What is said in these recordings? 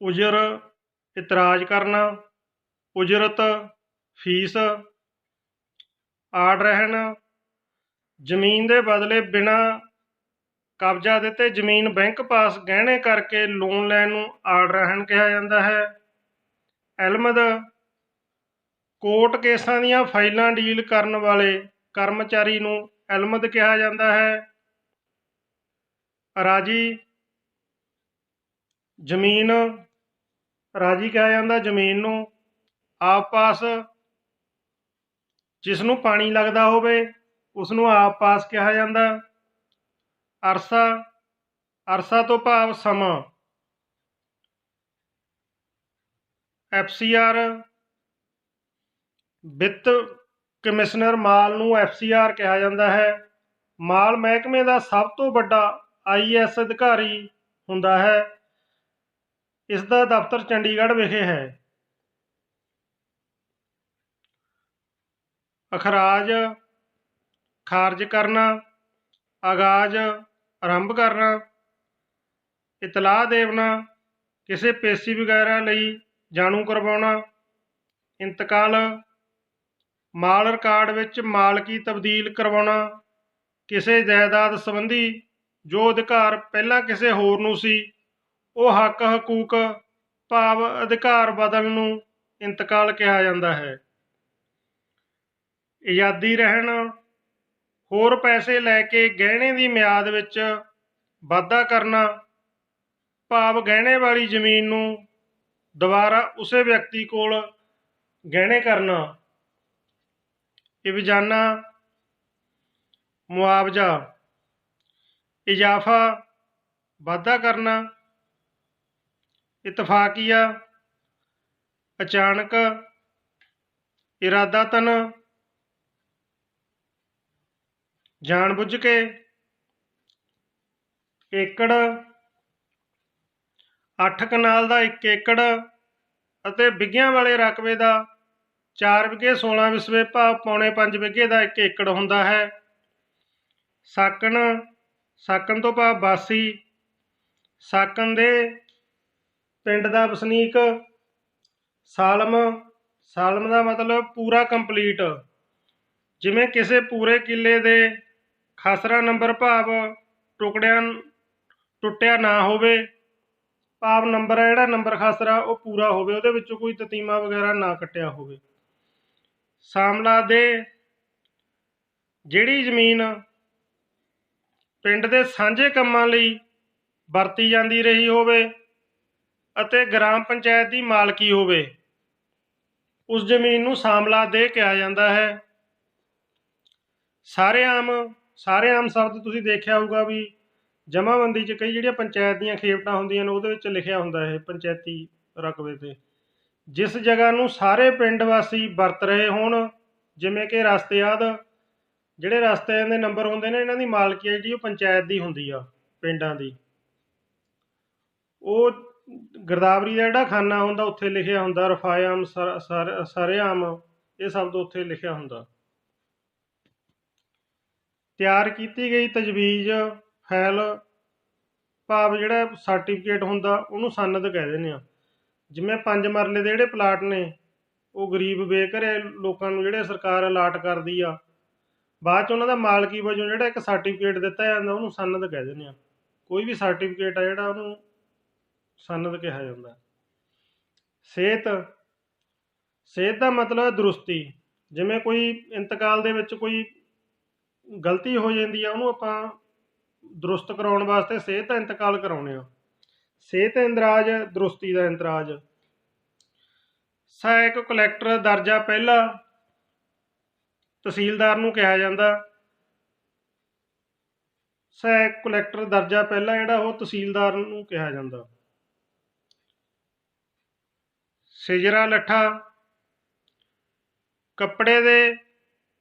ਉਜਰ ਇਤਰਾਜ਼ ਕਰਨਾ, ਉਜਰਤ ਫੀਸ, ਆੜ ਰਹਿਣ ਜ਼ਮੀਨ ਦੇ ਬਦਲੇ ਬਿਨਾਂ ਕਬਜ਼ਾ ਦਿੱਤੇ ਜ਼ਮੀਨ ਬੈਂਕ ਪਾਸ ਗਹਿਣੇ ਕਰਕੇ ਲੋਨ ਲੈਣ ਨੂੰ ਆੜ ਰਹਿਣ ਕਿਹਾ ਜਾਂਦਾ ਹੈ। ਅਹਿਮਦ ਕੋਰਟ ਕੇਸਾਂ ਦੀਆਂ ਫਾਈਲਾਂ ਡੀਲ ਕਰਨ ਵਾਲੇ ਕਰਮਚਾਰੀ ਨੂੰ ਅਹਿਮਦ ਕਿਹਾ ਜਾਂਦਾ ਹੈ। ਰਾਜੀ ਜ਼ਮੀਨ ਰਾਜੀ ਕਿਹਾ ਜਾਂਦਾ ਜ਼ਮੀਨ ਨੂੰ। ਆਪ ਪਾਸ ਜਿਸ ਨੂੰ ਪਾਣੀ ਲੱਗਦਾ ਹੋਵੇ ਉਸ ਨੂੰ ਆਪ ਪਾਸ ਕਿਹਾ ਜਾਂਦਾ। ਅਰਸਾ ਅਰਸਾ ਤੋਂ ਭਾਵ ਸਮਾਂ। FCR ਵਿੱਤ ਕਮਿਸ਼ਨਰ ਮਾਲ ਨੂੰ FCR ਕਿਹਾ ਜਾਂਦਾ ਹੈ। ਮਾਲ ਮਹਿਕਮੇ ਦਾ ਸਭ ਤੋਂ ਵੱਡਾ IAS ਅਧਿਕਾਰੀ ਹੁੰਦਾ ਹੈ। ਇਸ ਦਾ ਦਫ਼ਤਰ ਚੰਡੀਗੜ੍ਹ ਵਿਖੇ ਹੈ। ਅਖਰਾਜ ਖਾਰਜ ਕਰਨਾ, ਆਗਾਜ਼ ਆਰੰਭ ਕਰਨਾ, ਇਤਲਾਹ ਦੇਣਾ, ਕਿਸੇ ਪੇਸ਼ੀ ਵਗੈਰਾ ਲਈ ਜਾਣੂ ਕਰਵਾਉਣਾ। ਇੰਤਕਾਲ ਮਾਲ ਰਿਕਾਰਡ ਵਿੱਚ ਮਾਲਕੀ ਤਬਦੀਲ ਕਰਵਾਉਣਾ, ਕਿਸੇ ਜਾਇਦਾਦ ਸੰਬੰਧੀ ਜੋ ਅਧਿਕਾਰ ਪਹਿਲਾਂ ਕਿਸੇ ਹੋਰ ਨੂੰ ਸੀ ਉਹ ਹੱਕ ਹਕੂਕ ਭਾਵ ਅਧਿਕਾਰ ਬਦਲਣ ਨੂੰ ਇੰਤਕਾਲ ਕਿਹਾ ਜਾਂਦਾ ਹੈ। ਆਜ਼ਾਦੀ ਰਹਿਣ ਹੋਰ ਪੈਸੇ ਲੈ ਕੇ ਗਹਿਣੇ ਦੀ ਮਿਆਦ ਵਿੱਚ ਵਾਧਾ ਕਰਨਾ ਭਾਵ ਗਹਿਣੇ ਵਾਲੀ ਜ਼ਮੀਨ ਨੂੰ ਦੁਬਾਰਾ ਉਸੇ ਵਿਅਕਤੀ ਕੋਲ ਗਹਿਣੇ ਕਰਨਾ। ਇਵਜ਼ਾਨਾ ਮੁਆਵਜ਼ਾ ਇਜ਼ਾਫਾ ਵਾਧਾ ਕਰਨਾ। ਇਤਫਾਕੀਆ ਅਚਾਨਕ, ਇਰਾਦਤਨ ਜਾਣਬੁੱਝ ਕੇ। ਏਕੜ 8 ਕਨਾਲ ਦਾ 1 ਏਕੜ ਅਤੇ ਬਿੱਘਿਆਂ ਵਾਲੇ ਰਕਬੇ ਦਾ 4 ਵਿਗੇ 16 ਵਿਸਵੇ ਭਾਵ ਪੌਣੇ 5 ਵਿਗੇ ਦਾ 1 ਏਕੜ ਹੁੰਦਾ ਹੈ। ਸਾਕਣ ਸਾਕਣ ਤੋਂ ਭਾਵ ਵਾਸੀ। ਸਾਕਣ ਦੇ ਪਿੰਡ ਦਾ ਵਸਨੀਕ। ਸਾਲਮ ਸਾਲਮ ਦਾ ਮਤਲਬ ਪੂਰਾ ਕੰਪਲੀਟ। ਜਿਵੇਂ ਕਿਸੇ ਪੂਰੇ ਕਿੱਲੇ ਦੇ ਖਸਰਾ ਨੰਬਰ ਭਾਵ ਟੁੱਟਿਆ ਨਾ ਹੋਵੇ, ਭਾਵ ਨੰਬਰ ਹੈ ਜਿਹੜਾ ਨੰਬਰ ਖਸਰਾ ਉਹ ਪੂਰਾ ਹੋਵੇ, ਉਹਦੇ ਵਿੱਚੋਂ ਕੋਈ ਤਤੀਮਾ ਵਗੈਰਾ ਨਾ ਕੱਟਿਆ ਹੋਵੇ। ਸਾਮਲਾ ਦੇ ਜਿਹੜੀ ਜ਼ਮੀਨ ਪਿੰਡ ਦੇ ਸਾਂਝੇ ਕੰਮਾਂ ਲਈ ਵਰਤੀ ਜਾਂਦੀ ਰਹੀ ਹੋਵੇ ਅਤੇ ਗ੍ਰਾਮ ਪੰਚਾਇਤ ਦੀ ਮਾਲਕੀ ਹੋਵੇ ਉਸ ਜ਼ਮੀਨ ਨੂੰ ਸਾਮਲਾ ਦੇ ਕਿਹਾ ਜਾਂਦਾ ਹੈ। ਸਾਰੇਆਮ ਸ਼ਬਦ ਤੁਸੀਂ ਦੇਖਿਆ ਹੋਊਗਾ ਵੀ ਜਮ੍ਹਾਂਬੰਦੀ 'ਚ ਕਈ ਜਿਹੜੀਆਂ ਪੰਚਾਇਤ ਦੀਆਂ ਖੇਵਟਾਂ ਹੁੰਦੀਆਂ ਨੇ ਉਹਦੇ ਵਿੱਚ ਲਿਖਿਆ ਹੁੰਦਾ ਇਹ ਪੰਚਾਇਤੀ ਰਕਬੇ 'ਤੇ। ਜਿਸ ਜਗ੍ਹਾ ਨੂੰ ਸਾਰੇ ਪਿੰਡ ਵਾਸੀ ਵਰਤ ਰਹੇ ਹੋਣ, ਜਿਵੇਂ ਕਿ ਰਸਤਿਆਦ, ਜਿਹੜੇ ਰਸਤਿਆਂ ਦੇ ਨੰਬਰ ਹੁੰਦੇ ਨੇ ਇਹਨਾਂ ਦੀ ਮਾਲਕੀ ਜਿਹੜੀ ਉਹ ਪੰਚਾਇਤ ਦੀ ਹੁੰਦੀ ਆ ਪਿੰਡਾਂ ਦੀ। ਉਹ ਗਿਰਦਾਵਰੀ ਦਾ ਜਿਹੜਾ ਖਾਨਾ ਹੁੰਦਾ ਉੱਥੇ ਲਿਖਿਆ ਹੁੰਦਾ ਰਫਾਇਆਮ ਸਰੇਆਮ, ਇਹ ਸ਼ਬਦ ਉੱਥੇ ਲਿਖਿਆ ਹੁੰਦਾ। ਤਿਆਰ ਕੀਤੀ ਗਈ ਤਜਵੀਜ਼ ਫਾਈਲ ਭਾਵ ਜਿਹੜਾ ਸਰਟੀਫਿਕੇਟ ਹੁੰਦਾ ਉਹਨੂੰ ਸਨਦ ਕਹਿ ਦਿੰਦੇ ਆ। ਜਿਵੇਂ 5 ਮਰਲੇ ਦੇ ਜਿਹੜੇ ਪਲਾਟ ਨੇ ਉਹ ਗਰੀਬ ਬੇਘਰੇ ਲੋਕਾਂ ਨੂੰ ਜਿਹੜੇ ਸਰਕਾਰ ਅਲਾਟ ਕਰਦੀ ਆ, ਬਾਅਦ 'ਚ ਉਹਨਾਂ ਦਾ ਮਾਲਕੀ ਵਜੋਂ ਜਿਹੜਾ ਇੱਕ ਸਰਟੀਫਿਕੇਟ ਦਿੱਤਾ ਜਾਂਦਾ ਉਹਨੂੰ ਸਨਦ ਕਹਿ ਦਿੰਦੇ ਆ। ਕੋਈ ਵੀ ਸਰਟੀਫਿਕੇਟ ਆ ਜਿਹੜਾ ਉਹਨੂੰ ਸਨਦ ਕਿਹਾ ਜਾਂਦਾ। ਸਿਹਤ ਦਾ ਮਤਲਬ ਹੈ ਦਰੁਸਤੀ। ਜਿਵੇਂ ਕੋਈ ਇੰਤਕਾਲ ਦੇ ਵਿੱਚ ਕੋਈ ਗਲਤੀ ਹੋ ਜਾਂਦੀ ਆ ਉਹਨੂੰ ਆਪਾਂ ਦਰੁਸਤ ਕਰਾਉਣ ਵਾਸਤੇ ਸਿਹਤ ਦਾ ਇੰਤਕਾਲ ਕਰਾਉਂਦੇ ਆ। ਸਿਹਤ ਇੰਦਰਾਜ ਦਰੁਸਤੀ ਦਾ ਇੰਤਰਾਜ। ਸਹਾਇਕ ਕੁਲੈਕਟਰ ਦਰਜਾ ਪਹਿਲਾ ਤਹਿਸੀਲਦਾਰ ਨੂੰ ਕਿਹਾ ਜਾਂਦਾ। ਸਹਾਇਕ ਕੁਲੈਕਟਰ ਦਰਜਾ ਪਹਿਲਾ ਜਿਹੜਾ ਉਹ ਤਹਿਸੀਲਦਾਰ ਨੂੰ ਕਿਹਾ ਜਾਂਦਾ। ਸਿਜਰਾ ਲੱਠਾ ਕੱਪੜੇ ਦੇ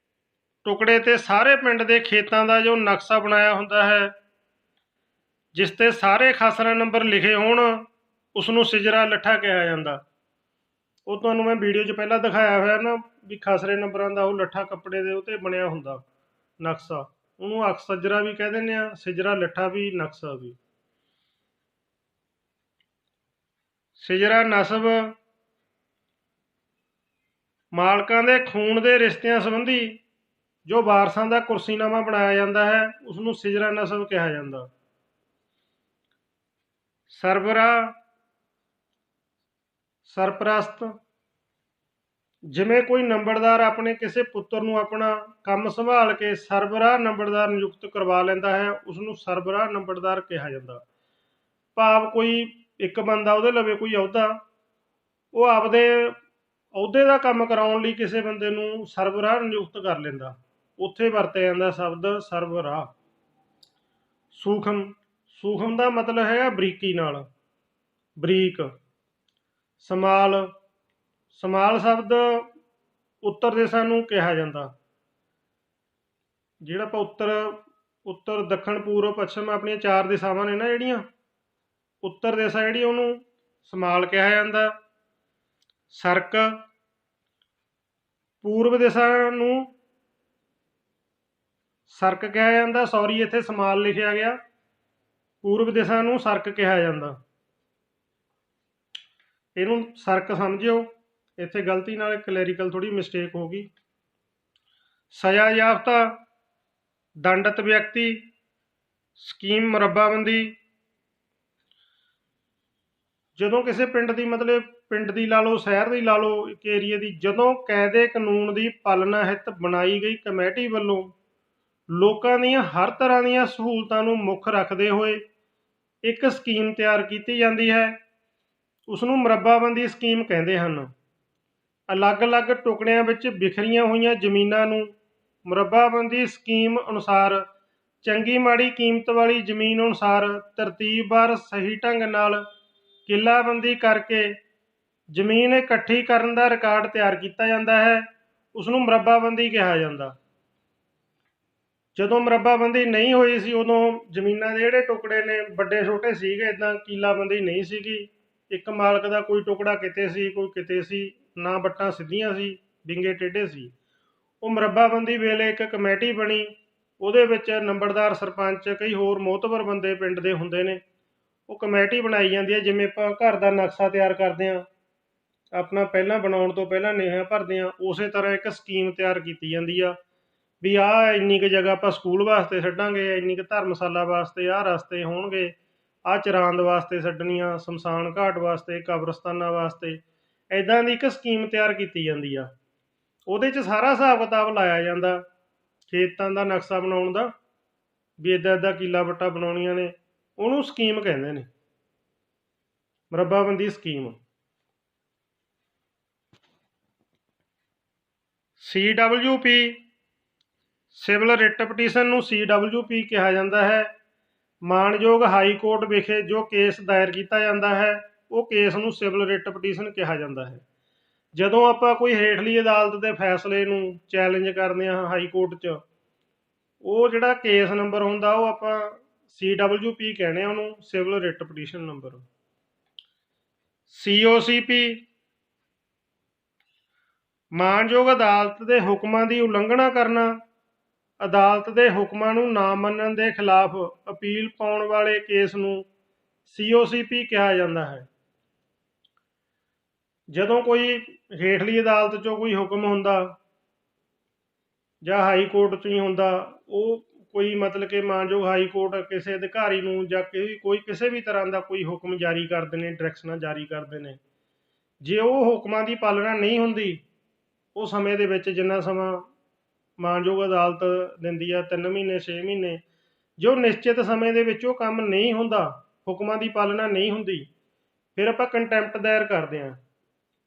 ਟੁਕੜੇ 'ਤੇ ਸਾਰੇ ਪਿੰਡ ਦੇ ਖੇਤਾਂ ਦਾ ਜੋ ਨਕਸ਼ਾ ਬਣਾਇਆ ਹੁੰਦਾ ਹੈ, ਜਿਸ 'ਤੇ ਸਾਰੇ ਖਸਰਾ ਨੰਬਰ ਲਿਖੇ ਹੋਣ, ਉਸ ਨੂੰ ਸਿਜਰਾ ਲੱਠਾ ਕਿਹਾ ਜਾਂਦਾ। ਉਹ ਤੁਹਾਨੂੰ ਮੈਂ ਵੀਡੀਓ 'ਚ ਪਹਿਲਾਂ ਦਿਖਾਇਆ ਹੋਇਆ ਨਾ ਵੀ ਖਸਰੇ ਨੰਬਰਾਂ ਦਾ ਉਹ ਲੱਠਾ ਕੱਪੜੇ ਦੇ ਉੱਤੇ ਬਣਿਆ ਹੁੰਦਾ ਨਕਸ਼ਾ, ਉਹਨੂੰ ਸਜਰਾ ਵੀ ਕਹਿ ਦਿੰਦੇ ਆ, ਸਿਜਰਾ ਲੱਠਾ ਵੀ, ਨਕਸ਼ਾ ਵੀ। ਸਿਜਰਾ ਨਸਬ ਮਾਲਕਾਂ ਦੇ ਖੂਨ ਦੇ ਰਿਸ਼ਤਿਆਂ ਸੰਬੰਧੀ ਜੋ ਵਾਰਸਾਂ ਦਾ ਕੁਰਸੀਨਾਮਾ ਬਣਾਇਆ ਜਾਂਦਾ ਹੈ ਉਸ ਨੂੰ ਸਿਜਰਾ ਨਸਬ ਕਿਹਾ ਜਾਂਦਾ। ਸਰਬਰਾਹ ਸਰਪ੍ਰਸਤ ਜਿਵੇਂ ਕੋਈ ਨੰਬਰਦਾਰ ਆਪਣੇ ਕਿਸੇ ਪੁੱਤਰ ਨੂੰ ਆਪਣਾ ਕੰਮ ਸੰਭਾਲ ਕੇ ਸਰਬਰਾਹ ਨੰਬਰਦਾਰ ਨਿਯੁਕਤ ਕਰਵਾ ਲੈਂਦਾ ਹੈ ਉਸ ਨੂੰ ਸਰਬਰਾਹ ਨੰਬਰਦਾਰ ਕਿਹਾ ਜਾਂਦਾ। ਭਾਵ ਕੋਈ ਇੱਕ ਬੰਦਾ ਉਹਦੇ ਲਵੇ ਕੋਈ ਅਹੁਦਾ, ਉਹ ਆਪਦੇ ਅਹੁਦੇ ਦਾ ਕੰਮ ਕਰਾਉਣ ਲਈ ਕਿਸੇ ਬੰਦੇ ਨੂੰ ਸਰਬਰਾਹ ਨਿਯੁਕਤ ਕਰ ਲੈਂਦਾ, ਉੱਥੇ ਵਰਤਿਆ ਜਾਂਦਾ ਸ਼ਬਦ ਸਰਬਰਾਹ। ਸੂਖਮ, ਸੂਖਮ ਦਾ ਮਤਲਬ ਹੈਗਾ ਬਰੀਕੀ ਨਾਲ, ਬਰੀਕ। ਸਮਾਲ, ਸਮਾਲ ਸ਼ਬਦ ਉੱਤਰ ਦਿਸ਼ਾ ਨੂੰ ਕਿਹਾ ਜਾਂਦਾ। ਜਿਹੜਾ ਆਪਾਂ ਉੱਤਰ ਦੱਖਣ ਪੂਰਬ ਪੱਛਮ ਆਪਣੀਆਂ 4 ਦਿਸ਼ਾਵਾਂ ਨੇ ਨਾ ਜਿਹੜੀਆਂ, ਉੱਤਰ ਦਿਸ਼ਾ ਜਿਹੜੀ ਉਹਨੂੰ ਸਮਾਲ ਕਿਹਾ ਜਾਂਦਾ। ਸਰਕ, ਪੂਰਬ ਦਿਸ਼ਾ ਨੂੰ ਸਰਕ ਕਿਹਾ ਜਾਂਦਾ, ਸੌਰੀ ਇੱਥੇ ਸਮਾਲ ਲਿਖਿਆ ਗਿਆ, ਪੂਰਬ ਦਿਸ਼ਾ ਨੂੰ ਸਰਕ ਕਿਹਾ ਜਾਂਦਾ। ਇਹਨੂੰ ਸਰਕ ਸਮਝਿਓ, ਇੱਥੇ ਗਲਤੀ ਨਾਲ ਕਲੈਰੀਕਲ ਥੋੜੀ ਮਿਸਟੇਕ ਹੋ ਗਈ। ਸਜ਼ਾ ਯਾਫਤਾ, ਦੰਡਿਤ ਵਿਅਕਤੀ। ਸਕੀਮ, ਮੁਰੱਬਾਬੰਦੀ। ਜਦੋਂ ਕਿਸੇ ਪਿੰਡ ਦੀ, ਮਤਲਬ ਪਿੰਡ ਦੀ ਲਾ ਲਓ, ਸ਼ਹਿਰ ਦੀ ਲਾ ਲਓ, ਇੱਕ ਏਰੀਏ ਦੀ, ਜਦੋਂ ਕਾਇਦੇ ਕਾਨੂੰਨ ਦੀ ਪਾਲਣਾ ਹਿੱਤ ਬਣਾਈ ਗਈ ਕਮੇਟੀ ਵੱਲੋਂ ਲੋਕਾਂ ਦੀਆਂ ਹਰ ਤਰ੍ਹਾਂ ਦੀਆਂ ਸਹੂਲਤਾਂ ਨੂੰ ਮੁੱਖ ਰੱਖਦੇ ਹੋਏ ਇੱਕ ਸਕੀਮ ਤਿਆਰ ਕੀਤੀ ਜਾਂਦੀ ਹੈ, ਉਸ ਨੂੰ ਮੁਰੱਬਾਬੰਦੀ ਸਕੀਮ ਕਹਿੰਦੇ ਹਨ। ਅਲੱਗ-ਅਲੱਗ ਟੁਕੜਿਆਂ ਵਿੱਚ ਬਿਖਰੀਆਂ ਹੋਈਆਂ ਜ਼ਮੀਨਾਂ ਨੂੰ ਮੁਰੱਬਾਬੰਦੀ ਸਕੀਮ ਅਨੁਸਾਰ ਚੰਗੀ ਮਾੜੀ ਕੀਮਤ ਵਾਲੀ ਜ਼ਮੀਨ ਅਨੁਸਾਰ ਤਰਤੀਬਵਾਰ ਸਹੀ ਢੰਗ ਨਾਲ ਕਿੱਲਾਬੰਦੀ ਕਰਕੇ ਜ਼ਮੀਨ ਇਕੱਠੀ ਕਰਨ ਦਾ ਰਿਕਾਰਡ ਤਿਆਰ ਕੀਤਾ ਜਾਂਦਾ ਹੈ, ਉਸ ਨੂੰ ਮੁਰੱਬਾਬੰਦੀ ਕਿਹਾ ਜਾਂਦਾ। ਜਦੋਂ ਮੁਰੱਬਾਬੰਦੀ ਨਹੀਂ ਹੋਈ ਸੀ ਉਦੋਂ ਜ਼ਮੀਨਾਂ ਦੇ ਜਿਹੜੇ ਟੁਕੜੇ ਨੇ ਵੱਡੇ ਛੋਟੇ ਸੀਗੇ, ਇੱਦਾਂ ਕਿੱਲਾਬੰਦੀ ਨਹੀਂ ਸੀਗੀ। ਇੱਕ ਮਾਲਕ ਦਾ ਕੋਈ ਟੁਕੜਾ ਕਿਤੇ ਸੀ, ਕੋਈ ਕਿਤੇ ਸੀ, ਨਾ ਵੱਟਾਂ ਸਿੱਧੀਆਂ ਸੀ, ਵਿੰਗੇ ਟੇਢੇ ਸੀ। ਉਹ ਮੁਰੱਬਾਬੰਦੀ ਵੇਲੇ ਇੱਕ ਕਮੇਟੀ ਬਣੀ, ਉਹਦੇ ਵਿੱਚ ਨੰਬਰਦਾਰ, ਸਰਪੰਚ, ਕਈ ਹੋਰ ਮੋਹਤਬਰ ਬੰਦੇ ਪਿੰਡ ਦੇ ਹੁੰਦੇ ਨੇ। ਉਹ ਕਮੇਟੀ ਬਣਾਈ ਜਾਂਦੀ ਹੈ, ਜਿਵੇਂ ਆਪਾਂ ਘਰ ਦਾ ਨਕਸ਼ਾ ਤਿਆਰ ਕਰਦੇ ਹਾਂ, ਆਪਣਾ ਪਹਿਲਾਂ ਬਣਾਉਣ ਤੋਂ ਪਹਿਲਾਂ ਨੇਹਾ ਭਰਦੇ ਹਾਂ, ਉਸੇ ਤਰ੍ਹਾਂ ਇੱਕ ਸਕੀਮ ਤਿਆਰ ਕੀਤੀ ਜਾਂਦੀ ਆ ਵੀ ਆਹ ਇੰਨੀ ਕੁ ਜਗ੍ਹਾ ਆਪਾਂ ਸਕੂਲ ਵਾਸਤੇ ਛੱਡਾਂਗੇ, ਇੰਨੀ ਕੁ ਧਰਮਸ਼ਾਲਾ ਵਾਸਤੇ, ਆਹ ਰਸਤੇ ਹੋਣਗੇ, ਆਹ ਚਰਾਂਦ ਵਾਸਤੇ ਛੱਡਣੀਆਂ, ਸ਼ਮਸ਼ਾਨ ਘਾਟ ਵਾਸਤੇ, ਕਬਰਸਤਾਨਾਂ ਵਾਸਤੇ, ਇੱਦਾਂ ਦੀ ਇੱਕ ਸਕੀਮ ਤਿਆਰ ਕੀਤੀ ਜਾਂਦੀ ਆ। ਉਹਦੇ 'ਚ ਸਾਰਾ ਹਿਸਾਬ ਕਿਤਾਬ ਲਾਇਆ ਜਾਂਦਾ ਖੇਤਾਂ ਦਾ ਨਕਸ਼ਾ ਬਣਾਉਣ ਦਾ, ਵੀ ਇੱਦਾਂ ਇੱਦਾਂ ਕਿੱਲਾ ਵੱਟਾਂ ਬਣਾਉਣੀਆਂ ਨੇ, ਉਹਨੂੰ ਸਕੀਮ ਕਹਿੰਦੇ ਨੇ, ਮੁਰੱਬਾਬੰਦੀ scheme. CWP, civil writ petition ਨੂੰ CWP ਕਿਹਾ ਜਾਂਦਾ ਹੈ। ਮਾਣਯੋਗ ਹਾਈ ਕੋਰਟ ਵਿਖੇ ਜੋ ਕੇਸ ਦਾਇਰ ਕੀਤਾ ਜਾਂਦਾ ਹੈ ਉਹ ਕੇਸ ਨੂੰ ਸਿਵਲ ਰਿਟ ਪਟੀਸ਼ਨ ਕਿਹਾ ਜਾਂਦਾ ਹੈ। ਜਦੋਂ ਆਪਾਂ ਕੋਈ ਹੇਠਲੀ ਅਦਾਲਤ ਦੇ ਫੈਸਲੇ ਨੂੰ ਚੈਲੰਜ ਕਰਦੇ ਹਾਂ ਹਾਈ ਕੋਰਟ 'ਚ, ਉਹ ਜਿਹੜਾ ਕੇਸ ਨੰਬਰ ਹੁੰਦਾ ਉਹ ਆਪਾਂ CWP ਕਹਿੰਦੇ ਹਾਂ, ਉਹਨੂੰ civil writ petition number. COCP, ਮਾਣਯੋਗ ਅਦਾਲਤ ਦੇ ਹੁਕਮਾਂ ਦੀ ਉਲੰਘਣਾ ਕਰਨਾ। ਅਦਾਲਤ ਦੇ ਹੁਕਮਾਂ ਨੂੰ ਨਾ ਮੰਨਣ ਦੇ ਖਿਲਾਫ ਅਪੀਲ ਪਾਉਣ ਵਾਲੇ ਕੇਸ ਨੂੰ COCP ਕਿਹਾ ਜਾਂਦਾ ਹੈ। ਜਦੋਂ ਕੋਈ ਹੇਠਲੀ ਅਦਾਲਤ 'ਚੋਂ ਕੋਈ ਹੁਕਮ ਹੁੰਦਾ ਜਾਂ ਹਾਈ ਕੋਰਟ 'ਚ ਹੀ ਹੁੰਦਾ, ਉਹ ਕੋਈ ਮਤਲਬ ਕਿ ਮਾਣਯੋਗ ਹਾਈ ਕੋਰਟ ਕਿਸੇ ਅਧਿਕਾਰੀ ਨੂੰ ਜਾਂ ਕੋਈ ਕਿਸੇ ਵੀ ਤਰ੍ਹਾਂ ਦਾ ਕੋਈ ਹੁਕਮ ਜਾਰੀ ਕਰਦੇ ਨੇ, ਡਾਇਰੈਕਸ਼ਨਾਂ ਜਾਰੀ ਕਰਦੇ ਨੇ, ਜੇ ਉਹ ਹੁਕਮਾਂ ਦੀ ਪਾਲਣਾ ਨਹੀਂ ਹੁੰਦੀ, ਉਹ ਸਮੇਂ ਦੇ ਵਿੱਚ ਜਿੰਨਾ ਸਮਾਂ ਮਾਣਯੋਗ ਅਦਾਲਤ ਦਿੰਦੀ ਆ, 3 ਮਹੀਨੇ 6 ਮਹੀਨੇ, ਜੋ ਨਿਸ਼ਚਿਤ ਸਮੇਂ ਦੇ ਵਿੱਚ ਉਹ ਕੰਮ ਨਹੀਂ ਹੁੰਦਾ, ਹੁਕਮਾਂ ਦੀ ਪਾਲਣਾ ਨਹੀਂ ਹੁੰਦੀ, ਫਿਰ ਆਪਾਂ ਕੰਟੈਂਪਟ ਦਾਇਰ ਕਰਦੇ ਹਾਂ,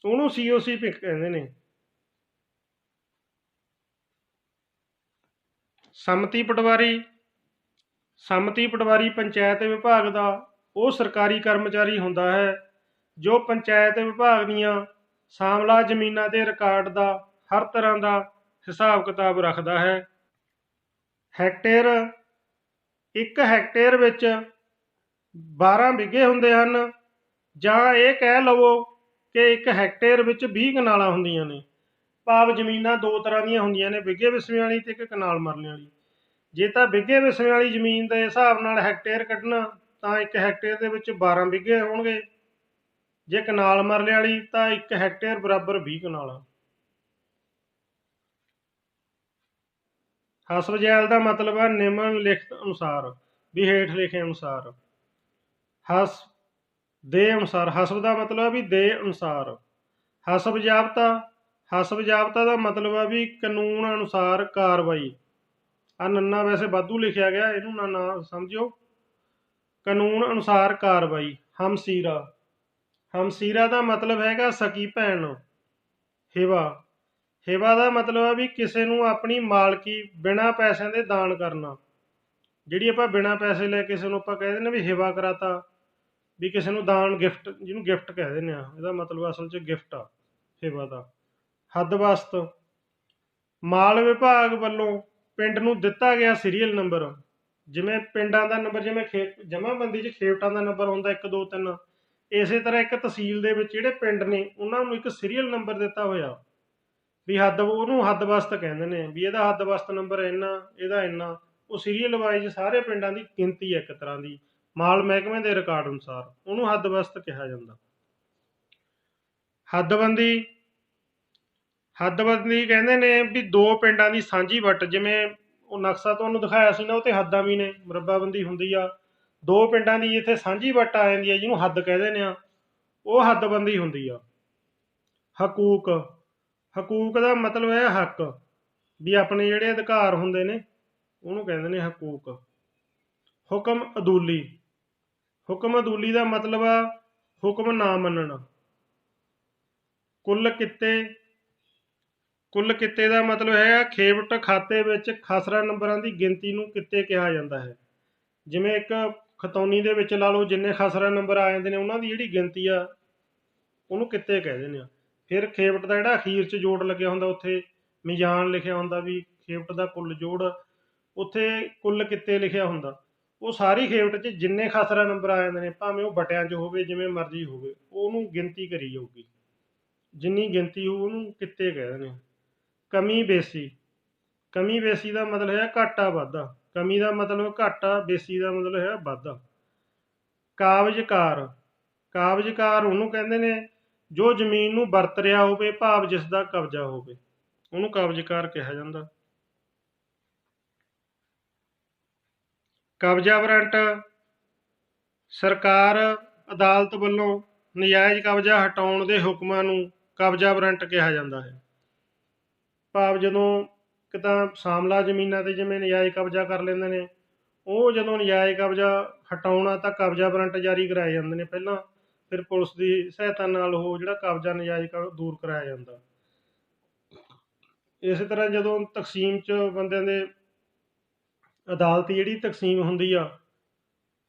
ਉਹਨੂੰ COCP ਕਹਿੰਦੇ ਨੇ। ਸੰਮਤੀ ਪਟਵਾਰੀ, ਸੰਮਤੀ ਪਟਵਾਰੀ ਪੰਚਾਇਤ ਵਿਭਾਗ ਦਾ ਉਹ ਸਰਕਾਰੀ ਕਰਮਚਾਰੀ ਹੁੰਦਾ ਹੈ ਜੋ ਪੰਚਾਇਤ ਵਿਭਾਗ ਦੀਆਂ ਸ਼ਾਮਲਾ ਜ਼ਮੀਨਾਂ ਦੇ ਰਿਕਾਰਡ ਦਾ ਹਰ ਤਰ੍ਹਾਂ ਦਾ ਹਿਸਾਬ ਕਿਤਾਬ ਰੱਖਦਾ ਹੈ। ਹੈਕਟੇਅਰ, 1 ਹੈਕਟੇਅਰ ਵਿੱਚ 12 ਬਿੱਘੇ ਹੁੰਦੇ ਹਨ, ਜਾਂ ਇਹ ਕਹਿ ਲਵੋ ਕਿ 1 ਹੈਕਟੇਅਰ ਵਿੱਚ 20 ਕਨਾਲਾਂ ਹੁੰਦੀਆਂ ਨੇ। ਭਾਵ ਜ਼ਮੀਨਾਂ 2 ਤਰ੍ਹਾਂ ਦੀਆਂ ਹੁੰਦੀਆਂ ਨੇ, ਬਿੱਘੇ ਵਿਸਵੇਂ ਵਾਲੀ ਅਤੇ 1 ਕਨਾਲ ਮਰਲੇ ਵਾਲੀ। ਜੇ ਤਾਂ ਬਿੱਘੇ ਵਿਸਵੇਂ ਵਾਲੀ ਜ਼ਮੀਨ ਦੇ ਹਿਸਾਬ ਨਾਲ ਹੈਕਟੇਅਰ ਕੱਢਣਾ ਤਾਂ 1 ਹੈਕਟੇਅਰ ਦੇ ਵਿੱਚ 12 ਬਿੱਘੇ ਹੋਣਗੇ, ਜੇ ਕਨਾਲ ਮਰਲੇ ਵਾਲੀ ਤਾਂ 1 ਹੈਕਟੇਅਰ ਬਰਾਬਰ 20 ਕਨਾਲ। ਹਸਬ ਜੈਲ ਦਾ ਮਤਲਬ ਹੈ ਨਿਮਨ ਲਿਖਤ ਅਨੁਸਾਰ, ਵੀ ਹੇਠ ਲਿਖੇ ਅਨੁਸਾਰ। ਹਸ ਦੇ ਅਨੁਸਾਰ, ਹਸਬ ਦਾ ਮਤਲਬ ਹੈ ਵੀ ਦੇ ਅਨੁਸਾਰ। ਹਸਬ ਜ਼ਾਬਤਾ, ਹਸਬ ਜ਼ਾਬਤਾ ਦਾ ਮਤਲਬ ਹੈ ਵੀ ਕਾਨੂੰਨ ਅਨੁਸਾਰ ਕਾਰਵਾਈ। ਆ ਨੰਨਾ ਵੈਸੇ ਵਾਧੂ ਲਿਖਿਆ ਗਿਆ, ਇਹਨੂੰ ਨਾ ਸਮਝਿਓ। ਕਾਨੂੰਨ ਅਨੁਸਾਰ ਕਾਰਵਾਈ। ਹਮਸੀਰਾ, ਹਮਸੀਰਾ ਦਾ ਮਤਲਬ ਹੈਗਾ ਸਕੀ ਭੈਣ। ਹਿਵਾ, ਹਿਵਾ ਦਾ ਮਤਲਬ ਹੈ ਵੀ ਕਿਸੇ ਨੂੰ ਆਪਣੀ ਮਾਲਕੀ ਬਿਨਾਂ ਪੈਸਿਆਂ ਦੇ ਦਾਨ ਕਰਨਾ। ਜਿਹੜੀ ਆਪਾਂ ਬਿਨਾਂ ਪੈਸੇ ਲੈ ਕਿਸੇ ਨੂੰ ਆਪਾਂ ਕਹਿ ਦਿੰਦੇ ਵੀ ਹਿਵਾ ਕਰਾਤਾ, ਵੀ ਕਿਸੇ ਨੂੰ ਦਾਨ, ਗਿਫਟ, ਜਿਹਨੂੰ ਗਿਫਟ ਕਹਿ ਦਿੰਦੇ ਆ, ਇਹਦਾ ਮਤਲਬ ਅਸਲ 'ਚ ਗਿਫਟ ਆ ਹਿਵਾ ਦਾ। ਹੱਦਬਸਤ, ਮਾਲ ਵਿਭਾਗ ਵੱਲੋਂ ਪਿੰਡ ਨੂੰ ਦਿੱਤਾ ਗਿਆ ਸੀਰੀਅਲ ਨੰਬਰ। ਜਿਵੇਂ ਪਿੰਡਾਂ ਦਾ ਨੰਬਰ, ਜਿਵੇਂ ਜਮ੍ਹਾਂਬੰਦੀ 'ਚ ਖੇਵਟਾਂ ਦਾ ਨੰਬਰ ਹੁੰਦਾ 1 2 3, ਇਸੇ ਤਰ੍ਹਾਂ ਇੱਕ ਤਹਿਸੀਲ ਦੇ ਵਿੱਚ ਜਿਹੜੇ ਪਿੰਡ ਨੇ ਉਹਨਾਂ ਨੂੰ ਇੱਕ ਸੀਰੀਅਲ ਨੰਬਰ ਦਿੱਤਾ ਹੋਇਆ, ਵੀ ਉਹਨੂੰ ਹੱਦਬਸਤ ਕਹਿੰਦੇ ਨੇ, ਵੀ ਇਹਦਾ ਹੱਦਬਸਤ ਨੰਬਰ ਇੰਨਾ, ਇਹਦਾ ਇੰਨਾ। ਉਹ ਸੀਰੀਅਲ ਵਾਈਜ਼ ਸਾਰੇ ਪਿੰਡਾਂ ਦੀ ਗਿਣਤੀ ਹੈ ਇੱਕ ਤਰ੍ਹਾਂ ਦੀ, ਮਾਲ ਮਹਿਕਮੇ ਦੇ ਰਿਕਾਰਡ ਅਨੁਸਾਰ, ਉਹਨੂੰ ਹੱਦਬਸਤ ਕਿਹਾ ਜਾਂਦਾ। ਹੱਦਬੰਦੀ, ਹੱਦਬੰਦੀ ਕਹਿੰਦੇ ਨੇ ਵੀ 2 ਪਿੰਡਾਂ ਦੀ ਸਾਂਝੀ ਵੱਟ, ਜਿਵੇਂ ਉਹ ਨਕਸ਼ਾ ਤੁਹਾਨੂੰ ਦਿਖਾਇਆ ਸੀ ਨਾ, ਉਹ 'ਤੇ ਹੱਦਾਂ ਵੀ ਨੇ, ਮੁਰੱਬਾਬੰਦੀ ਹੁੰਦੀ ਆ। 2 ਪਿੰਡਾਂ ਦੀ ਇੱਥੇ ਸਾਂਝੀ ਵੱਟ ਆ ਜਾਂਦੀ ਆ, ਜਿਹਨੂੰ ਹੱਦ ਕਹਿ ਦਿੰਦੇ ਆ, ਉਹ ਹੱਦਬੰਦੀ ਹੁੰਦੀ ਆ। ਹਕੂਕ, ਹਕੂਕ ਦਾ ਮਤਲਬ ਹੈ ਹੱਕ, ਵੀ ਆਪਣੇ ਜਿਹੜੇ ਅਧਿਕਾਰ ਹੁੰਦੇ ਨੇ ਉਹਨੂੰ ਕਹਿੰਦੇ ਨੇ ਹਕੂਕ। ਹੁਕਮ ਅਦੂਲੀ, ਹੁਕਮ ਅਦੂਲੀ ਦਾ ਮਤਲਬ ਆ ਹੁਕਮ ਨਾ ਮੰਨਣਾ। ਕੁੱਲ ਕਿੱਤੇ, ਕੁੱਲ ਕਿੱਤੇ ਦਾ ਮਤਲਬ ਹੈ ਖੇਵਟ ਖਾਤੇ ਵਿੱਚ ਖਸਰਾ ਨੰਬਰਾਂ ਦੀ ਗਿਣਤੀ ਨੂੰ ਕਿੱਤੇ ਕਿਹਾ ਜਾਂਦਾ ਹੈ। ਜਿਵੇਂ ਇੱਕ ਖਤੌਨੀ ਦੇ ਵਿੱਚ ਲਾ ਲਓ, ਜਿੰਨੇ ਖਸਰਾ ਨੰਬਰ ਆ ਜਾਂਦੇ ਨੇ ਉਹਨਾਂ ਦੀ ਜਿਹੜੀ ਗਿਣਤੀ ਆ ਉਹਨੂੰ ਕਿੱਤੇ ਕਹਿ ਦਿੰਦੇ ਆ। ਫਿਰ ਖੇਵਟ ਦਾ ਜਿਹੜਾ ਅਖੀਰ 'ਚ ਜੋੜ ਲੱਗਿਆ ਹੁੰਦਾ, ਉੱਥੇ ਮੀਜ਼ਾਨ ਲਿਖਿਆ ਹੁੰਦਾ ਵੀ ਖੇਵਟ ਦਾ ਕੁੱਲ ਜੋੜ, ਉੱਥੇ ਕੁੱਲ ਕਿੱਤੇ ਲਿਖਿਆ ਹੁੰਦਾ। ਉਹ ਸਾਰੀ ਖੇਵਟ 'ਚ ਜਿੰਨੇ ਖਸਰਾ ਨੰਬਰ ਆ ਜਾਂਦੇ ਨੇ, ਭਾਵੇਂ ਉਹ ਬਟਿਆਂ 'ਚ ਹੋਵੇ, ਜਿਵੇਂ ਮਰਜ਼ੀ ਹੋਵੇ, ਉਹਨੂੰ ਗਿਣਤੀ ਕਰੀ ਜਾਊਗੀ, ਜਿੰਨੀ ਗਿਣਤੀ ਹੋਊ ਉਹਨੂੰ ਕਿੱਤੇ ਕਹਿ ਦਿੰਦੇ ਆ। ਕਮੀ ਬੇਸੀ, ਕਮੀ ਬੇਸੀ ਦਾ ਮਤਲਬ ਹੈ ਘਾਟਾ ਵਾਧਾ। ਕਮੀ ਦਾ ਮਤਲਬ ਘਾਟਾ, ਬੇਸੀ ਦਾ ਮਤਲਬ ਹੈ ਵਾਧਾ। ਕਾਬਜ਼ਕਾਰ, ਕਾਬਜ਼ਕਾਰ ਉਹਨੂੰ ਕਹਿੰਦੇ ਨੇ ਜੋ ਜ਼ਮੀਨ ਨੂੰ ਵਰਤ ਰਿਹਾ ਹੋਵੇ, ਭਾਵ ਜਿਸ ਦਾ ਕਬਜ਼ਾ ਹੋਵੇ, ਉਹਨੂੰ ਕਾਬਜ਼ਕਾਰ ਕਿਹਾ ਜਾਂਦਾ। ਕਬਜ਼ਾ ਵਾਰੰਟ, ਸਰਕਾਰ ਅਦਾਲਤ ਵੱਲੋਂ ਨਜਾਇਜ਼ ਕਬਜ਼ਾ ਹਟਾਉਣ ਦੇ ਹੁਕਮਾਂ ਨੂੰ ਕਬਜ਼ਾ ਵਾਰੰਟ ਕਿਹਾ ਜਾਂਦਾ ਹੈ। ਭਾਵ ਜਦੋਂ ਇੱਕ ਤਾਂ ਸਾਮਲਾ ਜ਼ਮੀਨਾਂ 'ਤੇ ਜਿਵੇਂ ਨਜਾਇਜ਼ ਕਬਜ਼ਾ ਕਰ ਲੈਂਦੇ ਨੇ, ਉਹ ਜਦੋਂ ਨਜਾਇਜ਼ ਕਬਜ਼ਾ ਹਟਾਉਣਾ ਤਾਂ ਕਬਜ਼ਾ ਵਾਰੰਟ ਜਾਰੀ ਕਰਾਏ ਜਾਂਦੇ ਨੇ ਪਹਿਲਾਂ, ਫਿਰ ਪੁਲਿਸ ਦੀ ਸਹਾਇਤਾ ਨਾਲ ਉਹ ਜਿਹੜਾ ਕਬਜ਼ਾ ਨਜਾਇਜ਼ ਦੂਰ ਕਰਾਇਆ ਜਾਂਦਾ। ਇਸੇ ਤਰ੍ਹਾਂ ਜਦੋਂ ਤਕਸੀਮ 'ਚ ਬੰਦਿਆਂ ਦੇ ਅਦਾਲਤੀ ਜਿਹੜੀ ਤਕਸੀਮ ਹੁੰਦੀ ਆ,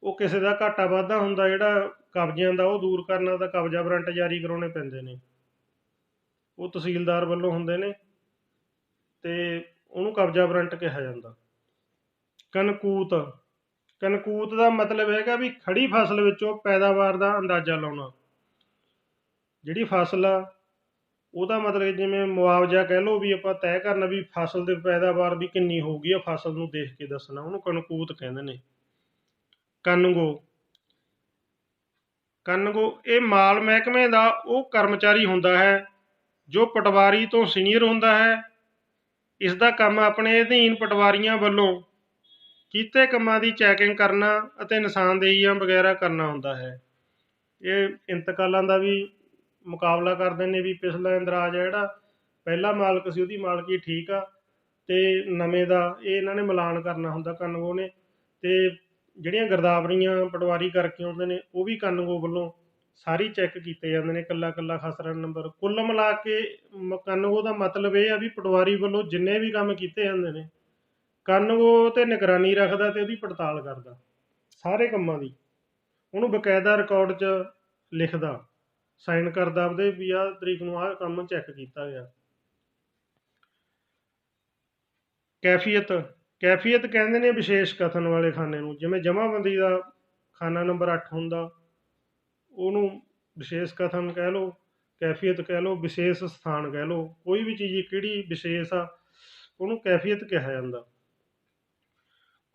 ਉਹ ਕਿਸੇ ਦਾ ਘਾਟਾ ਵਾਧਾ ਹੁੰਦਾ ਜਿਹੜਾ ਕਬਜ਼ਿਆਂ ਦਾ, ਉਹ ਦੂਰ ਕਰਨਾ ਤਾਂ ਕਬਜ਼ਾ ਵਾਰੰਟ ਜਾਰੀ ਕਰਾਉਣੇ ਪੈਂਦੇ ਨੇ, ਉਹ ਤਹਿਸੀਲਦਾਰ ਵੱਲੋਂ ਹੁੰਦੇ ਨੇ, ਅਤੇ ਉਹਨੂੰ ਕਬਜ਼ਾ ਵਾਰੰਟ ਕਿਹਾ ਜਾਂਦਾ। ਕਨਕੂਤ, ਕਨਕੂਤ ਦਾ ਮਤਲਬ ਹੈਗਾ ਵੀ ਖੜੀ ਫਸਲ ਵਿੱਚੋਂ ਪੈਦਾਵਾਰ ਦਾ ਅੰਦਾਜ਼ਾ ਲਾਉਣਾ। ਜਿਹੜੀ ਫਸਲ ਆ ਉਹਦਾ ਮਤਲਬ ਜਿਵੇਂ ਮੁਆਵਜ਼ਾ ਕਹਿ ਲਓ, ਵੀ ਆਪਾਂ ਤੈਅ ਕਰਨਾ ਵੀ ਫਸਲ ਦੀ ਪੈਦਾਵਾਰ ਵੀ ਕਿੰਨੀ ਹੋਊਗੀ, ਆ ਫਸਲ ਨੂੰ ਦੇਖ ਕੇ ਦੱਸਣਾ, ਉਹਨੂੰ ਕਨਕੂਤ ਕਹਿੰਦੇ ਨੇ। ਕਨਗੋ, ਕਨਗੋ ਇਹ ਮਾਲ ਮਹਿਕਮੇ ਦਾ ਉਹ ਕਰਮਚਾਰੀ ਹੁੰਦਾ ਹੈ ਜੋ ਪਟਵਾਰੀ ਤੋਂ ਸੀਨੀਅਰ ਹੁੰਦਾ ਹੈ। ਇਸ ਦਾ ਕੰਮ ਆਪਣੇ ਅਧੀਨ ਪਟਵਾਰੀਆਂ ਵੱਲੋਂ ਕੀਤੇ ਕੰਮਾਂ ਦੀ ਚੈਕਿੰਗ ਕਰਨਾ ਅਤੇ ਨਿਸ਼ਾਨਦੇਹੀਆਂ ਵਗੈਰਾ ਕਰਨਾ ਹੁੰਦਾ ਹੈ। ਇਹ ਇੰਤਕਾਲਾਂ ਦਾ ਵੀ ਮੁਕਾਬਲਾ ਕਰਦੇ ਨੇ, ਵੀ ਪਿਛਲਾ ਇੰਦਰਾਜ ਹੈ ਜਿਹੜਾ ਪਹਿਲਾ ਮਾਲਕ ਸੀ ਉਹਦੀ ਮਾਲਕੀ ਠੀਕ ਆ, ਅਤੇ ਨਵੇਂ ਦਾ ਇਹ ਇਹਨਾਂ ਨੇ ਮਿਲਾਨ ਕਰਨਾ ਹੁੰਦਾ ਕਨਗੋ ਨੇ। ਅਤੇ ਜਿਹੜੀਆਂ ਗਿਰਦਾਵਰੀਆਂ ਪਟਵਾਰੀ ਕਰਕੇ ਆਉਂਦੇ ਨੇ, ਉਹ ਵੀ ਕਨਗੋ ਵੱਲੋਂ ਸਾਰੀ ਚੈੱਕ ਕੀਤੇ ਜਾਂਦੇ ਨੇ, ਇਕੱਲਾ ਇਕੱਲਾ ਖਸਰਾ ਨੰਬਰ। ਕੁੱਲ ਮਿਲਾ ਕੇ ਕਨਗੋ ਦਾ ਮਤਲਬ ਇਹ ਆ ਵੀ ਪਟਵਾਰੀ ਵੱਲੋਂ ਜਿੰਨੇ ਵੀ ਕੰਮ ਕੀਤੇ ਜਾਂਦੇ ਨੇ, ਕਨਗੋ 'ਤੇ ਨਿਗਰਾਨੀ ਰੱਖਦਾ ਅਤੇ ਉਹਦੀ ਪੜਤਾਲ ਕਰਦਾ ਸਾਰੇ ਕੰਮਾਂ ਦੀ, ਉਹਨੂੰ ਬਕਾਇਦਾ ਰਿਕਾਰਡ 'ਚ ਲਿਖਦਾ, ਸਾਈਨ ਕਰਦਾ ਆਪਦੇ, ਵੀ ਆਹ ਤਰੀਕ ਨੂੰ ਆਹ ਕੰਮ ਚੈੱਕ ਕੀਤਾ ਗਿਆ। ਕੈਫੀਅਤ, ਕੈਫੀਅਤ ਕਹਿੰਦੇ ਨੇ ਵਿਸ਼ੇਸ਼ ਕਥਨ ਵਾਲੇ ਖਾਨੇ ਨੂੰ, ਜਿਵੇਂ ਜਮ੍ਹਾਂਬੰਦੀ ਦਾ ਖਾਨਾ ਨੰਬਰ 8 ਹੁੰਦਾ, ਉਹਨੂੰ ਵਿਸ਼ੇਸ਼ ਕਥਨ ਕਹਿ ਲਓ, ਕੈਫੀਅਤ ਕਹਿ ਲਓ, ਵਿਸ਼ੇਸ਼ ਸਥਾਨ ਕਹਿ ਲਓ, ਕੋਈ ਵੀ ਚੀਜ਼ ਕਿਹੜੀ ਵਿਸ਼ੇਸ਼ ਆ ਉਹਨੂੰ ਕੈਫੀਅਤ ਕਿਹਾ ਜਾਂਦਾ।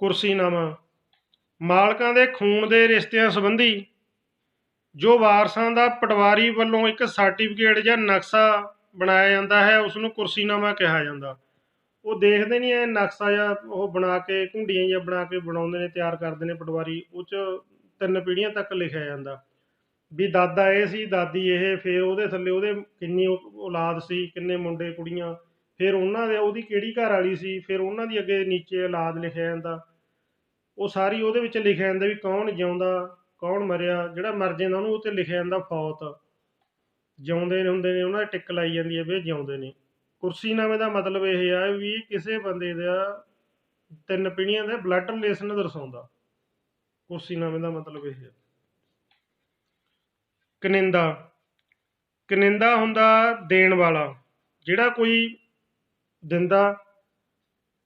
ਕੁਰਸੀਨਾਮਾ, ਮਾਲਕਾਂ ਦੇ ਖੂਨ ਦੇ ਰਿਸ਼ਤਿਆਂ ਸੰਬੰਧੀ ਜੋ ਵਾਰਸਾਂ ਦਾ ਪਟਵਾਰੀ ਵੱਲੋਂ ਇੱਕ ਸਰਟੀਫਿਕੇਟ ਜਾਂ ਨਕਸ਼ਾ ਬਣਾਇਆ ਜਾਂਦਾ ਹੈ ਉਸ ਨੂੰ ਕੁਰਸੀਨਾਮਾ ਕਿਹਾ ਜਾਂਦਾ। ਉਹ ਦੇਖਦੇ ਨਹੀਂ ਐ ਨਕਸ਼ਾ ਜਾਂ ਉਹ ਬਣਾ ਕੇ ਘੁੰਡੀਆਂ ਜਿਹਾ ਬਣਾ ਕੇ ਬਣਾਉਂਦੇ ਨੇ, ਤਿਆਰ ਕਰਦੇ ਨੇ ਪਟਵਾਰੀ, ਉਹ 'ਚ 3 ਪੀੜ੍ਹੀਆਂ ਤੱਕ ਲਿਖਿਆ ਜਾਂਦਾ ਵੀ ਦਾਦਾ ਇਹ ਸੀ, ਦਾਦੀ ਇਹ, ਫਿਰ ਉਹਦੇ ਥੱਲੇ ਉਹਦੇ ਕਿੰਨੀ ਔਲਾਦ ਸੀ, ਕਿੰਨੇ ਮੁੰਡੇ ਕੁੜੀਆਂ, ਫਿਰ ਉਹਨਾਂ ਦੇ ਉਹਦੀ ਕਿਹੜੀ ਘਰ ਵਾਲੀ ਸੀ, ਫਿਰ ਉਹਨਾਂ ਦੀ ਅੱਗੇ ਨੀਚੇ ਔਲਾਦ ਲਿਖਿਆ ਜਾਂਦਾ। ਉਹ ਸਾਰੀ ਉਹਦੇ ਵਿੱਚ ਲਿਖਿਆ ਜਾਂਦਾ ਵੀ ਕੌਣ ਜਿਉਂਦਾ ਕੌਣ ਮਰਿਆ, ਜਿਹੜਾ ਮਰ ਜਾਂਦਾ ਉਹਨੂੰ ਉੱਤੇ ਲਿਖਿਆ ਜਾਂਦਾ ਫੌਤ, ਜਿਉਂਦੇ ਹੁੰਦੇ ਨੇ ਉਹਨਾਂ ਦੀ ਟਿੱਕ ਲਾਈ ਜਾਂਦੀ ਹੈ ਵੀ ਇਹ ਜਿਉਂਦੇ ਨੇ। ਕੁਰਸੀਨਾਮੇ ਦਾ ਮਤਲਬ ਇਹ ਆ ਵੀ ਕਿਸੇ ਬੰਦੇ ਦਾ 3 ਪੀੜ੍ਹੀਆਂ ਦੇ ਬਲੱਡ ਰਿਲੇਸ਼ਨ ਦਰਸਾਉਂਦਾ। ਕੁਰਸੀਨਾਮੇ ਦਾ ਮਤਲਬ ਇਹ ਹੈ। ਕਨਿੰਦਾ, ਕਨਿੰਦਾ ਹੁੰਦਾ ਦੇਣ ਵਾਲਾ, ਜਿਹੜਾ ਕੋਈ ਦਿੰਦਾ।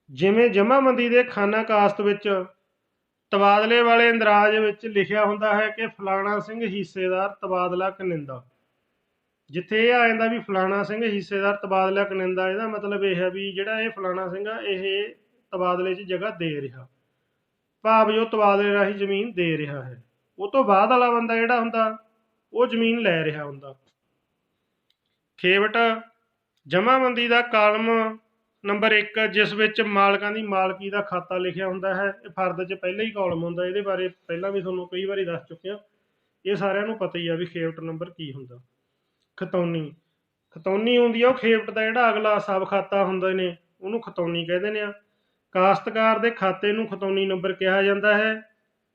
ਜਿਵੇਂ ਜਮ੍ਹਾਂਬੰਦੀ ਦੇ ਖਾਨਾ ਕਾਸਤ ਵਿੱਚ ਤਬਾਦਲੇ ਵਾਲੇ ਇੰਦਰਾਜ ਵਿੱਚ ਲਿਖਿਆ ਹੁੰਦਾ ਹੈ ਕਿ ਫਲਾਣਾ ਸਿੰਘ ਹਿੱਸੇਦਾਰ ਤਬਾਦਲਾ ਕਨਿੰਦਾ। ਜਿੱਥੇ ਇਹ ਆ ਜਾਂਦਾ ਵੀ ਫਲਾਣਾ ਸਿੰਘ ਹਿੱਸੇਦਾਰ ਤਬਾਦਲਾ ਕਨਿੰਦਾ, ਇਹਦਾ ਮਤਲਬ ਇਹ ਹੈ ਵੀ ਜਿਹੜਾ ਇਹ ਫਲਾਣਾ ਸਿੰਘ ਆ ਇਹ ਤਬਾਦਲੇ 'ਚ ਜਗ੍ਹਾ ਦੇ ਰਿਹਾ, ਭਾਵ ਜੋ ਤਬਾਦਲੇ ਰਾਹੀਂ ਜ਼ਮੀਨ ਦੇ ਰਿਹਾ ਹੈ। ਉਹ ਤੋਂ ਬਾਅਦ ਵਾਲਾ ਬੰਦਾ ਜਿਹੜਾ ਹੁੰਦਾ ਉਹ ਜ਼ਮੀਨ ਲੈ ਰਿਹਾ ਹੁੰਦਾ। ਖੇਵਟ, ਜਮ੍ਹਾਂਬੰਦੀ ਦਾ ਕਾਲਮ ਨੰਬਰ 1 ਜਿਸ ਵਿੱਚ ਮਾਲਕਾਂ ਦੀ ਮਾਲਕੀ ਦਾ ਖਾਤਾ ਲਿਖਿਆ ਹੁੰਦਾ ਹੈ। ਇਹ ਫਰਦ 'ਚ ਪਹਿਲਾਂ ਹੀ ਕਾਲਮ ਹੁੰਦਾ, ਇਹਦੇ ਬਾਰੇ ਪਹਿਲਾਂ ਵੀ ਤੁਹਾਨੂੰ ਕਈ ਵਾਰੀ ਦੱਸ ਚੁੱਕਿਆ, ਇਹ ਸਾਰਿਆਂ ਨੂੰ ਪਤਾ ਹੀ ਆ ਵੀ ਖੇਵਟ ਨੰਬਰ ਕੀ ਹੁੰਦਾ। ਖਤੌਨੀ, ਖਤੌਨੀ ਹੁੰਦੀ ਆ ਉਹ ਖੇਵਟ ਦਾ ਜਿਹੜਾ ਅਗਲਾ ਸਬ ਖਾਤਾ ਹੁੰਦੇ ਨੇ ਉਹਨੂੰ ਖਤੌਨੀ ਕਹਿੰਦੇ ਨੇ। ਕਾਸ਼ਤਕਾਰ ਦੇ ਖਾਤੇ ਨੂੰ ਖਤੌਨੀ ਨੰਬਰ ਕਿਹਾ ਜਾਂਦਾ ਹੈ।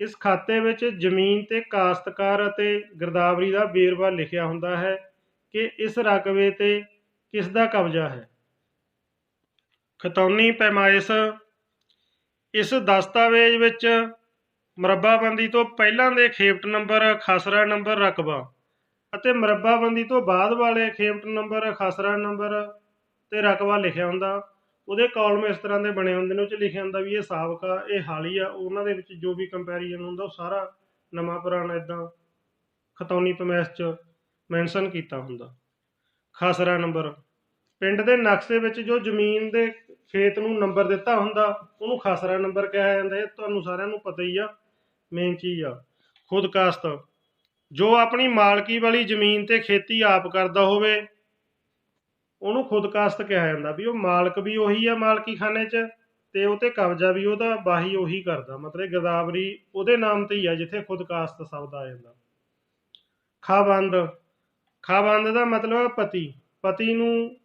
ਇਸ ਖਾਤੇ ਵਿੱਚ ਜ਼ਮੀਨ ਤੇ ਕਾਸ਼ਤਕਾਰ ਅਤੇ ਗਿਰਦਾਵਰੀ ਦਾ ਵੇਰਵਾ ਲਿਖਿਆ ਹੁੰਦਾ ਹੈ ਕਿ ਇਸ ਰਕਬੇ ਤੇ ਕਿਸ ਦਾ ਕਬਜ਼ਾ ਹੈ। ਖਤੌਨੀ ਪੈਮਾਇਸ਼, ਇਸ ਦਸਤਾਵੇਜ਼ ਵਿੱਚ ਮੁਰੱਬਾਬੰਦੀ ਤੋਂ ਪਹਿਲਾਂ ਦੇ ਖੇਵਟ ਨੰਬਰ, ਖਸਰਾ ਨੰਬਰ, ਰਕਬਾ ਅਤੇ ਮੁਰੱਬਾਬੰਦੀ ਤੋਂ ਬਾਅਦ ਵਾਲੇ ਖੇਵਟ ਨੰਬਰ, ਖਸਰਾ ਨੰਬਰ ਤੇ ਰਕਬਾ ਲਿਖਿਆ ਹੁੰਦਾ। ਉਹਦੇ ਕਾਲਮ ਇਸ ਤਰ੍ਹਾਂ ਦੇ ਬਣੇ ਹੁੰਦੇ ਨੇ, ਉਹ 'ਚ ਲਿਖਿਆ ਹੁੰਦਾ ਵੀ ਇਹ ਸਾਬਕਾ, ਇਹ ਹਾਲੀ ਆ। ਉਹਨਾਂ ਦੇ ਵਿੱਚ ਜੋ ਵੀ ਕੰਪੈਰੀਜ਼ਨ ਹੁੰਦਾ ਉਹ ਸਾਰਾ ਨਵਾਂ ਪੁਰਾਣਾ ਇੱਦਾਂ ਖਤੌਨੀ ਪੈਮਾਇਸ਼ 'ਚ ਮੈਂਸ਼ਨ ਕੀਤਾ ਹੁੰਦਾ। ਖਸਰਾ ਨੰਬਰ, ਪਿੰਡ ਦੇ ਨਕਸ਼ੇ ਵਿੱਚ ਜੋ ਜ਼ਮੀਨ ਦੇ ਖੇਤ ਨੂੰ ਨੰਬਰ ਦਿੱਤਾ ਹੁੰਦਾ ਉਹਨੂੰ ਖਸਰਾ ਨੰਬਰ ਕਿਹਾ ਜਾਂਦਾ। ਇਹ ਤੁਹਾਨੂੰ ਸਾਰਿਆਂ ਨੂੰ ਪਤਾ ਹੀ ਆ, ਮੇਨ ਚੀਜ਼ ਆ। ਖੁਦਕਾਸਤ, ਜੋ ਆਪਣੀ ਮਾਲਕੀ ਵਾਲੀ ਜ਼ਮੀਨ ਤੇ ਖੇਤੀ ਆਪ ਕਰਦਾ ਹੋਵੇ ਉਹਨੂੰ ਖੁਦਕਾਸਤ ਕਿਹਾ ਜਾਂਦਾ। ਵੀ ਉਹ ਮਾਲਕ ਵੀ ਉਹੀ ਆ ਮਾਲਕੀ ਖਾਨੇ 'ਚ ਤੇ ਉਹ ਤੇ ਕਬਜ਼ਾ ਵੀ ਉਹਦਾ ਬਾਹੀ ਉਹੀ ਕਰਦਾ, ਮਤਲਬ ਗਿਰਦਾਵਰੀ ਉਹਦੇ ਨਾਮ ਤੇ ਹੀ ਆ ਜਿੱਥੇ ਖੁਦਕਾਸਤ ਸ਼ਬਦ ਆ ਜਾਂਦਾ। ਖਾਬੰਦ, ਖਾਬੰਦ ਦਾ ਮਤਲਬ ਪਤੀ, ਪਤੀ ਨੂੰ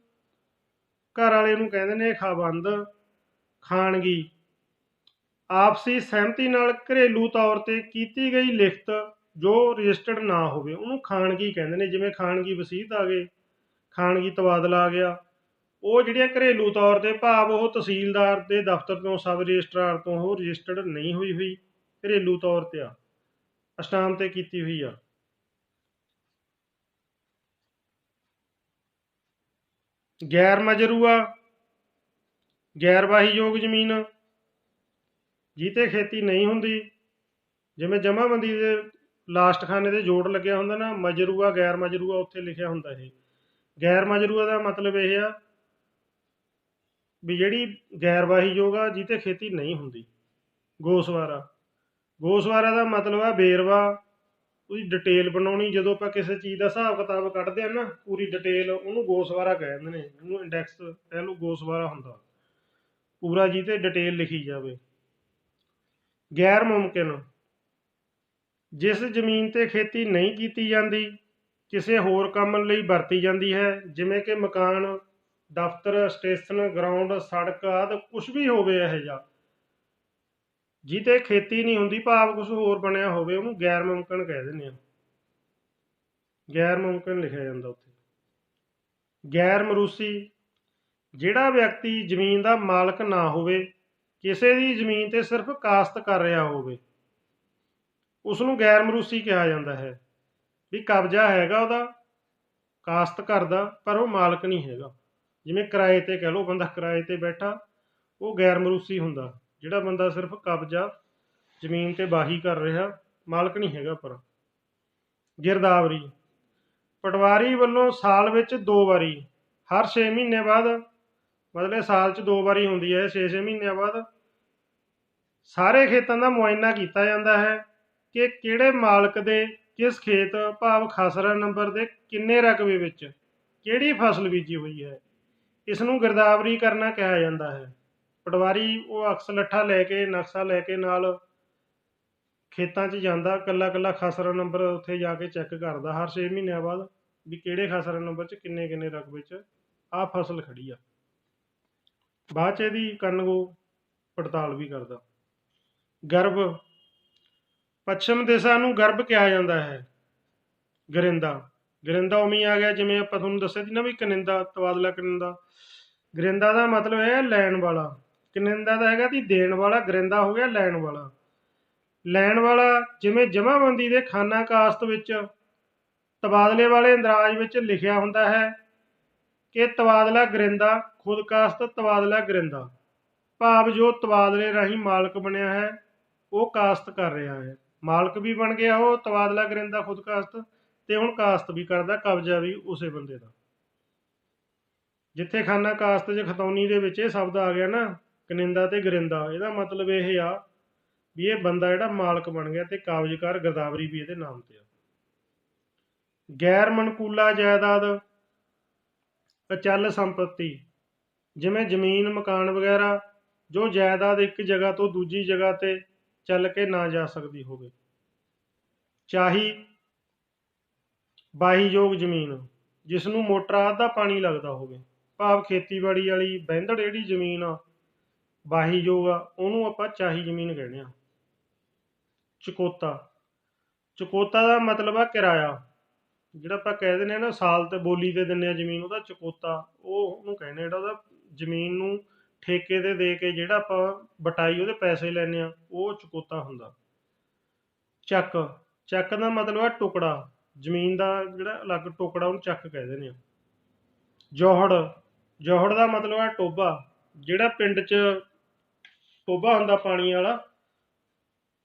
ਘਰ ਵਾਲੇ ਨੂੰ ਕਹਿੰਦੇ ਨੇ ਖਾਬੰਦ। ਖਾਨਗੀ, ਆਪਸੀ ਸਹਿਮਤੀ ਨਾਲ ਘਰੇਲੂ ਤੌਰ ਤੇ ਕੀਤੀ ਗਈ ਲਿਖਤ ਜੋ ਰਜਿਸਟਰਡ ਨਾ ਹੋਵੇ ਉਹਨੂੰ ਖਾਨਗੀ ਕਹਿੰਦੇ ਨੇ। ਜਿਵੇਂ ਖਾਨਗੀ ਵਸੀਅਤ ਆ ਗਏ, ਖਾਨਗੀ ਤਬਾਦਲਾ ਆ ਗਿਆ, ਉਹ ਜਿਹੜੀਆਂ ਘਰੇਲੂ ਤੌਰ ਤੇ, ਭਾਵ ਉਹ ਤਹਿਸੀਲਦਾਰ ਦੇ ਦਫ਼ਤਰ ਤੋਂ, ਸਬ ਰਜਿਸਟਰਾਰ ਤੋਂ ਉਹ ਰਜਿਸਟਰਡ ਨਹੀਂ ਹੋਈ ਹੋਈ, ਘਰੇਲੂ ਤੌਰ ਤੇ ਆ, ਅਸਟਾਮ ਤੇ ਕੀਤੀ ਹੋਈ ਆ। ਗੈਰ ਮਜਰੂਆ, ਗੈਰ ਵਾਹੀਯੋਗ ਜ਼ਮੀਨ ਜਿੱਤੇ ਖੇਤੀ ਨਹੀਂ ਹੁੰਦੀ। ਜਿਵੇਂ ਜਮ੍ਹਾਂਬੰਦੀ ਦੇ ਲਾਸਟ ਖਾਨੇ ਤੇ ਜੋੜ ਲੱਗਿਆ ਹੁੰਦਾ ਨਾ, ਮਜਰੂਆ ਗੈਰ ਮਜਰੂਆ, ਉੱਥੇ ਲਿਖਿਆ ਹੁੰਦਾ ਇਹ। ਗੈਰ ਮਜਰੂਆ ਦਾ ਮਤਲਬ ਇਹ ਆ ਵੀ ਜਿਹੜੀ ਗੈਰ ਵਾਹੀਯੋਗ ਆ ਜਿੱਤੇ ਖੇਤੀ ਨਹੀਂ ਹੁੰਦੀ। ਗੋਸਵਾਰਾ, ਗੋਸਵਾਰਾ ਦਾ ਮਤਲਬ ਆ ਵੇਰਵਾ, ਉਹਦੀ ਡਿਟੇਲ ਬਣਾਉਣੀ। ਜਦੋਂ ਆਪਾਂ ਕਿਸੇ ਚੀਜ਼ ਦਾ ਹਿਸਾਬ ਕਿਤਾਬ ਕੱਢਦੇ ਆ ਨਾ ਪੂਰੀ ਡਿਟੇਲ, ਉਹਨੂੰ ਗੋਸਵਾਰਾ ਕਹਿ ਦਿੰਦੇ ਨੇ। ਉਹਨੂੰ ਇੰਡੈਕਸ ਕਹਿ ਲਓ, ਗੋਸਵਾਰਾ ਹੁੰਦਾ ਪੂਰਾ ਜਿਹਤੇ ਡਿਟੇਲ ਲਿਖੀ ਜਾਵੇ। ਗੈਰ ਮੁਮਕਿਨ, ਜਿਸ ਜ਼ਮੀਨ ਤੇ ਖੇਤੀ ਨਹੀਂ ਕੀਤੀ ਜਾਂਦੀ ਕਿਸੇ ਹੋਰ ਕੰਮ ਲਈ ਵਰਤੀ ਜਾਂਦੀ ਹੈ, ਜਿਵੇਂ ਕਿ ਮਕਾਨ, ਦਫ਼ਤਰ, ਸਟੇਸ਼ਨ, ਗਰਾਊਂਡ, ਸੜਕ ਆਦਿ ਕੁਛ ਵੀ ਹੋਵੇ ਇਹੋ ਜਿਹਾ ਜਿਹਤੇ ਖੇਤੀ ਨਹੀਂ ਹੁੰਦੀ, ਭਾਵ ਕੁਛ ਹੋਰ ਬਣਿਆ ਹੋਵੇ, ਉਹਨੂੰ ਗੈਰ ਮੁਮਕਿਨ ਕਹਿ ਦਿੰਦੇ ਆ। ਗੈਰ ਮੁਮਕਿਨ ਲਿਖਿਆ ਜਾਂਦਾ ਉੱਥੇ। ਗੈਰ ਮਰੂਸੀ, ਜਿਹੜਾ ਵਿਅਕਤੀ ਜ਼ਮੀਨ ਦਾ ਮਾਲਕ ਨਾ ਹੋਵੇ, ਕਿਸੇ ਦੀ ਜ਼ਮੀਨ ਤੇ ਸਿਰਫ ਕਾਸ਼ਤ ਕਰ ਰਿਹਾ ਹੋਵੇ, ਉਸ ਨੂੰ ਗੈਰ ਮਰੂਸੀ ਕਿਹਾ ਜਾਂਦਾ ਹੈ। ਵੀ ਕਬਜ਼ਾ ਹੈਗਾ ਉਹਦਾ, ਕਾਸ਼ਤ ਕਰਦਾ, ਪਰ ਉਹ ਮਾਲਕ ਨਹੀਂ ਹੈਗਾ। ਜਿਵੇਂ ਕਿਰਾਏ ਤੇ ਕਹਿ ਲਓ, ਬੰਦਾ ਕਿਰਾਏ ਤੇ ਬੈਠਾ, ਉਹ ਗੈਰ ਮਰੂਸੀ ਹੁੰਦਾ। ਜਿਹੜਾ ਬੰਦਾ ਸਿਰਫ ਕਬਜ਼ਾ ਜ਼ਮੀਨ ਤੇ ਵਾਹੀ ਕਰ ਰਿਹਾ, ਮਾਲਕ ਨਹੀਂ ਹੈਗਾ। ਪਰ ਗਿਰਦਾਵਰੀ, ਪਟਵਾਰੀ ਵੱਲੋਂ ਸਾਲ ਵਿੱਚ 2 ਵਾਰੀ, ਹਰ 6 ਮਹੀਨੇ ਬਾਅਦ, ਮਤਲਬ ਸਾਲ 'ਚ 2 ਵਾਰੀ ਹੁੰਦੀ ਹੈ, 6-6 ਮਹੀਨਿਆਂ ਬਾਅਦ ਸਾਰੇ ਖੇਤਾਂ ਦਾ ਮੁਆਇਨਾ ਕੀਤਾ ਜਾਂਦਾ ਹੈ ਕਿ ਕਿਹੜੇ ਮਾਲਕ ਦੇ ਕਿਸ ਖੇਤ ਭਾਵ ਖਸਰਾ ਨੰਬਰ ਦੇ ਕਿੰਨੇ ਰਕਬੇ ਵਿੱਚ ਕਿਹੜੀ ਫਸਲ ਬੀਜੀ ਹੋਈ ਹੈ। ਇਸ ਨੂੰ ਗਿਰਦਾਵਰੀ ਕਰਨਾ ਕਿਹਾ ਜਾਂਦਾ ਹੈ। ਪਟਵਾਰੀ ਉਹ ਅਕਸ ਲੱਠਾ ਲੈ ਕੇ ਨਕਸ਼ਾ ਲੈ ਕੇ ਨਾਲ ਖੇਤਾਂ 'ਚ ਜਾਂਦਾ, ਇਕੱਲਾ ਇਕੱਲਾ ਖਸਰਾ ਨੰਬਰ ਉੱਥੇ ਜਾ ਕੇ ਚੈੱਕ ਕਰਦਾ ਹਰ 6 ਮਹੀਨਿਆਂ ਬਾਅਦ ਵੀ ਕਿਹੜੇ ਖਸਰਾ ਨੰਬਰ 'ਚ ਕਿੰਨੇ ਕਿੰਨੇ ਰਕਬੇ 'ਚ ਆਹ ਫਸਲ ਖੜੀ ਆ। ਬਾਅਦ 'ਚ ਇਹਦੀ ਕੰਨਗੋ ਪੜਤਾਲ ਵੀ ਕਰਦਾ। ਗਰਭ, ਪੱਛਮ ਦਿਸ਼ਾ ਨੂੰ ਗਰਭ ਕਿਹਾ ਜਾਂਦਾ ਹੈ। ਗਰਿੰਦਾ, ਗਰਿੰਦਾ ਉਵੇਂ ਹੀ ਆ ਗਿਆ ਜਿਵੇਂ ਆਪਾਂ ਤੁਹਾਨੂੰ ਦੱਸਿਆ ਸੀ ਨਾ ਵੀ ਕਨਿੰਦਾ, ਤਬਾਦਲਾ ਕਨਿੰਦਾ। ਗਰਿੰਦਾ ਦਾ ਮਤਲਬ ਹੈ ਲੈਣ ਵਾਲਾ, ਕਨਿੰਦਾ ਦਾ ਹੈਗਾ ਤੀ ਦੇਣ ਵਾਲਾ, ਗਰਿੰਦਾ ਹੋ ਗਿਆ ਲੈਣ ਵਾਲਾ। ਲੈਣ ਵਾਲਾ ਜਿਵੇਂ ਜਮ੍ਹਾਂਬੰਦੀ ਦੇ ਖਾਨਾ ਕਾਸਤ ਵਿੱਚ ਤਬਾਦਲੇ ਵਾਲੇ ਇੰਦਰਾਜ ਵਿੱਚ ਲਿਖਿਆ ਹੁੰਦਾ ਹੈ ਕਿ ਤਬਾਦਲਾ ਗਰਿੰਦਾ, ਖੁਦ ਕਾਸਤ ਤਬਾਦਲਾ ਗਰਿੰਦਾ, ਭਾਵ ਜੋ ਤਬਾਦਲੇ ਰਾਹੀਂ ਮਾਲਕ ਬਣਿਆ ਹੈ ਉਹ ਕਾਸਤ ਕਰ ਰਿਹਾ ਹੈ। ਮਾਲਕ ਵੀ ਬਣ ਗਿਆ ਉਹ ਤਬਾਦਲਾ ਗਰਿੰਦਾ ਖੁਦ ਕਾਸਤ, ਤੇ ਹੁਣ ਕਾਸਤ ਵੀ ਕਰਦਾ, ਕਬਜ਼ਾ ਵੀ ਉਸੇ ਬੰਦੇ ਦਾ। ਜਿੱਥੇ ਖਾਨਾ ਕਾਸਤ 'ਚ ਖਤੌਨੀ ਦੇ ਵਿੱਚ ਇਹ ਸ਼ਬਦ ਆ ਗਿਆ ਨਾ ਕਨਿੰਦਾ ਤੇ ਗਰਿੰਦਾ, ਇਹਦਾ ਮਤਲਬ ਇਹ ਆ ਵੀ ਇਹ ਬੰਦਾ ਜਿਹੜਾ ਮਾਲਕ ਬਣ ਗਿਆ ਤੇ ਕਾਬਜ਼ਕਾਰ ਗਿਰਦਾਵਰੀ ਵੀ ਇਹਦੇ ਨਾਮ ਤੇ ਆ। ਗੈਰ ਮਨਕੂਲਾ ਜਾਇਦਾਦ, ਅਚਲ ਸੰਪत्ति ਜਿਵੇਂ ਜ਼ਮੀਨ ਮਕਾਨ ਵਗੈਰਾ, ਜੋ ਜਾਇਦਾਦ ਇੱਕ ਜਗ੍ਹਾ ਤੋਂ ਦੂਜੀ ਜਗ੍ਹਾ ਤੇ ਚੱਲ ਕੇ ਨਾ ਜਾ ਸਕਦੀ ਹੋਵੇ। ਚਾਹੀ, ਵਾਹੀਯੋਗ ਜ਼ਮੀਨ ਜਿਸ ਨੂੰ ਮੋਟਰਾਂ ਦਾ ਪਾਣੀ ਲੱਗਦਾ ਹੋਵੇ, ਭਾਵ ਖੇਤੀਬਾੜੀ ਵਾਲੀ ਬਹਿੰਦੜ ਜਿਹੜੀ ਜ਼ਮੀਨ ਆ ਵਾਹੀਯੋਗ ਆ ਉਹਨੂੰ ਆਪਾਂ ਚਾਹੀ ਜ਼ਮੀਨ ਕਹਿੰਦੇ ਆ। ਚਕੋਤਾ, ਚਕੋਤਾ ਦਾ ਮਤਲਬ ਆ ਕਿਰਾਇਆ, ਜਿਹੜਾ ਆਪਾਂ ਕਹਿ ਦਿੰਦੇ ਹਾਂ ਨਾ ਸਾਲ ਤੇ ਬੋਲੀ ਤੇ ਦਿੰਦੇ ਆ ਜ਼ਮੀਨ, ਉਹਦਾ ਚਕੋਤਾ ਉਹ ਉਹਨੂੰ ਕਹਿੰਦੇ, ਜਿਹੜਾ ਉਹਦਾ ਜ਼ਮੀਨ ਨੂੰ ਠੇਕੇ ਤੇ ਦੇ ਕੇ ਜਿਹੜਾ ਆਪਾਂ ਬਟਾਈ ਉਹਦੇ ਪੈਸੇ ਲੈਂਦੇ ਆ ਉਹ ਚਕੋਤਾ ਹੁੰਦਾ। ਚੱਕ, ਚੱਕ ਦਾ ਮਤਲਬ ਆ ਟੁਕੜਾ, ਜ਼ਮੀਨ ਦਾ ਜਿਹੜਾ ਅਲੱਗ ਟੁਕੜਾ ਉਹਨੂੰ ਚੱਕ ਕਹਿ ਦਿੰਦੇ ਆ। ਜੌਹੜ, ਜੌਹੜ ਦਾ ਮਤਲਬ ਆ ਟੋਭਾ, ਜਿਹੜਾ ਪਿੰਡ 'ਚ ਟੋਭਾ ਹੁੰਦਾ ਪਾਣੀ ਵਾਲਾ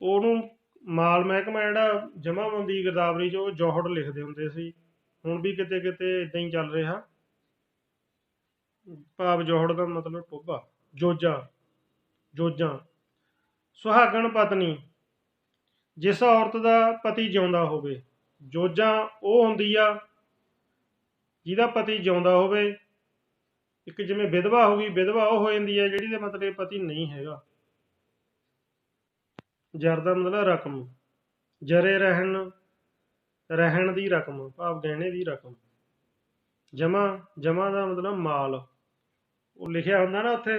ਉਹਨੂੰ ਮਾਲ ਮਹਿਕਮਾ ਜਿਹੜਾ ਜਮ੍ਹਾਂਬੰਦੀ ਗਿਰਦਾਵਰੀ 'ਚ ਉਹ ਜੌਹੜ ਲਿਖਦੇ ਹੁੰਦੇ ਸੀ। ਹੁਣ ਵੀ ਕਿਤੇ ਕਿਤੇ ਇੱਦਾਂ ਹੀ ਚੱਲ ਰਿਹਾ, ਭਾਵ ਜੌਹੜ ਦਾ ਮਤਲਬ ਟੋਭਾ। ਜੋਜਾ, ਜੋਜਾਂ, ਸੁਹਾਗਣ ਪਤਨੀ ਜਿਸ ਔਰਤ ਦਾ ਪਤੀ ਜਿਉਂਦਾ ਹੋਵੇ। ਜੋਜਾਂ ਉਹ ਹੁੰਦੀ ਆ ਜਿਹਦਾ ਪਤੀ ਜਿਉਂਦਾ ਹੋਵੇ। ਇੱਕ ਜਿਵੇਂ ਵਿਧਵਾ ਹੋ ਗਈ, ਵਿਧਵਾ ਉਹ ਹੋ ਜਾਂਦੀ ਹੈ ਜਿਹੜੀ ਦਾ ਮਤਲਬ ਪਤੀ ਨਹੀਂ ਹੈਗਾ। ਜਰ ਦਾ ਮਤਲਬ ਰਕਮ, ਜਰੇ ਰਹਿਣ, ਰਹਿਣ ਦੀ ਰਕਮ ਭਾਵ ਗਹਿਣੇ ਦੀ ਰਕਮ। ਜਮ੍ਹਾਂ, ਜਮ੍ਹਾਂ ਦਾ ਮਤਲਬ ਮਾਲ, ਉਹ ਲਿਖਿਆ ਹੁੰਦਾ ਨਾ ਉੱਥੇ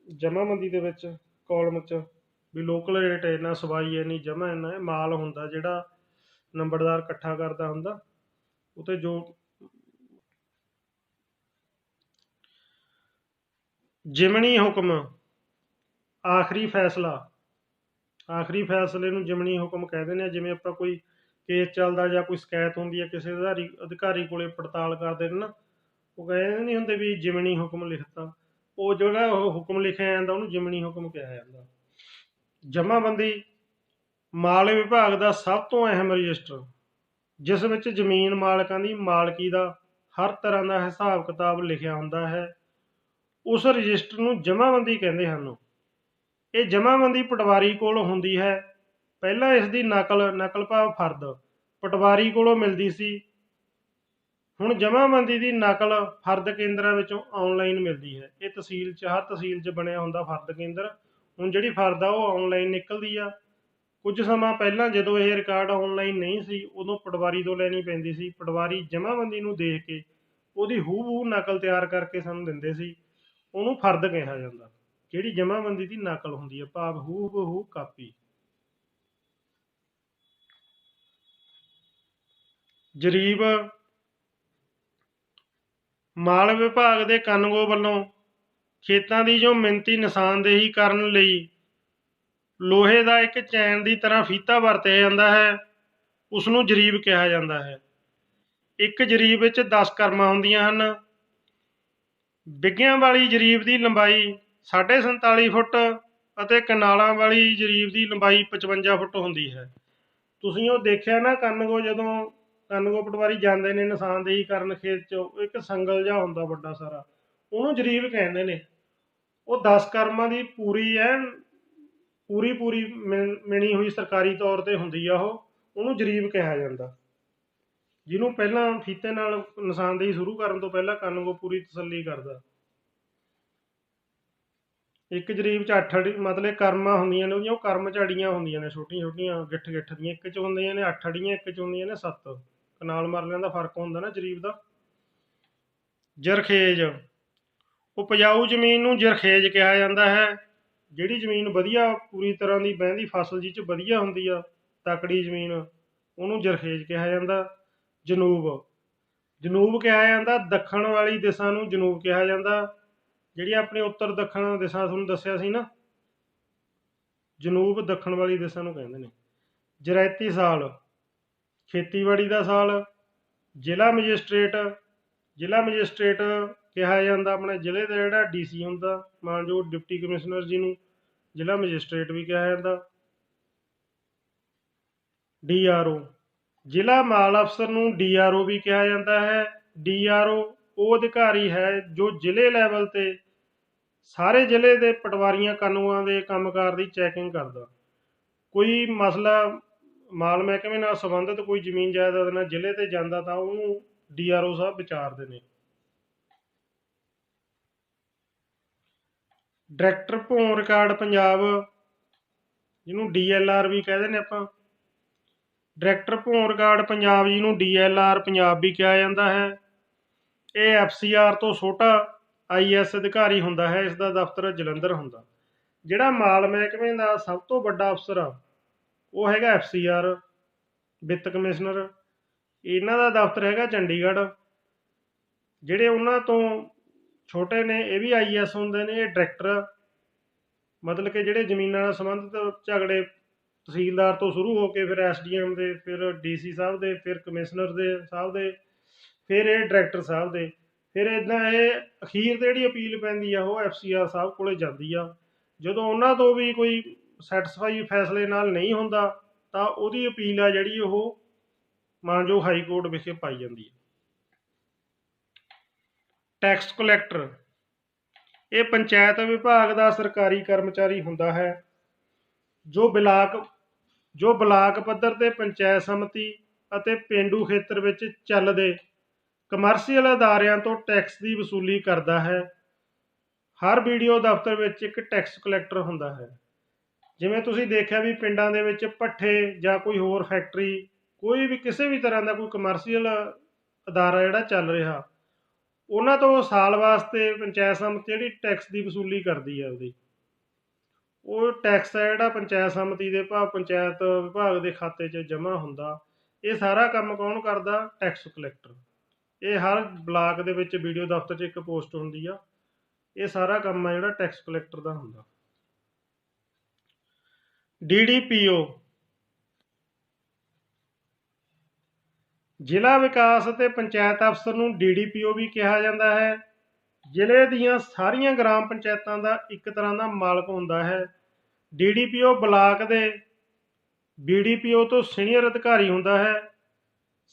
ਜਮ੍ਹਾਂਬੰਦੀ ਦੇ ਵਿੱਚ ਕਾਲਮ 'ਚ ਵੀ ਲੋਕਲ ਰੇਟ ਇੰਨਾ, ਸਵਾਈ ਇੰਨੀ, ਜਮ੍ਹਾਂ ਇੰਨਾ, ਇਹ ਮਾਲ ਹੁੰਦਾ ਜਿਹੜਾ ਨੰਬਰਦਾਰ ਇਕੱਠਾ ਕਰਦਾ ਹੁੰਦਾ ਉੱਥੇ ਜੋ। ਜਿਮਣੀ ਹੁਕਮ, ਆਖਰੀ ਫੈਸਲਾ, ਆਖਰੀ ਫੈਸਲੇ ਨੂੰ ਜਿਮਣੀ ਹੁਕਮ ਕਹਿ ਦਿੰਦੇ ਆ। ਜਿਵੇਂ ਆਪਾਂ ਕੋਈ ਕੇਸ ਚੱਲਦਾ ਜਾਂ ਕੋਈ ਸ਼ਿਕਾਇਤ ਹੁੰਦੀ ਹੈ ਕਿਸੇ ਅਧਿਕਾਰੀ ਕੋਲੇ ਪੜਤਾਲ ਕਰਦੇ ਨੇ ਨਾ, ਉਹ ਕਹਿੰਦੇ ਨਹੀਂ ਹੁੰਦੇ ਵੀ ਜਿਮਣੀ ਹੁਕਮ ਲਿਖਤਾ, ਉਹ ਜਿਹੜਾ ਉਹ ਹੁਕਮ ਲਿਖਿਆ ਜਾਂਦਾ ਉਹਨੂੰ ਜਿਮਣੀ ਹੁਕਮ ਕਿਹਾ ਜਾਂਦਾ। ਜਮ੍ਹਾਂਬੰਦੀ ਮਾਲ ਵਿਭਾਗ ਦਾ ਸਭ ਤੋਂ ਅਹਿਮ ਰਜਿਸਟਰ, ਜਿਸ ਵਿੱਚ ਜ਼ਮੀਨ ਮਾਲਕਾਂ ਦੀ ਮਾਲਕੀ ਦਾ ਹਰ ਤਰ੍ਹਾਂ ਦਾ ਹਿਸਾਬ ਕਿਤਾਬ ਲਿਖਿਆ ਹੁੰਦਾ ਹੈ, ਉਸ ਰਜਿਸਟਰ ਨੂੰ ਜਮ੍ਹਾਂਬੰਦੀ ਕਹਿੰਦੇ ਹਨ। ਇਹ ਜਮ੍ਹਾਂਬੰਦੀ ਪਟਵਾਰੀ ਕੋਲ ਹੁੰਦੀ ਹੈ। ਪਹਿਲਾਂ ਇਸ ਦੀ ਨਕਲ, ਨਕਲ ਭਾਵ ਫਰਦ ਪਟਵਾਰੀ ਕੋਲੋਂ ਮਿਲਦੀ ਸੀ। ਹੁਣ ਜਮ੍ਹਾਂਬੰਦੀ ਦੀ ਨਕਲ ਫਰਦ ਕੇਂਦਰਾਂ ਵਿੱਚੋਂ ਆਨਲਾਈਨ ਮਿਲਦੀ ਹੈ। ਇਹ ਤਹਿਸੀਲ 'ਚ, ਹਰ ਤਹਿਸੀਲ 'ਚ ਬਣਿਆ ਹੁੰਦਾ ਫਰਦ ਕੇਂਦਰ। ਹੁਣ ਜਿਹੜੀ ਫਰਦ ਆ ਉਹ ਆਨਲਾਈਨ ਨਿਕਲਦੀ ਆ। ਕੁਝ ਸਮਾਂ ਪਹਿਲਾਂ ਜਦੋਂ ਇਹ ਰਿਕਾਰਡ ਆਨਲਾਈਨ ਨਹੀਂ ਸੀ ਉਦੋਂ ਪਟਵਾਰੀ ਤੋਂ ਲੈਣੀ ਪੈਂਦੀ ਸੀ। ਪਟਵਾਰੀ ਜਮ੍ਹਾਂਬੰਦੀ ਨੂੰ ਦੇਖ ਕੇ ਉਹਦੀ ਹੂ ਨਕਲ ਤਿਆਰ ਕਰਕੇ ਸਾਨੂੰ ਦਿੰਦੇ ਸੀ, ਉਹਨੂੰ ਫਰਦ ਕਿਹਾ ਜਾਂਦਾ। ਜਿਹੜੀ ਜਮ੍ਹਾਂਬੰਦੀ ਦੀ ਨਕਲ ਹੁੰਦੀ ਹੈ ਭਾਵ ਹੂ ਕਾਪੀ। ਜਰੀਬ, ਮਾਲ ਵਿਭਾਗ ਦੇ ਕਾਨੂੰਗੋ ਵੱਲੋਂ ਖੇਤਾਂ ਦੀ ਜੋ ਮਿਣਤੀ ਨਿਸ਼ਾਨਦੇਹੀ ਕਰਨ ਲਈ ਲੋਹੇ ਦਾ ਇੱਕ ਚੈਨ ਦੀ ਤਰ੍ਹਾਂ ਫੀਤਾ ਵਰਤਿਆ ਜਾਂਦਾ ਹੈ, ਉਸ ਨੂੰ ਜਰੀਬ ਕਿਹਾ ਜਾਂਦਾ ਹੈ। ਇੱਕ ਜਰੀਬ ਵਿੱਚ 10 ਕਰਮਾਂ ਹੁੰਦੀਆਂ ਹਨ। ਬਿੱਗਿਆਂ ਵਾਲੀ ਜਰੀਬ ਦੀ ਲੰਬਾਈ 47.5 ਫੁੱਟ ਅਤੇ ਕਨਾਲਾਂ ਵਾਲੀ ਜਰੀਬ ਦੀ ਲੰਬਾਈ 55 ਫੁੱਟ ਹੁੰਦੀ ਹੈ। ਤੁਸੀਂ ਉਹ ਦੇਖਿਆ ਨਾ ਕਾਨੂੰਗੋ, ਜਦੋਂ ਕਾਨੂੰਗੋ ਪਟਵਾਰੀ ਜਾਂਦੇ ਨੇ ਨਿਸ਼ਾਨਦੇਹੀ ਕਰਨ ਖੇਤ 'ਚ, ਇੱਕ ਸੰਗਲ ਜਿਹਾ ਹੁੰਦਾ ਵੱਡਾ ਸਾਰਾ, ਉਹਨੂੰ ਜਰੀਬ ਕਹਿੰਦੇ ਨੇ। ਉਹ 10 ਕਰਮਾਂ ਦੀ ਪੂਰੀ ਮਿਣੀ ਹੋਈ ਸਰਕਾਰੀ ਤੌਰ 'ਤੇ ਹੁੰਦੀ ਆ। ਉਹ ਉਹਨੂੰ ਜਰੀਬ ਕਿਹਾ ਜਾਂਦਾ, ਜਿਹਨੂੰ ਪਹਿਲਾਂ ਫੀਤੇ ਨਾਲ ਨਿਸ਼ਾਨਦੇਹੀ ਸ਼ੁਰੂ ਕਰਨ ਤੋਂ ਪਹਿਲਾਂ ਕਾਨੂੰਗੋ ਪੂਰੀ ਤਸੱਲੀ ਕਰਦਾ। ਇੱਕ ਜਰੀਬ 'ਚ 8 ਮਤਲਬ ਕਰਮਾਂ ਹੁੰਦੀਆਂ ਨੇ ਉਹਦੀਆਂ, ਉਹ ਕਰਮ ਝਾੜੀਆਂ ਹੁੰਦੀਆਂ ਨੇ ਛੋਟੀਆਂ ਛੋਟੀਆਂ ਗਿੱਠ ਗਿੱਠ ਦੀਆਂ। ਇੱਕ 'ਚ ਹੁੰਦੀਆਂ ਨੇ 8 ਅੜੀਆਂ, ਇੱਕ 'ਚ ਹੁੰਦੀਆਂ ਨੇ 7। ਕਨਾਲ ਮਰਲਿਆਂ ਦਾ ਫਰਕ ਹੁੰਦਾ ਨਾ ਜਰੀਬ ਦਾ। ਜਰਖੇਜ਼, ਉਪਜਾਊ ਜ਼ਮੀਨ ਨੂੰ ਜਰਖੇਜ਼ ਕਿਹਾ ਜਾਂਦਾ ਹੈ। ਜਿਹੜੀ ਜ਼ਮੀਨ ਵਧੀਆ ਪੂਰੀ ਤਰ੍ਹਾਂ ਦੀ ਬਹਿੰਦੀ ਫਸਲ ਜਿਹ 'ਚ ਵਧੀਆ ਹੁੰਦੀ ਆ, ਤਕੜੀ ਜ਼ਮੀਨ, ਉਹਨੂੰ ਜਰਖੇਜ਼ ਕਿਹਾ ਜਾਂਦਾ। ਜਨੂਬ, ਜਨੂਬ ਕਿਹਾ ਜਾਂਦਾ ਦੱਖਣ ਵਾਲੀ ਦਿਸ਼ਾ ਨੂੰ ਜਨੂਬ ਕਿਹਾ ਜਾਂਦਾ। ਜਿਹੜੀ ਆਪਣੀ ਉੱਤਰ ਦੱਖਣ ਦਿਸ਼ਾ ਤੁਹਾਨੂੰ ਦੱਸਿਆ ਸੀ ਨਾ, ਜਨੂਬ ਦੱਖਣ ਵਾਲੀ ਦਿਸ਼ਾ ਨੂੰ ਕਹਿੰਦੇ ਨੇ। ਜਰੈਤੀ ਸਾਲ, ਖੇਤੀਬਾੜੀ ਦਾ ਸਾਲ। ਜ਼ਿਲ੍ਹਾ ਮੈਜਿਸਟ੍ਰੇਟ, ਜ਼ਿਲ੍ਹਾ ਮੈਜਿਸਟ੍ਰੇਟ ਕਿਹਾ ਜਾਂਦਾ ਆਪਣੇ ਜ਼ਿਲ੍ਹੇ ਦਾ ਜਿਹੜਾ DC ਹੁੰਦਾ, ਮਾਨਯੋਗ ਡਿਪਟੀ ਕਮਿਸ਼ਨਰ ਜੀ ਨੂੰ ਜ਼ਿਲ੍ਹਾ ਮੈਜਿਸਟ੍ਰੇਟ ਵੀ ਕਿਹਾ ਜਾਂਦਾ। DRO, ਜ਼ਿਲ੍ਹਾ ਮਾਲ ਅਫਸਰ ਨੂੰ DRO ਵੀ ਕਿਹਾ ਜਾਂਦਾ ਹੈ। DRO ਉਹ ਅਧਿਕਾਰੀ ਹੈ ਜੋ ਜ਼ਿਲ੍ਹੇ ਲੈਵਲ 'ਤੇ ਸਾਰੇ ਜ਼ਿਲ੍ਹੇ ਦੇ ਪਟਵਾਰੀਆਂ ਕਾਨੂੰਨਾਂ ਦੇ ਕੰਮਕਾਰ ਦੀ ਚੈਕਿੰਗ ਕਰਦਾ। ਕੋਈ ਮਸਲਾ ਮਾਲ ਮਹਿਕਮੇ ਨਾਲ ਸੰਬੰਧਿਤ ਕੋਈ ਜ਼ਮੀਨ ਜਾਇਦਾਦ ਨਾਲ ਜ਼ਿਲ੍ਹੇ 'ਤੇ ਜਾਂਦਾ ਤਾਂ ਉਹਨੂੰ DRO ਸਾਹਿਬ ਵਿਚਾਰਦੇ ਨੇ। ਡਾਇਰੈਕਟਰ ਭੂ ਰਿਕਾਰਡ ਪੰਜਾਬ, ਜਿਹਨੂੰ DLR ਵੀ ਕਹਿੰਦੇ ਨੇ ਆਪਾਂ, ਡਾਇਰੈਕਟਰ ਭੂ ਰਿਕਾਰਡ ਪੰਜਾਬ ਜਿਹਨੂੰ DLR ਪੰਜਾਬ ਵੀ ਕਿਹਾ ਜਾਂਦਾ ਹੈ। ਇਹ FCR ਤੋਂ ਛੋਟਾ IS ਅਧਿਕਾਰੀ ਹੁੰਦਾ ਹੈ। ਇਸ ਦਾ ਦਫ਼ਤਰ ਜਲੰਧਰ ਹੁੰਦਾ। ਜਿਹੜਾ ਮਾਲ ਮਹਿਕਮੇ ਦਾ ਸਭ ਤੋਂ ਵੱਡਾ ਅਫਸਰ ਆ ਉਹ ਹੈਗਾ FCR, ਵਿੱਤ ਕਮਿਸ਼ਨਰ। ਇਹਨਾਂ ਦਾ ਦਫ਼ਤਰ ਹੈਗਾ ਚੰਡੀਗੜ੍ਹ। ਜਿਹੜੇ ਉਹਨਾਂ ਤੋਂ ਛੋਟੇ ਨੇ ਇਹ ਵੀ IS ਹੁੰਦੇ ਨੇ। ਇਹ ਡਾਇਰੈਕਟਰ, ਮਤਲਬ ਕਿ ਜਿਹੜੇ ਜ਼ਮੀਨਾਂ ਨਾਲ ਸੰਬੰਧਿਤ ਝਗੜੇ ਤਹਿਸੀਲਦਾਰ ਤੋਂ ਸ਼ੁਰੂ ਹੋ ਕੇ ਫਿਰ SDM ਦੇ, ਫਿਰ DC ਸਾਹਿਬ ਦੇ, ਫਿਰ ਕਮਿਸ਼ਨਰ ਦੇ ਸਾਹਿਬ ਦੇ, ਫਿਰ ਇਹ ਡਾਇਰੈਕਟਰ ਸਾਹਿਬ ਦੇ, ਫਿਰ ਇੱਦਾਂ ਇਹ ਅਖੀਰ 'ਤੇ ਜਿਹੜੀ ਅਪੀਲ ਪੈਂਦੀ ਆ ਉਹ FCR ਸਾਹਿਬ ਕੋਲ ਜਾਂਦੀ ਆ। ਜਦੋਂ ਉਹਨਾਂ ਤੋਂ ਵੀ ਕੋਈ ਸੈਟਿਸਫਾਈ ਫੈਸਲੇ ਨਾਲ ਨਹੀਂ ਹੁੰਦਾ ਤਾਂ ਉਹਦੀ ਅਪੀਲ ਆ ਜਿਹੜੀ ਉਹ ਮਾਨਯੋਗ ਹਾਈ ਕੋਰਟ ਵਿਖੇ ਪਾਈ ਜਾਂਦੀ ਹੈ। ਟੈਕਸ ਕਲੈਕਟਰ, ਇਹ ਪੰਚਾਇਤ ਵਿਭਾਗ ਦਾ ਸਰਕਾਰੀ ਕਰਮਚਾਰੀ ਹੁੰਦਾ ਹੈ ਜੋ ਬਲਾਕ ਪੱਧਰ 'ਤੇ ਪੰਚਾਇਤ ਸਮਿਤੀ ਅਤੇ ਪੇਂਡੂ ਖੇਤਰ ਵਿੱਚ ਚੱਲਦੇ ਕਮਰਸ਼ੀਅਲ ਅਦਾਰਿਆਂ ਤੋਂ ਟੈਕਸ ਦੀ ਵਸੂਲੀ ਕਰਦਾ ਹੈ। ਹਰ BDO ਦਫ਼ਤਰ ਵਿੱਚ ਇੱਕ ਟੈਕਸ ਕਲੈਕਟਰ ਹੁੰਦਾ ਹੈ। ਜਿਵੇਂ ਤੁਸੀਂ ਦੇਖਿਆ ਵੀ ਪਿੰਡਾਂ ਦੇ ਵਿੱਚ ਭੱਠੇ ਜਾਂ ਕੋਈ ਹੋਰ ਫੈਕਟਰੀ, ਕੋਈ ਵੀ ਕਿਸੇ ਵੀ ਤਰ੍ਹਾਂ ਦਾ ਕੋਈ ਕਮਰਸ਼ੀਅਲ ਅਦਾਰਾ ਜਿਹੜਾ ਚੱਲ ਰਿਹਾ, ਉਹਨਾਂ ਤੋਂ ਸਾਲ ਵਾਸਤੇ ਪੰਚਾਇਤ ਸਮਿਤੀ ਜਿਹੜੀ ਟੈਕਸ ਦੀ ਵਸੂਲੀ ਕਰਦੀ ਹੈ ਉਹਦੀ, ਉਹ ਟੈਕਸ ਹੈ ਜਿਹੜਾ ਪੰਚਾਇਤ ਸਮਿਤੀ ਦੇ ਪੰਚਾਇਤ ਵਿਭਾਗ ਦੇ ਖਾਤੇ 'ਚ ਜਮ੍ਹਾਂ ਹੁੰਦਾ। ਇਹ ਸਾਰਾ ਕੰਮ ਕੌਣ ਕਰਦਾ? Tax collector. ਇਹ ਹਰ ਬਲਾਕ ਦੇ ਵਿੱਚ BDO ਦਫ਼ਤਰ 'ਚ ਇੱਕ ਪੋਸਟ ਹੁੰਦੀ ਆ। ਇਹ ਸਾਰਾ ਕੰਮ ਆ ਜਿਹੜਾ ਟੈਕਸ ਕਲੈਕਟਰ ਦਾ ਹੁੰਦਾ। DDPO, ਜ਼ਿਲ੍ਹਾ ਵਿਕਾਸ ਅਤੇ ਪੰਚਾਇਤ ਅਫਸਰ ਨੂੰ DDPO ਵੀ ਕਿਹਾ ਜਾਂਦਾ ਹੈ। ਜ਼ਿਲ੍ਹੇ ਦੀਆਂ ਸਾਰੀਆਂ ਗ੍ਰਾਮ ਪੰਚਾਇਤਾਂ ਦਾ ਇੱਕ ਤਰ੍ਹਾਂ ਦਾ ਮਾਲਕ ਹੁੰਦਾ ਹੈ। DDPO ਬਲਾਕ ਦੇ BDPO ਤੋਂ ਸੀਨੀਅਰ ਅਧਿਕਾਰੀ ਹੁੰਦਾ ਹੈ।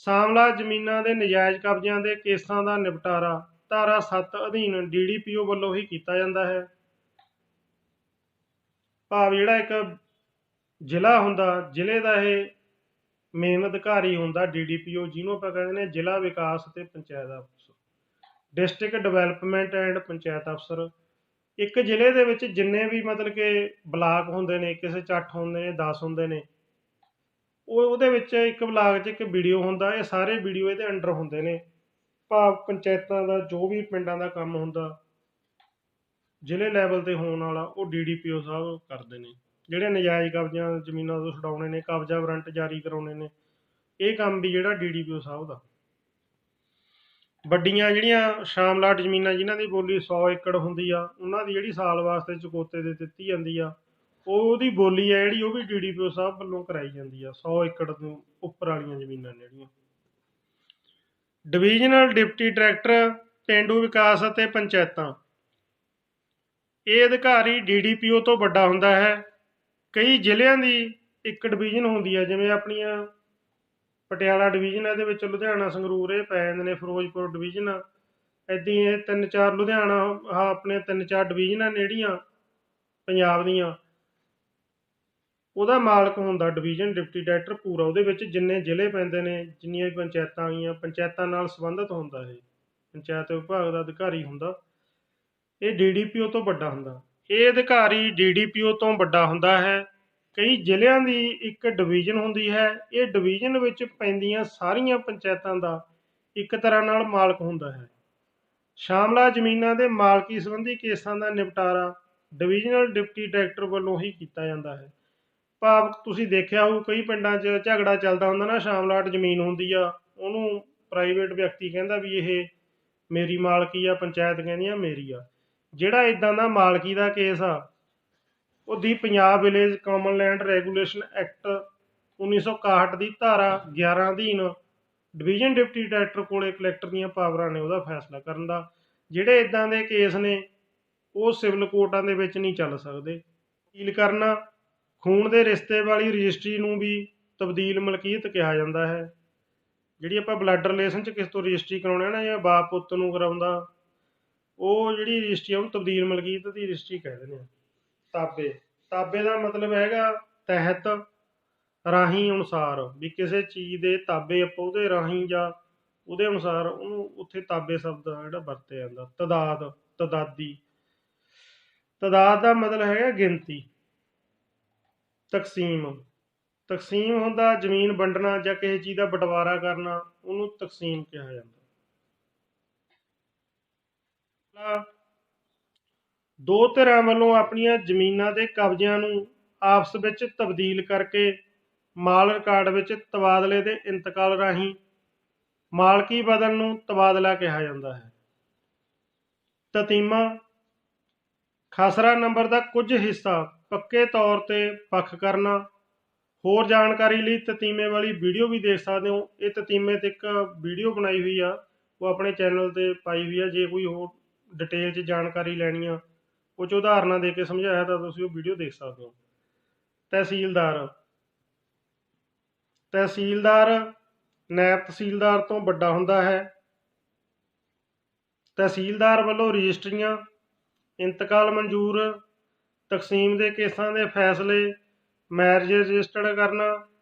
ਸਾਮਲਾ ਜ਼ਮੀਨਾਂ ਦੇ ਨਜਾਇਜ਼ ਕਬਜ਼ਿਆਂ ਦੇ ਕੇਸਾਂ ਦਾ ਨਿਪਟਾਰਾ ਧਾਰਾ 7 ਅਧੀਨ DDPO ਵੱਲੋਂ ਹੀ ਕੀਤਾ ਜਾਂਦਾ ਹੈ। ਭਾਵ ਜਿਹੜਾ ਇੱਕ ਜ਼ਿਲ੍ਹਾ ਹੁੰਦਾ, ਜ਼ਿਲ੍ਹੇ ਦਾ ਇਹ ਮੇਨ ਅਧਿਕਾਰੀ ਹੁੰਦਾ DDPO, ਜਿਹਨੂੰ ਆਪਾਂ ਕਹਿੰਦੇ ਨੇ ਜ਼ਿਲ੍ਹਾ ਵਿਕਾਸ ਅਤੇ ਪੰਚਾਇਤ ਅਫਸਰ। ਡਿਸਟ੍ਰਿਕਟ ਡਿਵੈਲਪਮੈਂਟ ਐਂਡ ਪੰਚਾਇਤ ਅਫਸਰ, ਇੱਕ ਜ਼ਿਲ੍ਹੇ ਦੇ ਵਿੱਚ ਜਿੰਨੇ ਵੀ ਮਤਲਬ ਕਿ ਬਲਾਕ ਹੁੰਦੇ ਨੇ, ਕਿਸੇ 'ਚ 8 ਹੁੰਦੇ ਨੇ, 10 ਹੁੰਦੇ ਨੇ, ਉਹਦੇ ਵਿੱਚ ਇੱਕ ਬਲਾਕ 'ਚ ਇੱਕ BDO ਹੁੰਦਾ। ਇਹ ਸਾਰੇ BDO ਇਹਦੇ ਅੰਡਰ ਹੁੰਦੇ ਨੇ। ਭਾਵ ਪੰਚਾਇਤਾਂ ਦਾ ਜੋ ਵੀ ਪਿੰਡਾਂ ਦਾ ਕੰਮ ਹੁੰਦਾ ਜ਼ਿਲ੍ਹੇ ਲੈਵਲ 'ਤੇ ਹੋਣ ਵਾਲਾ, ਉਹ DDPO ਸਾਹਿਬ ਕਰਦੇ ਨੇ। ਜਿਹੜੇ ਨਜਾਇਜ਼ ਕਬਜ਼ਿਆਂ ਜ਼ਮੀਨਾਂ ਤੋਂ ਛਡਾਉਣੇ ਨੇ, ਕਬਜ਼ਾ ਵਾਰੰਟ ਜਾਰੀ ਕਰਾਉਣੇ ਨੇ, ਇਹ ਕੰਮ ਵੀ ਜਿਹੜਾ DDPO ਸਾਹਿਬ ਦਾ। ਵੱਡੀਆਂ ਜਿਹੜੀਆਂ ਸ਼ਾਮਲਾਟ ਜ਼ਮੀਨਾਂ ਜਿਨ੍ਹਾਂ ਦੀ ਬੋਲੀ 100 ਏਕੜ ਹੁੰਦੀ ਆ, ਉਹਨਾਂ ਦੀ ਜਿਹੜੀ ਸਾਲ ਵਾਸਤੇ ਚੁਕੌਤੇ 'ਤੇ ਦਿੱਤੀ ਜਾਂਦੀ ਆ, ਉਹਦੀ ਬੋਲੀ ਹੈ ਜਿਹੜੀ ਉਹ ਵੀ DDPO ਸਾਹਿਬ ਵੱਲੋਂ ਕਰਾਈ ਜਾਂਦੀ ਆ। 100 ਏਕੜ ਤੋਂ ਉੱਪਰ ਵਾਲੀਆਂ ਜ਼ਮੀਨਾਂ ਨੇ ਜਿਹੜੀਆਂ। ਡਿਵੀਜ਼ਨਲ ਡਿਪਟੀ ਡਾਇਰੈਕਟਰ ਪੇਂਡੂ ਵਿਕਾਸ ਅਤੇ ਪੰਚਾਇਤਾਂ, ਇਹ ਅਧਿਕਾਰੀ DDPO ਤੋਂ ਵੱਡਾ ਹੁੰਦਾ ਹੈ। ਕਈ ਜ਼ਿਲ੍ਹਿਆਂ ਦੀ ਇੱਕ ਡਿਵੀਜ਼ਨ ਹੁੰਦੀ ਹੈ, ਜਿਵੇਂ ਆਪਣੀਆਂ ਪਟਿਆਲਾ ਡਿਵੀਜ਼ਨ, ਇਹਦੇ ਵਿੱਚ ਲੁਧਿਆਣਾ ਸੰਗਰੂਰ ਇਹ ਪੈ ਜਾਂਦੇ ਨੇ, ਫਿਰੋਜ਼ਪੁਰ ਡਿਵੀਜ਼ਨ, ਇੱਦਾਂ ਇਹ 3-4 ਲੁਧਿਆਣਾ, ਆਪਣੇ 3-4 ਡਿਵੀਜ਼ਨਾਂ ਨੇ ਜਿਹੜੀਆਂ ਪੰਜਾਬ ਦੀਆਂ, ਉਹਦਾ ਮਾਲਕ ਹੁੰਦਾ ਡਿਵੀਜ਼ਨ ਡਿਪਟੀ ਡਾਇਰੈਕਟਰ ਪੂਰਾ। ਉਹਦੇ ਵਿੱਚ ਜਿੰਨੇ ਜ਼ਿਲ੍ਹੇ ਪੈਂਦੇ ਨੇ, ਜਿੰਨੀਆਂ ਵੀ ਪੰਚਾਇਤਾਂ ਆਈਆਂ, ਪੰਚਾਇਤਾਂ ਨਾਲ ਸੰਬੰਧਿਤ ਹੁੰਦਾ ਇਹ, ਪੰਚਾਇਤ ਵਿਭਾਗ ਦਾ ਅਧਿਕਾਰੀ ਹੁੰਦਾ। ਇਹ DDPO ਤੋਂ ਵੱਡਾ ਹੁੰਦਾ। ਇਹ ਅਧਿਕਾਰੀ DDPO ਤੋਂ ਵੱਡਾ ਹੁੰਦਾ ਹੈ। ਕਈ ਜ਼ਿਲ੍ਹਿਆਂ ਦੀ ਇੱਕ ਡਿਵੀਜ਼ਨ ਹੁੰਦੀ ਹੈ। ਇਹ ਡਿਵੀਜ਼ਨ ਵਿੱਚ ਪੈਂਦੀਆਂ ਸਾਰੀਆਂ ਪੰਚਾਇਤਾਂ ਦਾ ਇੱਕ ਤਰ੍ਹਾਂ ਨਾਲ ਮਾਲਕ ਹੁੰਦਾ ਹੈ। ਸ਼ਾਮਲਾ ਜ਼ਮੀਨਾਂ ਦੇ ਮਾਲਕੀ ਸੰਬੰਧੀ ਕੇਸਾਂ ਦਾ ਨਿਪਟਾਰਾ ਡਿਵੀਜ਼ਨਲ ਡਿਪਟੀ ਡਾਇਰੈਕਟਰ ਵੱਲੋਂ ਹੀ ਕੀਤਾ ਜਾਂਦਾ ਹੈ। ਭਾਵ ਤੁਸੀਂ ਦੇਖਿਆ ਹੋਊ ਕਈ ਪਿੰਡਾਂ 'ਚ ਝਗੜਾ ਚੱਲਦਾ ਹੁੰਦਾ ਨਾ, ਸ਼ਾਮਲਾਟ ਜ਼ਮੀਨ ਹੁੰਦੀ ਆ, ਉਹਨੂੰ ਪ੍ਰਾਈਵੇਟ ਵਿਅਕਤੀ ਕਹਿੰਦਾ ਵੀ ਇਹ ਮੇਰੀ ਮਾਲਕੀ ਆ, ਪੰਚਾਇਤ ਕਹਿੰਦੀ ਆ ਮੇਰੀ ਆ। ਜਿਹੜਾ ਇੱਦਾਂ ਦਾ ਮਾਲਕੀ ਦਾ ਕੇਸ ਆ, ਉਹਦੀ Punjab village common land regulation act 1961 ਦੀ ਧਾਰਾ 11 ਅਧੀਨ ਡਿਵੀਜ਼ਨ ਡਿਪਟੀ ਡਾਇਰੈਕਟਰ ਕੋਲੇ ਕਲੈਕਟਰ ਦੀਆਂ ਪਾਵਰਾਂ ਨੇ ਉਹਦਾ ਫੈਸਲਾ ਕਰਨ ਦਾ। ਜਿਹੜੇ ਇੱਦਾਂ ਦੇ ਕੇਸ ਨੇ ਉਹ ਸਿਵਲ ਕੋਰਟਾਂ ਦੇ ਵਿੱਚ ਨਹੀਂ ਚੱਲ ਸਕਦੇ। ਅਪੀਲ ਕਰਨਾ, ਖੂਨ ਦੇ ਰਿਸ਼ਤੇ ਵਾਲੀ ਰਜਿਸਟਰੀ ਨੂੰ ਵੀ ਤਬਦੀਲ ਮਲਕੀਅਤ ਕਿਹਾ ਜਾਂਦਾ ਹੈ। ਜਿਹੜੀ ਆਪਾਂ ਬਲੱਡ ਰਿਲੇਸ਼ਨ 'ਚ ਕਿਸੇ ਤੋਂ ਰਜਿਸਟਰੀ ਕਰਾਉਣੇ ਨਾ, ਜਾਂ ਬਾਪ ਪੁੱਤ ਨੂੰ ਕਰਾਉਂਦਾ, ਉਹ ਜਿਹੜੀ ਰਜਿਸਟਰੀ ਉਹਨੂੰ ਤਬਦੀਲ ਮਲਕੀਅਤ ਦੀ ਰਜਿਸਟਰੀ ਕਹਿ ਦਿੰਦੇ ਆ। ਤਾਬੇ ਦਾ ਮਤਲਬ ਹੈਗਾ ਤਹਿਤ, ਰਾਹੀਂ, ਅਨੁਸਾਰ, ਵੀ ਕਿਸੇ ਚੀਜ਼ ਦੇ ਤਾਬੇ ਆਪਾਂ ਉਹਦੇ ਰਾਹੀਂ ਜਾਂ ਉਹਦੇ ਅਨੁਸਾਰ ਉਹਨੂੰ ਉੱਥੇ ਤਾਬੇ ਸ਼ਬਦ ਜਿਹੜਾ ਵਰਤਿਆ ਜਾਂਦਾ। ਤਦਾਦੀ ਦਾ ਮਤਲਬ ਹੈਗਾ ਗਿਣਤੀ। ਤਕਸੀਮ ਹੁੰਦਾ ਜ਼ਮੀਨ ਵੰਡਣਾ ਜਾਂ ਕਿਸੇ ਚੀਜ਼ ਦਾ ਬਟਵਾਰਾ ਕਰਨਾ, ਉਹਨੂੰ ਤਕਸੀਮ ਕਿਹਾ ਜਾਂਦਾ। ਦੋ ਧਿਰਾਂ ਵੱਲੋਂ ਆਪਣੀਆਂ ਜ਼ਮੀਨਾਂ ਦੇ ਕਬਜ਼ਿਆਂ ਨੂੰ ਆਪਸ ਵਿੱਚ ਤਬਦੀਲ ਕਰਕੇ ਮਾਲ ਰਿਕਾਰਡ ਵਿੱਚ ਤਬਾਦਲੇ ਦੇ ਇੰਤਕਾਲ ਰਾਹੀਂ ਮਾਲਕੀ ਬਦਲ ਨੂੰ ਤਬਾਦਲਾ ਕਿਹਾ ਜਾਂਦਾ ਹੈ। ਤਤੀਮਾ ਖਸਰਾ ਨੰਬਰ ਦਾ ਕੁਝ ਹਿੱਸਾ ਪੱਕੇ ਤੌਰ 'ਤੇ ਵੱਖ ਕਰਨਾ। ਹੋਰ ਜਾਣਕਾਰੀ ਲਈ ਤਤੀਮੇ ਵਾਲੀ ਵੀਡੀਓ ਵੀ ਦੇਖ ਸਕਦੇ ਹੋ। ਇਹ ਤਤੀਮੇ 'ਤੇ ਇੱਕ ਵੀਡੀਓ ਬਣਾਈ ਹੋਈ ਆ, ਉਹ ਆਪਣੇ ਚੈਨਲ ਤੇ ਪਾਈ ਹੋਈ ਆ। ਜੇ ਕੋਈ ਹੋਰ ਡਿਟੇਲ 'ਚ ਜਾਣਕਾਰੀ ਲੈਣੀ ਆ, ਉਹ 'ਚ ਉਦਾਹਰਨਾਂ ਦੇ ਕੇ ਸਮਝਾਇਆ ਤਾਂ ਤੁਸੀਂ ਉਹ ਵੀਡੀਓ ਦੇਖ ਸਕਦੇ ਹੋ। ਤਹਿਸੀਲਦਾਰ ਨਾਇਬ ਤਹਿਸੀਲਦਾਰ ਤੋਂ ਵੱਡਾ ਹੁੰਦਾ ਹੈ। ਤਹਿਸੀਲਦਾਰ ਵੱਲੋਂ ਰਜਿਸਟਰੀਆਂ, ਇੰਤਕਾਲ ਮਨਜ਼ੂਰ, ਤਕਸੀਮ ਦੇ ਕੇਸਾਂ ਦੇ ਫੈਸਲੇ, ਮੈਰਿਜ ਰਜਿਸਟਰਡ ਕਰਨਾ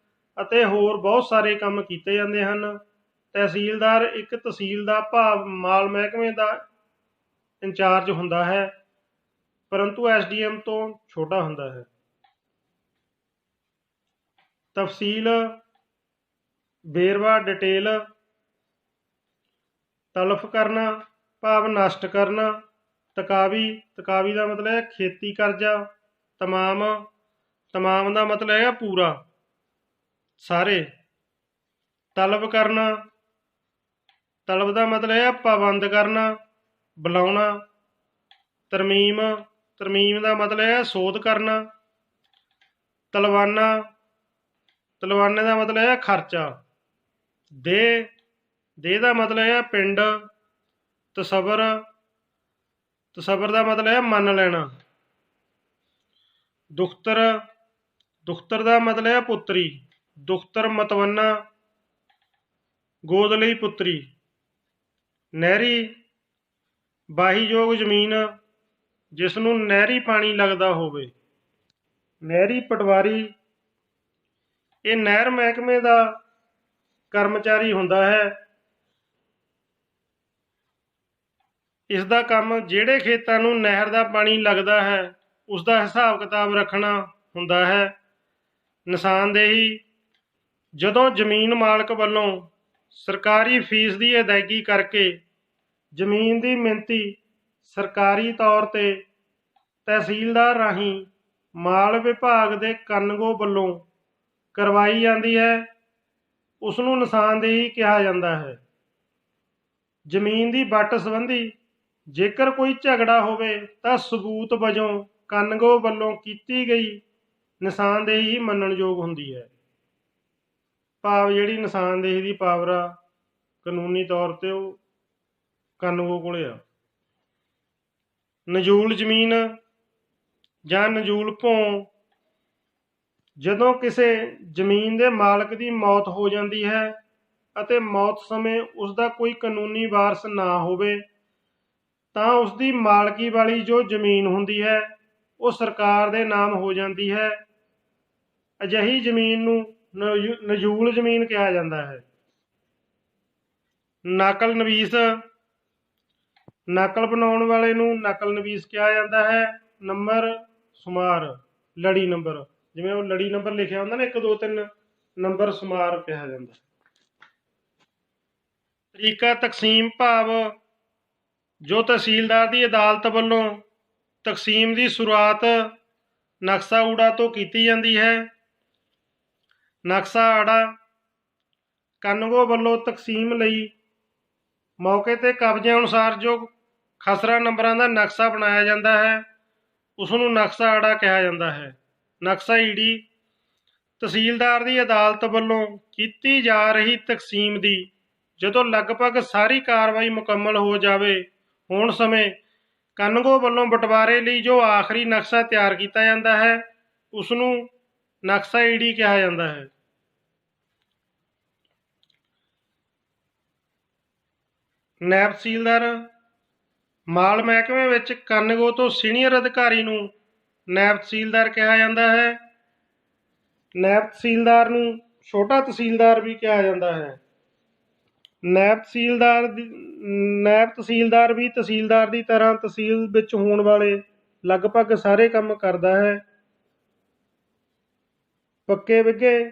ਅਤੇ ਹੋਰ ਬਹੁਤ ਸਾਰੇ ਕੰਮ ਕੀਤੇ ਜਾਂਦੇ ਹਨ। ਤਹਿਸੀਲਦਾਰ ਇੱਕ ਤਹਿਸੀਲ ਦਾ ਭਾਵ ਮਾਲ ਮਹਿਕਮੇ ਦਾ ਇੰਚਾਰਜ ਹੁੰਦਾ ਹੈ, ਪਰੰਤੂ SDM ਤੋਂ ਛੋਟਾ ਹੁੰਦਾ ਹੈ। ਤਫਸੀਲ, ਵੇਰਵਾ, ਡਿਟੇਲ। ਤਲਫ ਕਰਨਾ ਭਾਵ ਨਸ਼ਟ ਕਰਨਾ। ਤਕਾਵੀ ਦਾ ਮਤਲਬ ਹੈ ਖੇਤੀ ਕਰਜ਼ਾ। ਤਮਾਮ ਦਾ ਮਤਲਬ ਹੈ ਪੂਰਾ, ਸਾਰੇ। ਤਲਬ ਕਰਨਾ, ਤਲਬ ਦਾ ਮਤਲਬ ਹੈ ਪਾਬੰਦ ਕਰਨਾ, ਬੁਲਾਉਣਾ। ਤਰਮੀਮ ਦਾ ਮਤਲਬ ਹੈ ਸੋਧ ਕਰਨਾ। ਤਲਵਾਨੇ ਦਾ ਮਤਲਬ ਹੈ ਖਰਚਾ। ਦੇ ਦਾ ਮਤਲਬ ਹੈ ਪਿੰਡ। ਤਸੱਵਰ ਦਾ ਮਤਲਬ ਹੈ ਮੰਨ ਲੈਣਾ। ਦੁਖਤਰ ਦਾ ਮਤਲਬ ਹੈ ਪੁੱਤਰੀ। ਦੁਖਤਰ ਮਤਵੰਨਾ, ਗੋਦ ਲਈ ਪੁੱਤਰੀ। ਨਹਿਰੀ, ਵਾਹੀਯੋਗ ਜ਼ਮੀਨ ਜਿਸ ਨੂੰ ਨਹਿਰੀ ਪਾਣੀ ਲੱਗਦਾ ਹੋਵੇ। ਨਹਿਰੀ ਪਟਵਾਰੀ, ਇਹ ਨਹਿਰ ਮਹਿਕਮੇ ਦਾ ਕਰਮਚਾਰੀ ਹੁੰਦਾ ਹੈ। ਇਸ ਦਾ ਕੰਮ ਜਿਹੜੇ ਖੇਤਾਂ ਨੂੰ ਨਹਿਰ ਦਾ ਪਾਣੀ ਲੱਗਦਾ ਹੈ ਉਸ ਦਾ ਹਿਸਾਬ ਕਿਤਾਬ ਰੱਖਣਾ ਹੁੰਦਾ ਹੈ। ਨਿਸ਼ਾਨਦੇਹੀ, ਜਦੋਂ ਜ਼ਮੀਨ ਮਾਲਕ ਵੱਲੋਂ ਸਰਕਾਰੀ ਫੀਸ ਦੀ ਅਦਾਇਗੀ ਕਰਕੇ ਜ਼ਮੀਨ ਦੀ ਮਿਣਤੀ ਸਰਕਾਰੀ ਤੌਰ 'ਤੇ ਤਹਿਸੀਲਦਾਰ ਰਾਹੀਂ ਮਾਲ ਵਿਭਾਗ ਦੇ ਕਾਨੂੰਗੋ ਵੱਲੋਂ ਕਰਵਾਈ ਜਾਂਦੀ ਹੈ, ਉਸ ਨੂੰ ਨਿਸ਼ਾਨਦੇਹੀ ਕਿਹਾ ਜਾਂਦਾ ਹੈ। ਜ਼ਮੀਨ ਦੀ ਵੱਟ ਸੰਬੰਧੀ ਜੇਕਰ ਕੋਈ ਝਗੜਾ ਹੋਵੇ ਤਾਂ ਸਬੂਤ ਵਜੋਂ ਕਾਨੂੰਗੋ ਵੱਲੋਂ ਕੀਤੀ ਗਈ ਨਿਸ਼ਾਨਦੇਹੀ ਮੰਨਣਯੋਗ ਹੁੰਦੀ ਹੈ। ਭਾਵ ਜਿਹੜੀ ਨਿਸ਼ਾਨਦੇਹੀ ਦੀ ਪਾਵਰ ਆ ਕਾਨੂੰਨੀ ਤੌਰ 'ਤੇ ਉਹ ਕਾਨੂੰਗੋ ਕੋਲੇ ਆ। ਨਜੂਲ ਜ਼ਮੀਨ ਜਾਂ ਨਜੂਲ ਭੋਂ, ਜਦੋਂ ਕਿਸੇ ਜ਼ਮੀਨ ਦੇ ਮਾਲਕ ਦੀ ਮੌਤ ਹੋ ਜਾਂਦੀ ਹੈ ਅਤੇ ਮੌਤ ਸਮੇਂ ਉਸ ਦਾ ਕੋਈ ਕਾਨੂੰਨੀ ਵਾਰਸ ਨਾ ਹੋਵੇ ਤਾਂ ਉਸ ਦੀ ਮਾਲਕੀ ਵਾਲੀ ਜੋ ਜ਼ਮੀਨ ਹੁੰਦੀ ਹੈ ਉਹ ਸਰਕਾਰ ਦੇ ਨਾਮ ਹੋ ਜਾਂਦੀ ਹੈ। ਅਜਿਹੀ ਜ਼ਮੀਨ ਨੂੰ ਨਜ਼ੂਲ ਜ਼ਮੀਨ ਕਿਹਾ ਜਾਂਦਾ ਹੈ। ਨਕਲ ਨਵੀਸ, ਨਕਲ ਬਣਾਉਣ ਵਾਲੇ ਨੂੰ ਨਕਲ ਨਵੀਸ ਕਿਹਾ ਜਾਂਦਾ ਹੈ। ਨੰਬਰ ਸ਼ੁਮਾਰ, ਲੜੀ ਨੰਬਰ, ਜਿਵੇਂ ਉਹ ਲੜੀ ਨੰਬਰ ਲਿਖਿਆ ਹੁੰਦਾ ਨਾ 1 2 3, ਨੰਬਰ ਸ਼ੁਮਾਰ ਕਿਹਾ ਜਾਂਦਾ। ਤਰੀਕਾ ਤਕਸੀਮ ਭਾਵ ਜੋ ਤਹਿਸੀਲਦਾਰ ਦੀ ਅਦਾਲਤ ਵੱਲੋਂ ਤਕਸੀਮ ਦੀ ਸ਼ੁਰੂਆਤ ਨਕਸ਼ਾ ਊੜਾ ਤੋਂ ਕੀਤੀ ਜਾਂਦੀ ਹੈ। ਨਕਸ਼ਾ ਆੜਾ ਕਾਨੂੰਗੋ ਵੱਲੋਂ ਤਕਸੀਮ ਲਈ ਮੌਕੇ 'ਤੇ ਕਬਜ਼ੇ ਅਨੁਸਾਰ ਜੋ ਖਸਰਾ ਨੰਬਰਾਂ ਦਾ ਨਕਸ਼ਾ ਬਣਾਇਆ ਜਾਂਦਾ ਹੈ ਉਸ ਨੂੰ ਨਕਸ਼ਾ ਆੜਾ ਕਿਹਾ ਜਾਂਦਾ ਹੈ। ਨਕਸ਼ਾ ਈੜੀ ਤਹਿਸੀਲਦਾਰ ਦੀ ਅਦਾਲਤ ਵੱਲੋਂ ਕੀਤੀ ਜਾ ਰਹੀ ਤਕਸੀਮ ਦੀ ਜਦੋਂ ਲਗਭਗ ਸਾਰੀ ਕਾਰਵਾਈ ਮੁਕੰਮਲ ਹੋ ਜਾਵੇ ਹੋਣ ਸਮੇਂ ਕਾਨੂੰਗੋ ਵੱਲੋਂ ਬਟਵਾਰੇ ਲਈ ਜੋ ਆਖਰੀ ਨਕਸ਼ਾ ਤਿਆਰ ਕੀਤਾ ਜਾਂਦਾ ਹੈ ਉਸ ਨੂੰ ਨਕਸ਼ਾ ਈੜੀ ਕਿਹਾ ਜਾਂਦਾ ਹੈ। ਨਾਇਬ ਤਹਿਸੀਲਦਾਰ ਮਾਲ ਮਹਿਕਮੇ ਵਿੱਚ ਕਾਨੂੰਗੋ ਤੋਂ ਸੀਨੀਅਰ ਅਧਿਕਾਰੀ ਨੂੰ ਨਾਇਬ ਤਹਿਸੀਲਦਾਰ ਕਿਹਾ ਜਾਂਦਾ ਹੈ। ਨਾਇਬ ਤਹਿਸੀਲਦਾਰ ਨੂੰ ਛੋਟਾ ਤਹਿਸੀਲਦਾਰ ਵੀ ਕਿਹਾ ਜਾਂਦਾ ਹੈ। ਨਾਇਬ ਤਹਿਸੀਲਦਾਰ ਵੀ ਤਹਿਸੀਲਦਾਰ ਦੀ ਤਰ੍ਹਾਂ ਤਹਿਸੀਲ ਵਿੱਚ ਹੋਣ ਵਾਲੇ ਲਗਭਗ ਸਾਰੇ ਕੰਮ ਕਰਦਾ ਹੈ। ਪੱਕੇ ਵਿਗੇ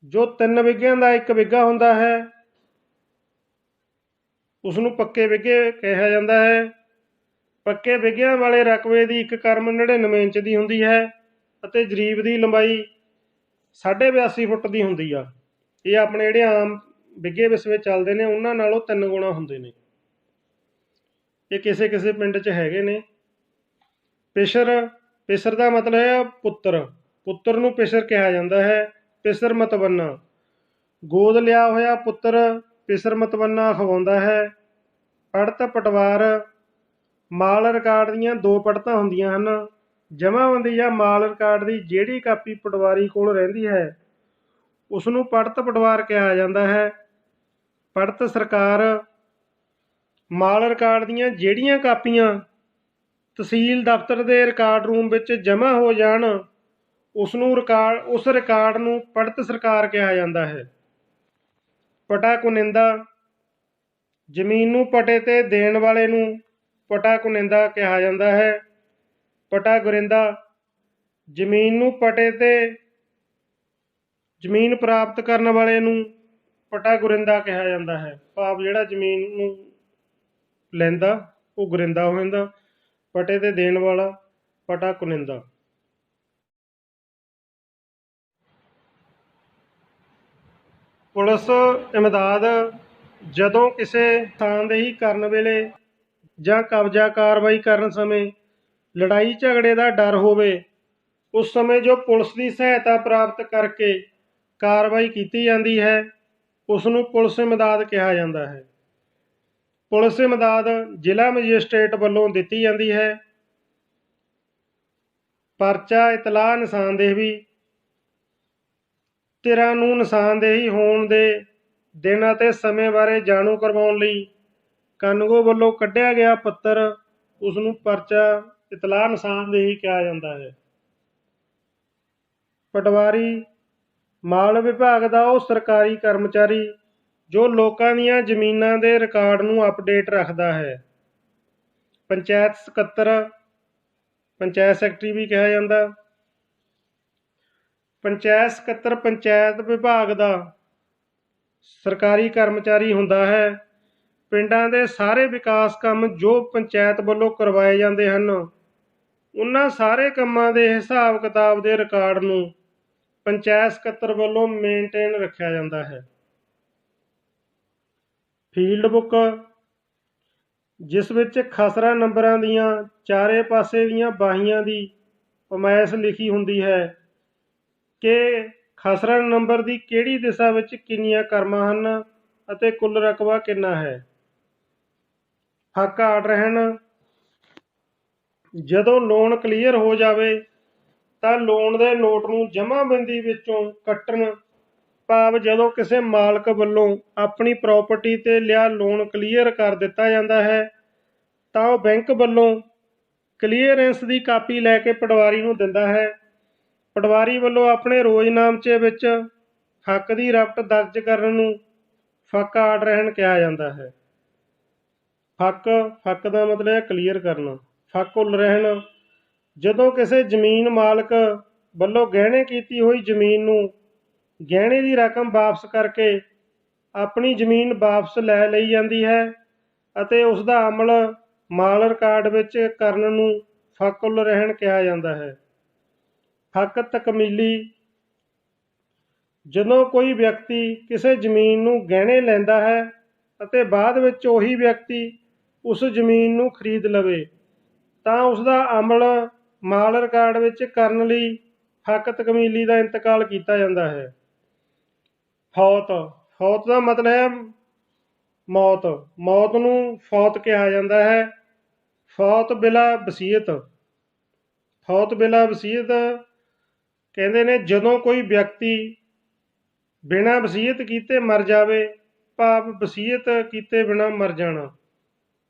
ਜੋ 3 ਵਿਗਿਆਂ ਦਾ 1 ਵਿਗਾ ਹੁੰਦਾ ਹੈ ਉਸ ਨੂੰ ਪੱਕੇ ਵਿਗੇ ਕਿਹਾ ਜਾਂਦਾ ਹੈ। ਪੱਕੇ ਵਿਗਿਆਂ ਵਾਲੇ ਰਕਬੇ ਦੀ 1 ਕਰਮ 99 ਇੰਚ ਦੀ ਹੁੰਦੀ ਹੈ ਅਤੇ ਜਰੀਬ ਦੀ ਲੰਬਾਈ 82.5 ਫੁੱਟ ਦੀ ਹੁੰਦੀ ਆ। ਇਹ ਆਪਣੇ ਜਿਹੜੇ ਆਮ ਵਿਗੇ ਵਿਸਵੇ ਚੱਲਦੇ ਨੇ ਉਹਨਾਂ ਨਾਲੋਂ 3 ਗੁਣਾ ਹੁੰਦੇ ਨੇ। ਇਹ ਕਿਸੇ ਕਿਸੇ ਪਿੰਡ 'ਚ ਹੈਗੇ ਨੇ। ਪਿਸਰ ਦਾ ਮਤਲਬ ਹੈ ਪੁੱਤਰ ਨੂੰ ਪਿਸਰ ਕਿਹਾ ਜਾਂਦਾ ਹੈ। ਪਿਸਰ ਮਤਵੰਨਾ ਗੋਦ ਲਿਆ ਹੋਇਆ ਪੁੱਤਰ ਪਿਸਰ ਮਤਵੰਨਾ ਅਖਵਾਉਂਦਾ ਹੈ। ਪੜ੍ਹਤ ਪਟਵਾਰ ਮਾਲ ਰਿਕਾਰਡ ਦੀਆਂ 2 ਪੜ੍ਹਤਾਂ ਹੁੰਦੀਆਂ ਹਨ। ਜਮ੍ਹਾਂਬੰਦੀ ਜਾਂ ਮਾਲ ਰਿਕਾਰਡ ਦੀ ਜਿਹੜੀ ਕਾਪੀ ਪਟਵਾਰੀ ਕੋਲ ਰਹਿੰਦੀ ਹੈ ਉਸ ਨੂੰ ਪੜ੍ਹਤ ਪਟਵਾਰ ਕਿਹਾ ਜਾਂਦਾ ਹੈ। ਪੜ੍ਹਤ ਸਰਕਾਰ ਮਾਲ ਰਿਕਾਰਡ ਦੀਆਂ ਜਿਹੜੀਆਂ ਕਾਪੀਆਂ ਤਹਿਸੀਲ ਦਫ਼ਤਰ ਦੇ ਰਿਕਾਰਡ ਰੂਮ ਵਿੱਚ ਜਮ੍ਹਾਂ ਹੋ ਜਾਣ ਉਸ ਰਿਕਾਰਡ ਨੂੰ ਪੜ੍ਹਤ ਸਰਕਾਰ ਕਿਹਾ ਜਾਂਦਾ ਹੈ। ਪਟਾ ਕੁਨਿੰਦਾ ਜ਼ਮੀਨ ਨੂੰ ਪਟੇ 'ਤੇ ਦੇਣ ਵਾਲੇ ਨੂੰ ਪਟਾ ਕੁਨਿੰਦਾ ਕਿਹਾ ਜਾਂਦਾ ਹੈ। ਪਟਾ ਗੁਰਿੰਦਾ ਜ਼ਮੀਨ ਨੂੰ ਪਟੇ 'ਤੇ ਜ਼ਮੀਨ ਪ੍ਰਾਪਤ ਕਰਨ ਵਾਲੇ ਨੂੰ ਪਟਾ ਗੁਰਿੰਦਾ ਕਿਹਾ ਜਾਂਦਾ ਹੈ। ਭਾਵ ਜਿਹੜਾ ਜ਼ਮੀਨ ਨੂੰ ਲੈਂਦਾ ਉਹ ਗੁਰਿੰਦਾ ਹੋ ਜਾਂਦਾ, ਪਟੇ 'ਤੇ ਦੇਣ ਵਾਲਾ ਪਟਾ ਕੁਨਿੰਦਾ। ਪੁਲਿਸ ਇਮਦਾਦ ਜਦੋਂ ਕਿਸੇ ਨਿਸ਼ਾਨਦੇਹੀ ਕਰਨ ਵੇਲੇ ਜਾਂ ਕਬਜ਼ਾ ਕਾਰਵਾਈ ਕਰਨ ਸਮੇਂ ਲੜਾਈ ਝਗੜੇ ਦਾ ਡਰ ਹੋਵੇ ਉਸ ਸਮੇਂ ਜੋ ਪੁਲਿਸ ਦੀ ਸਹਾਇਤਾ ਪ੍ਰਾਪਤ ਕਰਕੇ ਕਾਰਵਾਈ ਕੀਤੀ ਜਾਂਦੀ ਹੈ ਉਸ ਨੂੰ ਪੁਲਿਸ ਇਮਦਾਦ ਕਿਹਾ ਜਾਂਦਾ ਹੈ। ਪੁਲਿਸ ਇਮਦਾਦ ਜ਼ਿਲ੍ਹਾ ਮੈਜਿਸਟ੍ਰੇਟ ਵੱਲੋਂ ਦਿੱਤੀ ਜਾਂਦੀ ਹੈ। ਪਰਚਾ ਇਤਲਾਹ ਨਿਸ਼ਾਨਦੇਹੀ ਧਿਰਾਂ ਨੂੰ ਨਿਸ਼ਾਨਦੇਹੀ ਹੋਣ ਦੇ ਦਿਨ ਅਤੇ ਸਮੇਂ ਬਾਰੇ ਜਾਣੂ ਕਰਵਾਉਣ ਲਈ ਕਾਨੂੰਗੋ ਵੱਲੋਂ ਕੱਢਿਆ ਗਿਆ ਪੱਤਰ ਉਸ ਨੂੰ ਪਰਚਾ ਇਤਲਾਹ ਨਿਸ਼ਾਨਦੇਹੀ ਕਿਹਾ ਜਾਂਦਾ ਹੈ। ਪਟਵਾਰੀ ਮਾਲ ਵਿਭਾਗ ਦਾ ਉਹ ਸਰਕਾਰੀ ਕਰਮਚਾਰੀ ਜੋ ਲੋਕਾਂ ਦੀਆਂ ਜ਼ਮੀਨਾਂ ਦੇ ਰਿਕਾਰਡ ਨੂੰ ਅਪਡੇਟ ਰੱਖਦਾ ਹੈ। ਪੰਚਾਇਤ ਸਕੱਤਰ ਪੰਚਾਇਤ ਸੈਕਟਰੀ ਵੀ ਕਿਹਾ ਜਾਂਦਾ। ਪੰਚਾਇਤ ਸਕੱਤਰ ਪੰਚਾਇਤ ਵਿਭਾਗ ਦਾ ਸਰਕਾਰੀ ਕਰਮਚਾਰੀ ਹੁੰਦਾ ਹੈ। ਪਿੰਡਾਂ ਦੇ ਸਾਰੇ ਵਿਕਾਸ ਕੰਮ ਜੋ ਪੰਚਾਇਤ ਵੱਲੋਂ ਕਰਵਾਏ ਜਾਂਦੇ ਹਨ ਉਹਨਾਂ ਸਾਰੇ ਕੰਮਾਂ ਦੇ ਹਿਸਾਬ ਕਿਤਾਬ ਦੇ ਰਿਕਾਰਡ ਨੂੰ ਪੰਚਾਇਤ ਸਕੱਤਰ ਵੱਲੋਂ ਮੇਨਟੇਨ ਰੱਖਿਆ ਜਾਂਦਾ ਹੈ। ਫੀਲਡ ਬੁੱਕ ਜਿਸ ਵਿੱਚ ਖਸਰਾ ਨੰਬਰਾਂ ਦੀਆਂ ਚਾਰੇ ਪਾਸੇ ਦੀਆਂ ਬਾਹੀਆਂ ਦੀ ਫਰਮਾਇਸ਼ ਲਿਖੀ ਹੁੰਦੀ ਹੈ ਕਿ ਖਸਰਾ ਨੰਬਰ ਦੀ ਕਿਹੜੀ ਦਿਸ਼ਾ ਵਿੱਚ ਕਿੰਨੀਆਂ ਕਰਮਾਂ ਹਨ ਅਤੇ ਕੁੱਲ ਰਕਬਾ ਕਿੰਨਾ ਹੈ। ਹੱਕ ਆਰਡਰ ਹਨ। ਜਦੋਂ ਲੋਨ ਕਲੀਅਰ ਹੋ ਜਾਵੇ ਤਾਂ ਲੋਨ ਦੇ ਨੋਟ ਨੂੰ ਜਮ੍ਹਾਂਬੰਦੀ ਵਿੱਚੋਂ ਕੱਟਣ ਭਾਵ ਜਦੋਂ ਕਿਸੇ ਮਾਲਕ ਵੱਲੋਂ ਆਪਣੀ ਪ੍ਰਾਪਰਟੀ 'ਤੇ ਲਿਆ ਲੋਨ ਕਲੀਅਰ ਕਰ ਦਿੱਤਾ ਜਾਂਦਾ ਹੈ ਤਾਂ ਉਹ ਬੈਂਕ ਵੱਲੋਂ ਕਲੀਅਰੈਂਸ ਦੀ ਕਾਪੀ ਲੈ ਕੇ ਪਟਵਾਰੀ ਨੂੰ ਦਿੰਦਾ ਹੈ ਪਟਵਾਰੀ ਵੱਲੋਂ ਆਪਣੇ ਰੋਜ਼ਨਾਮਚੇ ਵਿੱਚ ਹੱਕ ਦੀ ਰਪਟ ਦਰਜ ਕਰਨ ਨੂੰ ਫੱਕ ਆੜ ਰਹਿਣ ਕਿਹਾ ਜਾਂਦਾ ਹੈ। ਫੱਕ ਦਾ ਮਤਲਬ ਹੈ ਕਲੀਅਰ ਕਰਨਾ। ਫੱਕ ਉਲ ਰਹਿਣ ਜਦੋਂ ਕਿਸੇ ਜ਼ਮੀਨ ਮਾਲਕ ਵੱਲੋਂ ਗਹਿਣੇ ਕੀਤੀ ਹੋਈ ਜ਼ਮੀਨ ਨੂੰ ਗਹਿਣੇ ਦੀ ਰਕਮ ਵਾਪਸ ਕਰਕੇ ਆਪਣੀ ਜ਼ਮੀਨ ਵਾਪਸ ਲੈ ਲਈ ਜਾਂਦੀ ਹੈ ਅਤੇ ਉਸ ਦਾ ਅਮਲ ਮਾਲ ਰਿਕਾਰਡ ਵਿੱਚ ਕਰਨ ਨੂੰ ਫੱਕ ਉਲ ਰਹਿਣ ਕਿਹਾ ਜਾਂਦਾ ਹੈ। ਫੱਕ ਤਕਮੀਲੀ ਜਦੋਂ ਕੋਈ ਵਿਅਕਤੀ ਕਿਸੇ ਜ਼ਮੀਨ ਨੂੰ ਗਹਿਣੇ ਲੈਂਦਾ ਹੈ ਅਤੇ ਬਾਅਦ ਵਿੱਚ ਉਹੀ ਵਿਅਕਤੀ ਉਸ ਜ਼ਮੀਨ ਨੂੰ ਖਰੀਦ ਲਵੇ ਤਾਂ ਉਸ ਦਾ ਅਮਲ ਮਾਲ ਰਿਕਾਰਡ ਵਿੱਚ ਕਰਨ ਲਈ ਫੱਕ ਤਕਮੀਲੀ ਦਾ ਇੰਤਕਾਲ ਕੀਤਾ ਜਾਂਦਾ ਹੈ। ਫੌਤ ਦਾ ਮਤਲਬ ਹੈ ਮੌਤ। ਮੌਤ ਨੂੰ ਫੌਤ ਕਿਹਾ ਜਾਂਦਾ ਹੈ। ਫੌਤ ਬਿਲਾ ਵਸੀਅਤ। ਫੌਤ ਬਿਲਾ ਵਸੀਅਤ ਕਹਿੰਦੇ ਨੇ ਜਦੋਂ ਕੋਈ ਵਿਅਕਤੀ ਬਿਨਾਂ ਵਸੀਅਤ ਕੀਤੇ ਮਰ ਜਾਵੇ, ਭਾਵ ਵਸੀਅਤ ਕੀਤੇ ਬਿਨਾਂ ਮਰ ਜਾਣਾ,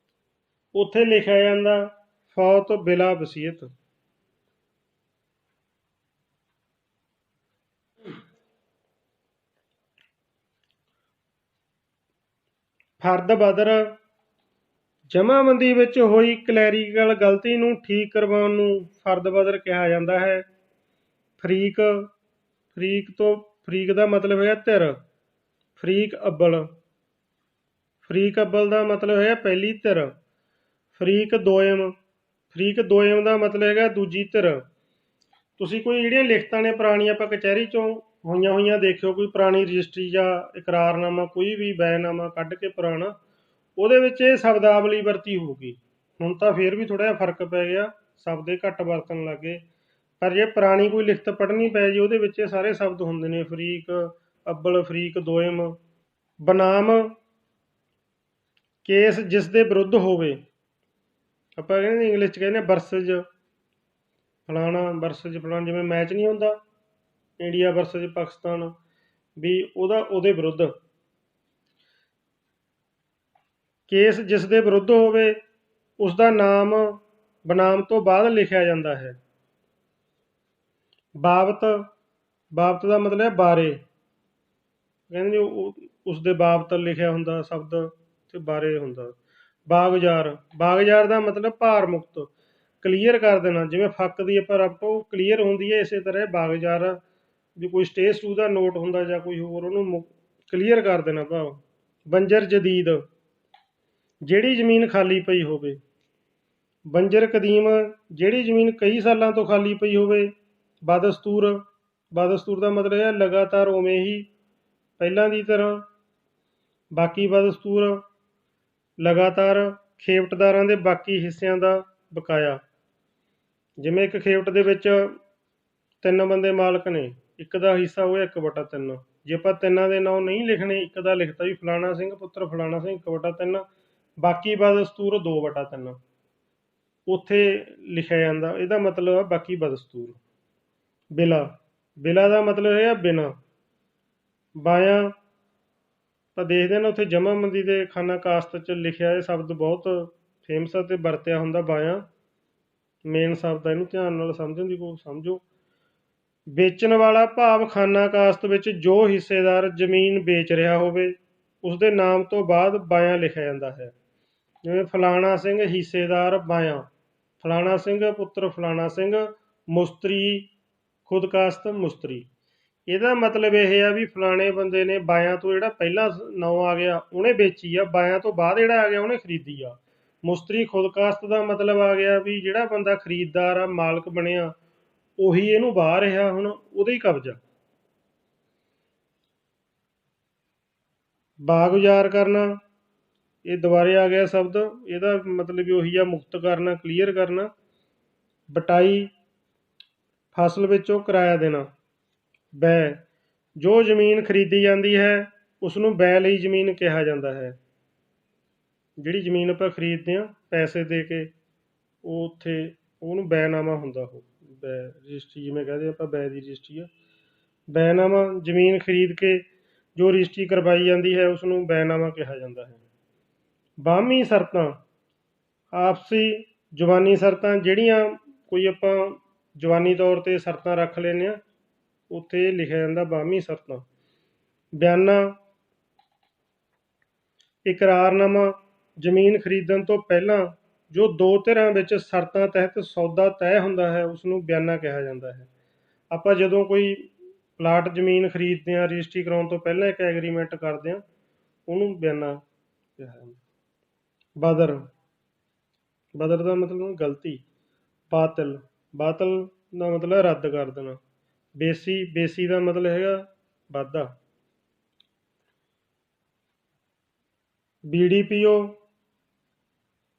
ਉੱਥੇ ਲਿਖਿਆ ਜਾਂਦਾ ਫੌਤ ਬਿਲਾ ਵਸੀਅਤ। ਫਰਦ ਬਦਰ ਜਮ੍ਹਾਂਬੰਦੀ ਵਿੱਚ ਹੋਈ ਕਲੈਰੀਕਲ ਗਲਤੀ ਨੂੰ ਠੀਕ ਕਰਵਾਉਣ ਨੂੰ ਫਰਦ ਬਦਰ ਕਿਹਾ ਜਾਂਦਾ ਹੈ। ਫਰੀਕ ਦਾ ਮਤਲਬ ਹੈ ਧਿਰ। ਫਰੀਕ ਅੱਬਲ ਦਾ ਮਤਲਬ ਹੈ ਪਹਿਲੀ ਧਿਰ। ਫਰੀਕ ਦੋਇਮ ਦਾ ਮਤਲਬ ਹੈਗਾ ਦੂਜੀ ਧਿਰ। ਤੁਸੀਂ ਕੋਈ ਜਿਹੜੀਆਂ ਲਿਖਤਾਂ ਨੇ ਪੁਰਾਣੀਆਂ ਆਪਾਂ ਕਚਹਿਰੀ 'ਚੋਂ ਹੋਈਆਂ ਦੇਖਿਓ, ਕੋਈ ਪੁਰਾਣੀ ਰਜਿਸਟਰੀ ਜਾਂ ਇਕਰਾਰਨਾਮਾ, ਕੋਈ ਵੀ ਬੈਨਾਮਾ ਕੱਢ ਕੇ ਪੁਰਾਣਾ, ਉਹਦੇ ਵਿੱਚ ਇਹ ਸ਼ਬਦਾਵਲੀ ਵਰਤੀ ਹੋਊਗੀ। ਹੁਣ ਤਾਂ ਫਿਰ ਵੀ ਥੋੜ੍ਹਾ ਜਿਹਾ ਫਰਕ ਪੈ ਗਿਆ, ਸ਼ਬਦ ਘੱਟ ਵਰਤਣ ਲੱਗ ਗਏ, ਪਰ ਜੇ ਪੁਰਾਣੀ ਕੋਈ ਲਿਖਤ ਪੜ੍ਹਨੀ ਪੈ ਜੀ ਉਹਦੇ ਵਿੱਚ ਇਹ ਸਾਰੇ ਸ਼ਬਦ ਹੁੰਦੇ ਨੇ। ਫਰੀਕ ਅੱਬਲ, ਫਰੀਕ ਦੋਇਮ। ਬਨਾਮ ਕੇਸ ਜਿਸ ਦੇ ਵਿਰੁੱਧ ਹੋਵੇ, ਆਪਾਂ ਕਹਿੰਦੇ ਇੰਗਲਿਸ਼ 'ਚ ਕਹਿੰਦੇ ਵਰਸਜ ਫਲਾਣਾ, ਵਰਸਜ ਫਲਾਣਾ। ਜਿਵੇਂ ਮੈਚ ਨਹੀਂ ਹੁੰਦਾ ਇੰਡੀਆ ਵਰਸਜ ਪਾਕਿਸਤਾਨ, ਵੀ ਉਹਦੇ ਵਿਰੁੱਧ। ਕੇਸ ਜਿਸ ਦੇ ਵਿਰੁੱਧ ਹੋਵੇ ਉਸ ਦਾ ਨਾਮ ਬਨਾਮ ਤੋਂ ਬਾਅਦ ਲਿਖਿਆ ਜਾਂਦਾ ਹੈ। ਬਾਬਤ ਦਾ ਮਤਲਬ ਹੈ ਬਾਰੇ। ਕਹਿੰਦੇ ਉਸ ਦੇ ਬਾਬਤ ਲਿਖਿਆ ਹੁੰਦਾ ਸ਼ਬਦ ਅਤੇ ਬਾਰੇ ਹੁੰਦਾ। ਬਾਗਜ਼ਾਰ ਦਾ ਮਤਲਬ ਭਾਰ ਮੁਕਤ, ਕਲੀਅਰ ਕਰ ਦੇਣਾ। ਜਿਵੇਂ ਫੱਕ ਦੀ ਆਪਾਂ ਰਪਟ ਉਹ ਕਲੀਅਰ ਹੁੰਦੀ ਹੈ, ਇਸੇ ਤਰ੍ਹਾਂ ਬਾਗਜ਼ਾਰ ਵੀ ਕੋਈ ਸਟੇ ਸਟੂ ਦਾ ਨੋਟ ਹੁੰਦਾ ਜਾਂ ਕੋਈ ਹੋਰ, ਉਹਨੂੰ ਕਲੀਅਰ ਕਰ ਦੇਣਾ ਭਾਵ। ਬੰਜਰ ਜਦੀਦ ਜਿਹੜੀ ਜ਼ਮੀਨ ਖਾਲੀ ਪਈ ਹੋਵੇ। ਬੰਜਰ ਕਦੀਮ ਜਿਹੜੀ ਜ਼ਮੀਨ ਕਈ ਸਾਲਾਂ ਤੋਂ ਖਾਲੀ ਪਈ ਹੋਵੇ। ਬਦਸਤੂਰ ਦਾ ਮਤਲਬ ਹੈ ਲਗਾਤਾਰ ਉਵੇਂ ਹੀ ਪਹਿਲਾਂ ਦੀ ਤਰ੍ਹਾਂ। ਬਾਕੀ ਬਦਸਤੂਰ ਲਗਾਤਾਰ ਖੇਪਟਦਾਰਾਂ ਦੇ ਬਾਕੀ ਹਿੱਸਿਆਂ ਦਾ ਬਕਾਇਆ। ਜਿਵੇਂ ਇੱਕ ਖੇਪਟ ਦੇ ਵਿੱਚ 3 ਬੰਦੇ ਮਾਲਕ ਨੇ, ਇੱਕ ਦਾ ਹਿੱਸਾ ਹੋਇਆ 1/3। ਜੇ ਆਪਾਂ 3 ਦੇ ਨਾਂ ਨਹੀਂ ਲਿਖਣੇ, ਇੱਕ ਦਾ ਲਿਖਤਾ ਵੀ ਫਲਾਣਾ ਸਿੰਘ ਪੁੱਤਰ ਫਲਾਣਾ ਸਿੰਘ 1/3, ਬਾਕੀ ਬਦਸਤੂਰ 2/3 ਉੱਥੇ ਲਿਖਿਆ ਜਾਂਦਾ। ਇਹਦਾ ਮਤਲਬ ਆ ਬਾਕੀ ਬਦਸਤੂਰ। ਬਿਲਾ ਦਾ ਮਤਲਬ ਹੈ ਬਿਨਾਂ। ਬਾਇਆਂ ਤਾਂ ਦੇਖਦੇ ਨਾ ਉੱਥੇ ਜਮ੍ਹਾਂਬੰਦੀ ਦੇ ਖਾਨਾ ਕਾਸਤ 'ਚ ਲਿਖਿਆ ਇਹ ਸ਼ਬਦ ਬਹੁਤ ਫੇਮਸ ਅਤੇ ਵਰਤਿਆ ਹੁੰਦਾ। ਬਾਇਆਂ ਮੇਨ ਸ਼ਬਦ ਆ, ਇਹਨੂੰ ਧਿਆਨ ਨਾਲ ਸਮਝਣ ਦੀ ਕੋਸ਼ਿਸ਼ ਸਮਝੋ। ਵੇਚਣ ਵਾਲਾ ਭਾਵ ਖਾਨਾ ਕਾਸਤ ਵਿੱਚ ਜੋ ਹਿੱਸੇਦਾਰ ਜ਼ਮੀਨ ਵੇਚ ਰਿਹਾ ਹੋਵੇ ਉਸ ਦੇ ਨਾਮ ਤੋਂ ਬਾਅਦ ਬਾਇਆਂ ਲਿਖਿਆ ਜਾਂਦਾ ਹੈ। ਜਿਵੇਂ ਫਲਾਣਾ ਸਿੰਘ ਹਿੱਸੇਦਾਰ ਬਾਇਆਂ, ਫਲਾਣਾ ਸਿੰਘ ਪੁੱਤਰ ਫਲਾਣਾ ਸਿੰਘ ਮੁਸਤਰੀ ਖੁਦਕਾਸਤ ਮੁਸਤਰੀ। ਇਹਦਾ ਮਤਲਬ ਇਹ ਆ ਵੀ ਫਲਾਣੇ ਬੰਦੇ ਨੇ ਬਾਇਆਂ ਤੋਂ ਜਿਹੜਾ ਪਹਿਲਾ ਨਾਂ ਆ ਗਿਆ ਉਹਨੇ ਵੇਚੀ ਆ, ਬਾਇਆਂ ਤੋਂ ਬਾਅਦ ਜਿਹੜਾ ਆ ਗਿਆ ਉਹਨੇ ਖਰੀਦੀ ਆ। ਮੁਸਤਰੀ ਖੁਦਕਾਸਤ ਦਾ ਮਤਲਬ ਆ ਗਿਆ ਵੀ ਜਿਹੜਾ ਬੰਦਾ ਖਰੀਦਦਾਰ ਆ, ਮਾਲਕ ਬਣਿਆ, ਉਹੀ ਇਹਨੂੰ ਵਾਹ ਰਿਹਾ, ਹੁਣ ਉਹਦਾ ਹੀ ਕਬਜ਼ਾ। ਬਾਗੁਜ਼ਾਰ ਕਰਨਾ, ਇਹ ਦੁਬਾਰੇ ਆ ਗਿਆ ਸ਼ਬਦ, ਇਹਦਾ ਮਤਲਬ ਵੀ ਉਹੀ ਆ ਮੁਕਤ ਕਰਨਾ, ਕਲੀਅਰ ਕਰਨਾ। ਬਟਾਈ ਫਸਲ ਵਿੱਚੋਂ ਕਿਰਾਇਆ ਦੇਣਾ। ਬੈ ਜੋ ਜ਼ਮੀਨ ਖਰੀਦੀ ਜਾਂਦੀ ਹੈ ਉਸ ਨੂੰ ਬੈ ਲਈ ਜ਼ਮੀਨ ਕਿਹਾ ਜਾਂਦਾ ਹੈ। ਜਿਹੜੀ ਜ਼ਮੀਨ ਆਪਾਂ ਖਰੀਦਦੇ ਹਾਂ ਪੈਸੇ ਦੇ ਕੇ, ਉਹ ਉੱਥੇ ਉਹਨੂੰ ਬੈਨਾਮਾ ਹੁੰਦਾ। ਉਹ ਬੈ ਰਜਿਸਟਰੀ, ਜਿਵੇਂ ਕਹਦੇ ਆਪਾਂ ਬੈ ਦੀ ਰਜਿਸਟਰੀ ਆ। ਬੈਨਾਮਾ ਜ਼ਮੀਨ ਖਰੀਦ ਕੇ ਜੋ ਰਜਿਸਟਰੀ ਕਰਵਾਈ ਜਾਂਦੀ ਹੈ ਉਸ ਨੂੰ ਬੈਨਾਮਾ ਕਿਹਾ ਜਾਂਦਾ ਹੈ। ਬਾਹਮੀ ਸ਼ਰਤਾਂ ਆਪਸੀ ਜ਼ੁਬਾਨੀ ਸ਼ਰਤਾਂ ਜਿਹੜੀਆਂ ਕੋਈ ਆਪਾਂ ਜਵਾਨੀ ਤੌਰ 'ਤੇ ਸ਼ਰਤਾਂ ਰੱਖ ਲੈਂਦੇ ਹਾਂ, ਉੱਥੇ ਇਹ ਲਿਖਿਆ ਜਾਂਦਾ 12ਵੀਂ ਸ਼ਰਤਾਂ। ਬਿਆਨਾ, ਇਕਰਾਰਨਾਮਾ ਜ਼ਮੀਨ ਖਰੀਦਣ ਤੋਂ ਪਹਿਲਾਂ ਜੋ ਦੋ ਧਿਰਾਂ ਵਿੱਚ ਸ਼ਰਤਾਂ ਤਹਿਤ ਸੌਦਾ ਤੈਅ ਹੁੰਦਾ ਹੈ ਉਸ ਨੂੰ ਬਿਆਨਾ ਕਿਹਾ ਜਾਂਦਾ ਹੈ। ਆਪਾਂ ਜਦੋਂ ਕੋਈ ਪਲਾਟ ਜ਼ਮੀਨ ਖਰੀਦਦੇ ਹਾਂ, ਰਜਿਸਟਰੀ ਕਰਾਉਣ ਤੋਂ ਪਹਿਲਾਂ ਇੱਕ ਐਗਰੀਮੈਂਟ ਕਰਦੇ ਹਾਂ, ਉਹਨੂੰ ਬਿਆਨਾ ਕਿਹਾ ਜਾਂਦਾ। ਬਦਰ, ਬਦਰ ਦਾ ਮਤਲਬ ਗਲਤੀ। ਬਾਤਲ, ਬਾਤਲ ਦਾ ਮਤਲਬ ਰੱਦ ਕਰ ਦੇਣਾ। ਬੇਸੀ, ਬੇਸੀ ਦਾ ਮਤਲਬ ਹੈਗਾ ਵਾਧਾ। BDPO,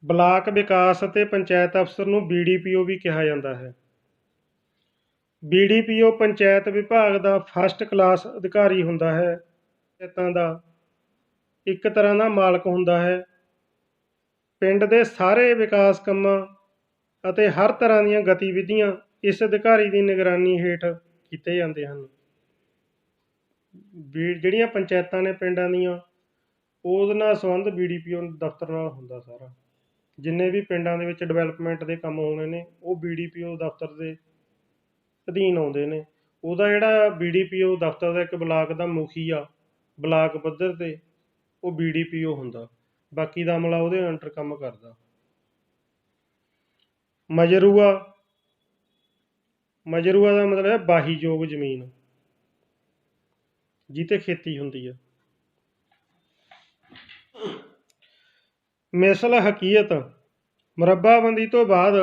ਬਲਾਕ ਵਿਕਾਸ ਅਤੇ ਪੰਚਾਇਤ ਅਫਸਰ ਨੂੰ BDPO ਵੀ ਕਿਹਾ ਜਾਂਦਾ ਹੈ। BDPO ਪੰਚਾਇਤ ਵਿਭਾਗ ਦਾ ਫਸਟ ਕਲਾਸ ਅਧਿਕਾਰੀ ਹੁੰਦਾ ਹੈ। ਪੰਚਾਇਤਾਂ ਦਾ ਇੱਕ ਤਰ੍ਹਾਂ ਦਾ ਮਾਲਕ ਹੁੰਦਾ ਹੈ। ਪਿੰਡ ਦੇ ਸਾਰੇ ਵਿਕਾਸ ਕੰਮਾਂ ਅਤੇ ਹਰ ਤਰ੍ਹਾਂ ਦੀਆਂ ਗਤੀਵਿਧੀਆਂ ਇਸ ਅਧਿਕਾਰੀ ਦੀ ਨਿਗਰਾਨੀ ਹੇਠ ਕੀਤੇ ਜਾਂਦੇ ਹਨ। ਜਿਹੜੀਆਂ ਪੰਚਾਇਤਾਂ ਨੇ ਪਿੰਡਾਂ ਦੀਆਂ, ਉਹਦੇ ਨਾਲ ਸੰਬੰਧ BDPO ਦਫ਼ਤਰ ਨਾਲ ਹੁੰਦਾ ਸਾਰਾ। ਜਿੰਨੇ ਵੀ ਪਿੰਡਾਂ ਦੇ ਵਿੱਚ ਡਿਵੈਲਪਮੈਂਟ ਦੇ ਕੰਮ ਹੋਣੇ ਨੇ ਉਹ BDPO ਦਫ਼ਤਰ ਦੇ ਅਧੀਨ ਆਉਂਦੇ ਨੇ। ਉਹਦਾ ਜਿਹੜਾ BDPO ਦਫ਼ਤਰ ਦਾ ਇੱਕ ਬਲਾਕ ਦਾ ਮੁਖੀ ਆ, ਬਲਾਕ ਪੱਧਰ 'ਤੇ, ਉਹ BDPO ਹੁੰਦਾ। ਬਾਕੀ ਦਾ ਅਮਲਾ ਉਹਦੇ ਅੰਡਰ ਕੰਮ ਕਰਦਾ। ਮਜਰੂਆ, ਮਜਰੂਆ ਦਾ ਮਤਲਬ ਹੈ ਵਾਹੀਯੋਗ ਜ਼ਮੀਨ ਜਿੱਥੇ ਖੇਤੀ ਹੁੰਦੀ ਹੈ। ਮਿਸਲ ਹਕੀਅਤ, ਮੁਰੱਬਾਬੰਦੀ ਤੋਂ ਬਾਅਦ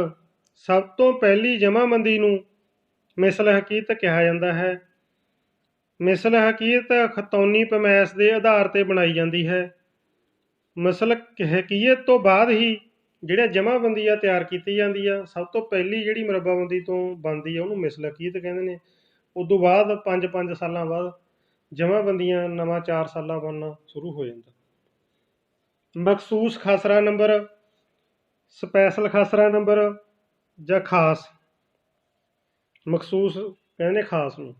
ਸਭ ਤੋਂ ਪਹਿਲੀ ਜਮ੍ਹਾਂਬੰਦੀ ਨੂੰ ਮਿਸਲ ਹਕੀਅਤ ਕਿਹਾ ਜਾਂਦਾ ਹੈ। ਮਿਸਲ ਹਕੀਅਤ ਖਤੌਨੀ ਪੈਮਾਇਸ਼ ਦੇ ਆਧਾਰ 'ਤੇ ਬਣਾਈ ਜਾਂਦੀ ਹੈ। ਮਿਸਲ ਹਕੀਅਤ ਤੋਂ ਬਾਅਦ ਹੀ ਜਿਹੜਾ ਜਮ੍ਹਾਂਬੰਦੀ ਆ ਤਿਆਰ ਕੀਤੀ ਜਾਂਦੀ ਆ। ਸਭ ਤੋਂ ਪਹਿਲੀ ਜਿਹੜੀ ਮੁਰੱਬਾਬੰਦੀ ਤੋਂ ਬਣਦੀ ਆ ਉਹਨੂੰ ਮਿਸਲ ਹਕੀਅਤ ਕਹਿੰਦੇ ਨੇ। ਉਦੋਂ ਬਾਅਦ 5-5 ਸਾਲਾਂ ਬਾਅਦ ਜਮ੍ਹਾਂਬੰਦੀਆਂ ਨਵਾਂ 4 ਸਾਲਾਂ ਬਣਨਾ ਸ਼ੁਰੂ ਹੋ ਜਾਂਦਾ। ਮਖਸੂਸ ਖਸਰਾ ਨੰਬਰ, ਸਪੈਸ਼ਲ ਖਸਰਾ ਨੰਬਰ ਜਾਂ ਖਾਸ, ਮਖਸੂਸ ਕਹਿੰਦੇ ਖਾਸ ਨੂੰ।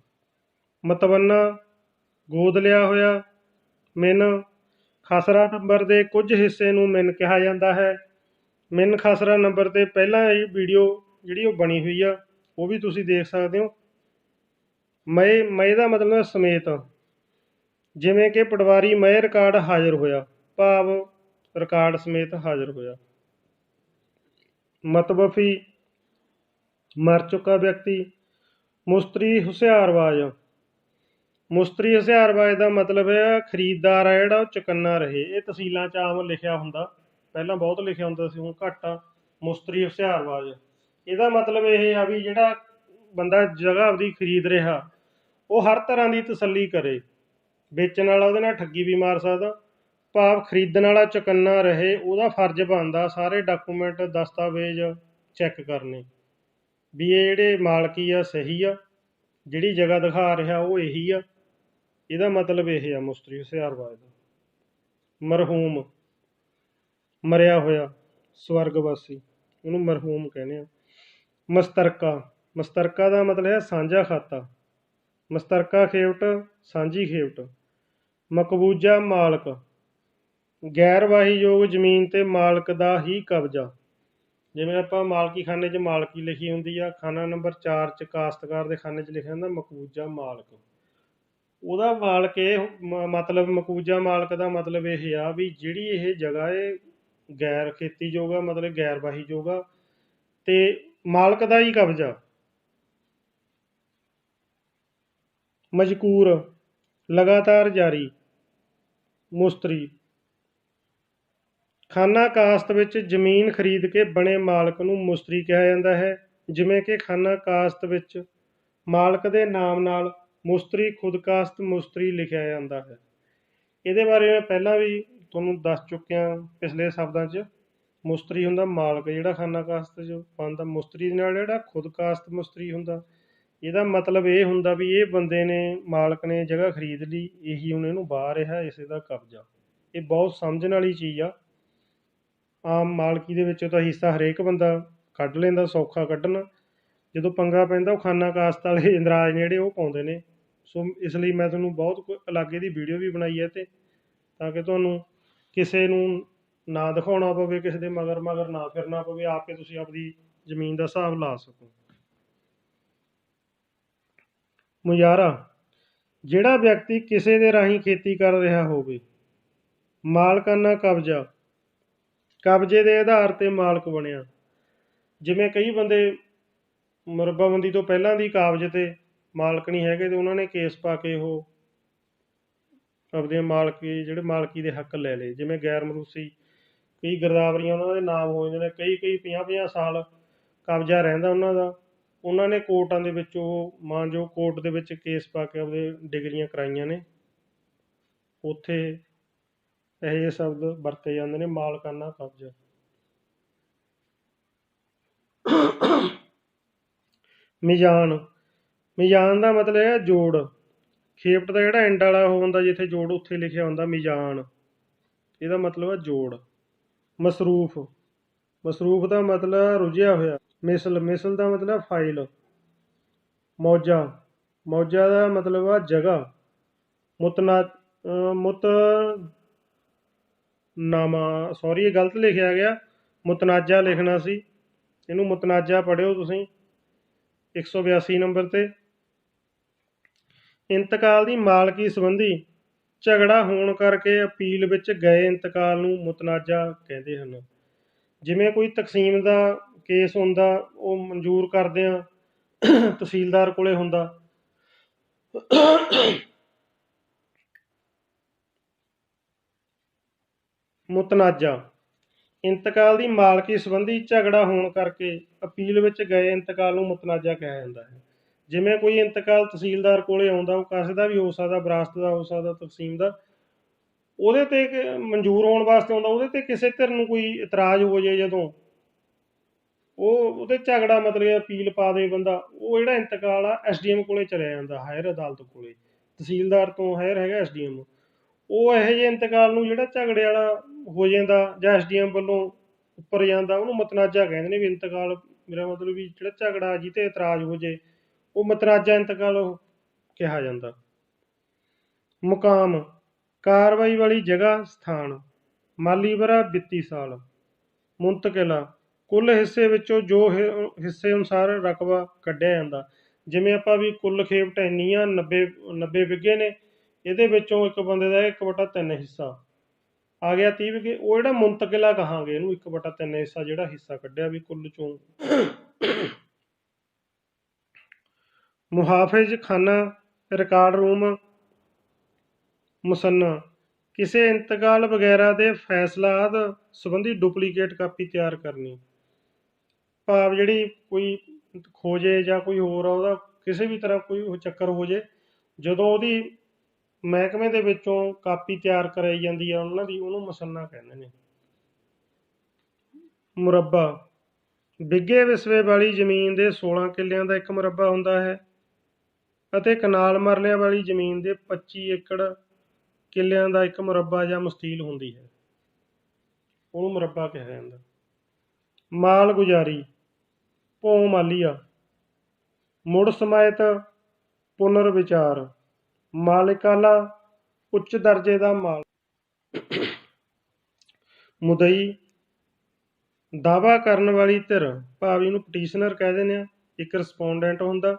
ਮਤਵੰਨਾ, ਗੋਦ ਲਿਆ ਹੋਇਆ। ਮਿਨ, ਖਸਰਾ ਨੰਬਰ ਦੇ ਕੁਝ ਹਿੱਸੇ ਨੂੰ ਮਿਨ ਕਿਹਾ ਜਾਂਦਾ ਹੈ। ਮਿਨ ਖਸਰਾ ਨੰਬਰ 'ਤੇ ਪਹਿਲਾਂ ਇਹ ਵੀਡੀਓ ਜਿਹੜੀ ਉਹ ਬਣੀ ਹੋਈ ਆ, ਉਹ ਵੀ ਤੁਸੀਂ ਦੇਖ ਸਕਦੇ ਹੋ। ਮਏ, ਮਏ ਦਾ ਮਤਲਬ ਸਮੇਤ, ਜਿਵੇਂ ਕਿ ਪਟਵਾਰੀ ਮਏ ਰਿਕਾਰਡ ਹਾਜ਼ਰ ਹੋਇਆ, ਭਾਵ ਰਿਕਾਰਡ ਸਮੇਤ ਹਾਜ਼ਰ ਹੋਇਆ। ਮਤਵਫੀ, ਮਰ ਚੁੱਕਾ ਵਿਅਕਤੀ। ਮੁਸਤਰੀ ਹੁਸ਼ਿਆਰਬਾਜ਼, ਮੁਸਤਰੀ ਹੁਸ਼ਿਆਰਬਾਜ਼ ਦਾ ਮਤਲਬ ਹੈ ਖਰੀਦਦਾਰ ਆ ਜਿਹੜਾ ਉਹ ਚੁਕੰਨਾ ਰਹੇ। ਇਹ ਤਹਿਸੀਲਾਂ 'ਚ ਆਮ ਲਿਖਿਆ ਹੁੰਦਾ, ਪਹਿਲਾਂ ਬਹੁਤ ਲਿਖਿਆ ਹੁੰਦਾ ਸੀ, ਹੁਣ ਘੱਟ ਆ। ਮੁਸਤਰੀ ਹੁਸ਼ਿਆਰਬਾਜ਼, ਇਹਦਾ ਮਤਲਬ ਇਹ ਆ ਵੀ ਜਿਹੜਾ ਬੰਦਾ ਜਗ੍ਹਾ ਆਪਦੀ ਖਰੀਦ ਰਿਹਾ ਉਹ ਹਰ ਤਰ੍ਹਾਂ ਦੀ ਤਸੱਲੀ ਕਰੇ। ਵੇਚਣ ਵਾਲਾ ਉਹਦੇ ਨਾਲ ਠੱਗੀ ਵੀ ਮਾਰ ਸਕਦਾ, ਭਾਵ ਖਰੀਦਣ ਵਾਲਾ ਚੁਕੰਨਾ ਰਹੇ। ਉਹਦਾ ਫਰਜ਼ ਬਣਦਾ ਸਾਰੇ ਡਾਕੂਮੈਂਟ, ਦਸਤਾਵੇਜ਼ ਚੈੱਕ ਕਰਨੇ ਵੀ ਇਹ ਜਿਹੜੇ ਮਾਲਕੀ ਆ ਸਹੀ ਆ, ਜਿਹੜੀ ਜਗ੍ਹਾ ਦਿਖਾ ਰਿਹਾ ਉਹ ਇਹੀ ਆ। ਇਹਦਾ ਮਤਲਬ ਇਹ ਆ ਮੁਸਤਰੀ ਹੁਸ਼ਿਆਰਬਾਜ਼ ਦਾ। ਮਰਹੂਮ, ਮਰਿਆ ਹੋਇਆ, ਸਵਰਗਵਾਸੀ, ਉਹਨੂੰ ਮਰਹੂਮ ਕਹਿੰਦੇ ਆ। ਮਸਤਰਕਾ, ਮਸਤਰਕਾ ਦਾ ਮਤਲਬ ਹੈ ਸਾਂਝਾ ਖਾਤਾ। ਮਸਤਰਕਾ ਖੇਵਟ, ਸਾਂਝੀ ਖੇਵਟ। ਮਕਬੂਜਾ ਮਾਲਕ, ਗੈਰ ਵਾਹੀਯੋਗ ਜ਼ਮੀਨ 'ਤੇ ਮਾਲਕ ਦਾ ਹੀ ਕਬਜ਼ਾ। ਜਿਵੇਂ ਆਪਾਂ ਮਾਲਕੀ ਖਾਨੇ 'ਚ ਮਾਲਕੀ ਲਿਖੀ ਹੁੰਦੀ ਆ, ਖਾਨਾ ਨੰਬਰ 4 'ਚ ਕਾਸ਼ਤਕਾਰ ਦੇ ਖਾਨੇ 'ਚ ਲਿਖਿਆ ਹੁੰਦਾ ਮਕਬੂਜਾ ਮਾਲਕ। ਉਹਦਾ ਮਾਲਕ ਇਹ ਮਤਲਬ, ਮਕਬੂਜਾ ਮਾਲਕ ਦਾ ਮਤਲਬ ਇਹ ਆ ਵੀ ਜਿਹੜੀ ਇਹ ਜਗ੍ਹਾ ਇਹ ਗੈਰ ਖੇਤੀਯੋਗ ਆ, ਮਤਲਬ ਗੈਰ ਵਾਹੀਯੋਗ ਆ, ਅਤੇ ਮਾਲਕ ਦਾ ਹੀ ਕਬਜ਼ਾ। ਮਜ਼ਕੂਰ, ਲਗਾਤਾਰ ਜਾਰੀ। ਮੁਸਤਰੀ, ਖਾਨਾ ਕਾਸ਼ਤ ਵਿੱਚ ਜ਼ਮੀਨ ਖਰੀਦ ਕੇ ਬਣੇ ਮਾਲਕ ਨੂੰ ਮੁਸਤਰੀ ਕਿਹਾ ਜਾਂਦਾ ਹੈ। ਜਿਵੇਂ ਕਿ ਖਾਨਾ ਕਾਸ਼ਤ ਵਿੱਚ ਮਾਲਕ ਦੇ ਨਾਮ ਨਾਲ ਮੁਸਤਰੀ, ਖੁਦਕਾਸ਼ਤ ਮੁਸਤਰੀ ਲਿਖਿਆ ਜਾਂਦਾ ਹੈ। ਇਹਦੇ ਬਾਰੇ ਮੈਂ ਪਹਿਲਾਂ ਵੀ ਤੁਹਾਨੂੰ ਦੱਸ ਚੁੱਕਿਆ ਪਿਛਲੇ ਸ਼ਬਦਾਂ 'ਚ। ਮੁਸਤਰੀ ਹੁੰਦਾ ਮਾਲਕ ਜਿਹੜਾ ਖਾਨਾ ਕਾਸ਼ਤ 'ਚ ਬਣਦਾ। ਮੁਸਤਰੀ ਦੇ ਨਾਲ ਜਿਹੜਾ ਖੁਦਕਾਸ਼ਤ ਮੁਸਤਰੀ ਹੁੰਦਾ, ਇਹਦਾ ਮਤਲਬ ਇਹ ਹੁੰਦਾ ਵੀ ਇਹ ਬੰਦੇ ਨੇ, ਮਾਲਕ ਨੇ ਜਗ੍ਹਾ ਖਰੀਦ ਲਈ, ਇਹੀ ਹੁਣ ਇਹਨੂੰ ਵਾਹ ਰਿਹਾ, ਇਸੇ ਦਾ ਕਬਜ਼ਾ। ਇਹ ਬਹੁਤ ਸਮਝਣ ਵਾਲੀ ਚੀਜ਼ ਆ। ਆਮ ਮਾਲਕੀ ਦੇ ਵਿੱਚੋਂ ਤਾਂ ਹਿੱਸਾ ਹਰੇਕ ਬੰਦਾ ਕੱਢ ਲੈਂਦਾ, ਸੌਖਾ ਕੱਢਣਾ। ਜਦੋਂ ਪੰਗਾ ਪੈਂਦਾ ਉਹ ਖਾਨਾ ਕਾਸ਼ਤ ਵਾਲੇ ਇੰਦਰਾਜ ਨੇ ਜਿਹੜੇ ਉਹ ਪਾਉਂਦੇ ਨੇ। ਸੋ ਇਸ ਲਈ ਮੈਂ ਤੁਹਾਨੂੰ ਬਹੁਤ ਅਲੱਗ ਇਹਦੀ ਵੀਡੀਓ ਵੀ ਬਣਾਈ ਹੈ, ਅਤੇ ਤਾਂ ਕਿ ਤੁਹਾਨੂੰ ਕਿਸੇ ਨੂੰ ਨਾ ਦਿਖਾਉਣਾ ਪਵੇ, ਕਿਸੇ ਦੇ ਮਗਰ ਮਗਰ ਨਾ ਫਿਰਨਾ ਪਵੇ, ਆਪ ਕੇ ਤੁਸੀਂ ਆਪਦੀ ਜ਼ਮੀਨ ਦਾ ਹਿਸਾਬ ਲਾ ਸਕੋ। ਮੁਜ਼ਾਹਰਾ ਜਿਹੜਾ ਵਿਅਕਤੀ ਕਿਸੇ ਦੇ ਰਾਹੀਂ ਖੇਤੀ ਕਰ ਰਿਹਾ ਹੋਵੇ। ਮਾਲਕਾਨਾ ਕਬਜ਼ਾ ਕਬਜ਼ੇ ਦੇ ਆਧਾਰ 'ਤੇ ਮਾਲਕ ਬਣਿਆ। ਜਿਵੇਂ ਕਈ ਬੰਦੇ ਮੁਰੱਬਾਬੰਦੀ ਤੋਂ ਪਹਿਲਾਂ ਦੀ ਕਾਬਜ਼ 'ਤੇ ਮਾਲਕ ਨਹੀਂ ਹੈਗੇ ਅਤੇ ਉਹਨਾਂ ਨੇ ਕੇਸ ਪਾ ਕੇ ਉਹ ਆਪਦੀਆਂ ਮਾਲਕੀ ਦੇ ਹੱਕ ਲੈ ਲਏ। ਜਿਵੇਂ ਗੈਰ ਮਰੂਸੀ ਕਈ ਗਿਰਦਾਵਰੀਆਂ ਉਹਨਾਂ ਦੇ ਨਾਮ ਹੋ ਜਾਂਦੇ ਨੇ, ਕਈ 50-50 ਸਾਲ ਕਬਜ਼ਾ ਰਹਿੰਦਾ ਉਹਨਾਂ ਦਾ। ਉਹਨਾਂ ਨੇ ਕੋਰਟਾਂ ਦੇ ਵਿੱਚ ਉਹ ਮਾਣਯੋਗ ਕੋਰਟ ਦੇ ਵਿੱਚ ਕੇਸ ਪਾ ਕੇ ਆਪਦੇ ਡਿਗਰੀਆਂ ਕਰਾਈਆਂ ਨੇ। ਉੱਥੇ ਇਹੋ ਜਿਹੇ ਸ਼ਬਦ ਵਰਤੇ ਜਾਂਦੇ ਨੇ, ਮਾਲਕਾਨਾ ਕਬਜ਼ਾ। ਮੀਜ਼ਾਨ ਦਾ ਮਤਲਬ ਹੈ ਜੋੜ। ਖੇਪਟ ਦਾ ਜਿਹੜਾ ਐਂਡ ਵਾਲਾ ਉਹ ਹੁੰਦਾ ਜਿੱਥੇ ਜੋੜ ਉੱਥੇ ਲਿਖਿਆ ਹੁੰਦਾ ਮੀਜ਼ਾਨ, ਇਹਦਾ ਮਤਲਬ ਹੈ ਜੋੜ। ਮਸਰੂਫ ਦਾ ਮਤਲਬ ਰੁੱਝਿਆ ਹੋਇਆ। ਮਿਸਲ ਦਾ ਮਤਲਬ ਫਾਈਲ। ਮੌਜਾ ਦਾ ਮਤਲਬ ਆ ਜਗ੍ਹਾ। ਇਹ ਗਲਤ ਲਿਖਿਆ ਗਿਆ, ਮੁਤਨਾਜਾ ਲਿਖਣਾ ਸੀ, ਇਹਨੂੰ ਮੁਤਨਾਜਾ ਪੜ੍ਹਿਓ ਤੁਸੀਂ 182 ਨੰਬਰ 'ਤੇ। ਇੰਤਕਾਲ ਦੀ ਮਾਲਕੀ ਸੰਬੰਧੀ ਝਗੜਾ ਹੋਣ ਕਰਕੇ ਅਪੀਲ ਵਿੱਚ ਗਏ ਇੰਤਕਾਲ ਨੂੰ ਮੁਤਨਾਜਾ ਕਹਿੰਦੇ ਹਨ। ਜਿਵੇਂ ਕੋਈ ਤਕਸੀਮ ਦਾ ਕੇਸ ਹੁੰਦਾ, ਉਹ ਮਨਜ਼ੂਰ ਕਰਦਿਆਂ ਤਹਿਸੀਲਦਾਰ ਕੋਲੇ ਹੁੰਦਾ। ਮੁਤਨਾਜਾ ਇੰਤਕਾਲ ਦੀ ਮਾਲਕੀ ਸੰਬੰਧੀ ਝਗੜਾ ਹੋਣ ਕਰਕੇ ਅਪੀਲ ਵਿੱਚ ਗਏ ਇੰਤਕਾਲ ਨੂੰ ਮੁਤਨਾਜਾ ਕਿਹਾ ਜਾਂਦਾ ਹੈ। ਜਿਵੇਂ ਕੋਈ ਇੰਤਕਾਲ ਤਹਿਸੀਲਦਾਰ ਕੋਲੇ ਆਉਂਦਾ, ਉਹ ਕਿਸੇ ਦਾ ਵੀ ਹੋ ਸਕਦਾ, ਵਿਰਾਸਤ ਦਾ ਹੋ ਸਕਦਾ, ਤਕਸੀਮ ਦਾ, ਉਹਦੇ 'ਤੇ ਮਨਜ਼ੂਰ ਹੋਣ ਵਾਸਤੇ ਆਉਂਦਾ। ਉਹਦੇ 'ਤੇ ਕਿਸੇ ਧਿਰ ਨੂੰ ਕੋਈ ਇਤਰਾਜ਼ ਹੋ ਜਾਏ, ਜਦੋਂ ਉਹਦੇ ਝਗੜਾ ਮਤਲਬ ਅਪੀਲ ਪਾ ਦੇ ਬੰਦਾ, ਉਹ ਜਿਹੜਾ ਇੰਤਕਾਲ ਆ SDM ਕੋਲੇ ਚਲਿਆ ਜਾਂਦਾ, ਹਾਇਰ ਅਦਾਲਤ ਕੋਲੇ। ਤਹਿਸੀਲਦਾਰ ਤੋਂ ਹਾਇਰ ਹੈਗਾ SDM। ਉਹ ਇਹੋ ਜਿਹੇ ਇੰਤਕਾਲ ਨੂੰ ਜਿਹੜਾ ਝਗੜੇ ਵਾਲਾ ਹੋ ਜਾਂਦਾ ਜਾਂ SDM ਵੱਲੋਂ ਉੱਪਰ ਜਾਂਦਾ, ਉਹਨੂੰ ਮੁਤਨਾਜਾ ਕਹਿੰਦੇ ਨੇ। ਵੀ ਇੰਤਕਾਲ, ਮੇਰਾ ਮਤਲਬ ਵੀ ਜਿਹੜਾ ਝਗੜਾ ਜਿਹਤੇ ਇਤਰਾਜ਼ ਹੋ ਜੇ, ਉਹ ਮੁਤਨਾਜਾ ਇੰਤਕਾਲ ਕਿਹਾ ਜਾਂਦਾ। ਮੁਕਾਮ ਕਾਰਵਾਈ ਵਾਲੀ ਜਗ੍ਹਾ, ਸਥਾਨ। ਮਾਲੀ ਵਰ੍ਹਾ ਵਿੱਤੀ ਸਾਲ। ਮੁੰਤਕਿਲਾ ਕੁੱਲ ਹਿੱਸੇ ਵਿੱਚੋਂ ਜੋ ਹਿੱਸੇ ਅਨੁਸਾਰ ਰਕਬਾ ਕੱਢਿਆ ਜਾਂਦਾ। ਜਿਵੇਂ ਆਪਾਂ ਵੀ ਕੁੱਲ ਖੇਪਟ ਇੰਨੀ ਆ, 90 ਬਿੱਗੇ ਨੇ, ਇਹਦੇ ਵਿੱਚੋਂ ਇੱਕ ਬੰਦੇ ਦਾ 1/3 ਹਿੱਸਾ ਆ ਗਿਆ 30 ਵਿਗੇ। ਉਹ ਜਿਹੜਾ ਮੁੰਤਕਿਲਾ ਕਹਾਂਗੇ ਇਹਨੂੰ, 1/3 ਹਿੱਸਾ ਜਿਹੜਾ ਹਿੱਸਾ ਕੱਢਿਆ ਵੀ ਕੁੱਲ ਚੋਂ। ਮੁਹਾਫਿਜ਼ ਖਾਨਾ, ਰਿਕਾਰਡ ਰੂਮ। ਮੁਸੰਨਾ ਕਿਸੇ ਇੰਤਕਾਲ ਵਗੈਰਾ ਦੇ ਫੈਸਲਾ ਆਦਿ ਸੰਬੰਧੀ ਡੁਪਲੀਕੇਟ ਕਾਪੀ ਤਿਆਰ ਕਰਨੀ। ਭਾਵ ਜਿਹੜੀ ਕੋਈ ਖੋਜੇ ਜਾਂ ਕੋਈ ਹੋਰ ਆ, ਉਹਦਾ ਕਿਸੇ ਵੀ ਤਰ੍ਹਾਂ ਕੋਈ ਚੱਕਰ ਹੋ ਜੇ, ਜਦੋਂ ਉਹਦੀ ਮਹਿਕਮੇ ਦੇ ਵਿੱਚੋਂ ਕਾਪੀ ਤਿਆਰ ਕਰਾਈ ਜਾਂਦੀ ਆ ਉਹਨਾਂ ਦੀ, ਉਹਨੂੰ ਮੁਸੰਨਾ ਕਹਿੰਦੇ ਨੇ। ਮੁਰੱਬਾ ਬਿੱਗੇ ਵਿਸਵੇ ਵਾਲੀ ਜ਼ਮੀਨ ਦੇ 16 ਕਿੱਲਿਆਂ ਦਾ ਇੱਕ ਮੁਰੱਬਾ ਹੁੰਦਾ ਹੈ ਅਤੇ ਕਨਾਲ ਮਰਲਿਆਂ ਵਾਲੀ ਜ਼ਮੀਨ ਦੇ 25 ਏਕੜ ਕਿੱਲਿਆਂ ਦਾ ਇੱਕ ਮੁਰੱਬਾ ਜਾਂ ਮਸਤੀਲ ਹੁੰਦੀ ਹੈ, ਉਹਨੂੰ ਮੁਰੱਬਾ ਕਿਹਾ ਜਾਂਦਾ। ਮਾਲ ਗੁਜ਼ਾਰੀ, ਭੌ ਮਾਲੀਆ, ਮੁੜ ਸਮਾਇਤ, ਪੁਨਰ ਵਿਚਾਰ। ਮਾਲਿਕਾਨਾ ਉੱਚ ਦਰਜੇ ਦਾ ਮਾਲ। ਮੁਦਈ ਦਾਅਵਾ ਕਰਨ ਵਾਲੀ ਧਿਰ, ਭਾਵ ਇਹਨੂੰ ਪਟੀਸ਼ਨਰ ਕਹਿ ਦਿੰਦੇ ਆ। ਇੱਕ ਰਿਸਪੋਂਡੈਂਟ ਹੁੰਦਾ,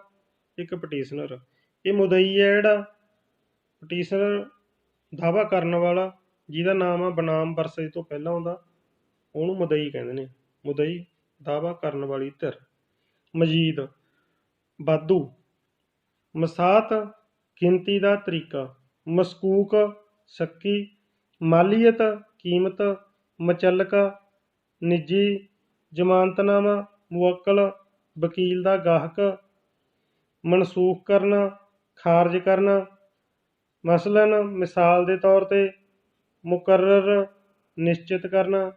ਇੱਕ ਪਟੀਸ਼ਨਰ। ਇਹ ਮੁਦਈ ਹੈ ਜਿਹੜਾ ਪਟੀਸ਼ਨਰ, ਦਾਅਵਾ ਕਰਨ ਵਾਲਾ, ਜਿਹਦਾ ਨਾਮ ਆ ਬਨਾਮ ਵਰਸੇ ਤੋਂ ਪਹਿਲਾਂ ਆਉਂਦਾ, ਉਹਨੂੰ ਮੁਦਈ ਕਹਿੰਦੇ ਨੇ। ਮੁਦਈ ਦਾਅਵਾ ਕਰਨ ਵਾਲੀ ਧਿਰ। ਮਜੀਦ ਵਾਧੂ। ਮਸਾਤ ਗਿਣਤੀ ਦਾ ਤਰੀਕਾ। ਮਸਕੂਕ ਸ਼ੱਕੀ। ਮਾਲੀਅਤ ਕੀਮਤ। ਮਚੱਲਕਾ ਨਿੱਜੀ। ਜ਼ਮਾਨਤਨਾਮਾ ਮੁਵੱਕਲ ਵਕੀਲ ਦਾ ਗਾਹਕ। ਮਨਸੂਖ ਕਰਨਾ, ਖਾਰਜ ਕਰਨਾ। ਮਸਲਨ ਮਿਸਾਲ ਦੇ ਤੌਰ 'ਤੇ। ਮੁਕਰਰ ਨਿਸ਼ਚਿਤ ਕਰਨਾ।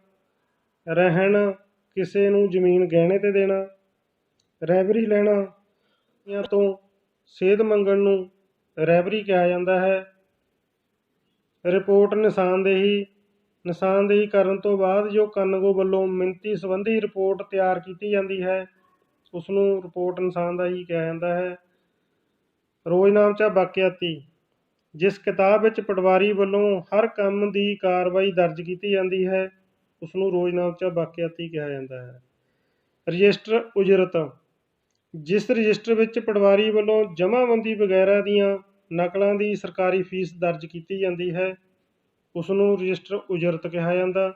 ਰਹਿਣ ਕਿਸੇ ਨੂੰ ਜ਼ਮੀਨ ਗਹਿਣੇ 'ਤੇ ਦੇਣਾ। ਰਹਿਬਰੀ ਲੈਣਾ ਜਾਂ ਤੋਂ ਸੇਧ ਮੰਗਣ ਨੂੰ ਰਹਿਬਰੀ ਕਿਹਾ ਜਾਂਦਾ ਹੈ। ਰਿਪੋਰਟ ਨਿਸ਼ਾਨਦੇਹੀ ਕਰਨ ਤੋਂ ਬਾਅਦ ਜੋ ਕਾਨੂੰਗੋ ਵੱਲੋਂ ਮਿਣਤੀ ਸੰਬੰਧੀ ਰਿਪੋਰਟ ਤਿਆਰ ਕੀਤੀ ਜਾਂਦੀ ਹੈ, ਉਸ ਨੂੰ ਰਿਪੋਰਟ ਨਿਸ਼ਾਨਦੇਹੀ ਕਿਹਾ ਜਾਂਦਾ ਹੈ। ਰੋਜ਼ਨਾਮਚਾ ਵਾਕਿਆਤੀ ਜਿਸ ਕਿਤਾਬ ਵਿੱਚ ਪਟਵਾਰੀ ਵੱਲੋਂ ਹਰ ਕੰਮ ਦੀ ਕਾਰਵਾਈ ਦਰਜ ਕੀਤੀ ਜਾਂਦੀ ਹੈ, ਉਸ ਨੂੰ ਰੋਜ਼ਨਾਮਚਾ ਵਾਕਿਆਤੀ ਕਿਹਾ ਜਾਂਦਾ ਹੈ। ਰਜਿਸਟਰ ਉਜਰਤ ਜਿਸ ਰਜਿਸਟਰ ਵਿੱਚ ਪਟਵਾਰੀ ਵੱਲੋਂ ਜਮ੍ਹਾਂਬੰਦੀ ਵਗੈਰਾ ਦੀਆਂ ਨਕਲਾਂ ਦੀ ਸਰਕਾਰੀ ਫੀਸ ਦਰਜ ਕੀਤੀ ਜਾਂਦੀ ਹੈ ਉਸ ਨੂੰ ਰਜਿਸਟਰ ਉਜਰਤ ਕਿਹਾ ਜਾਂਦਾ।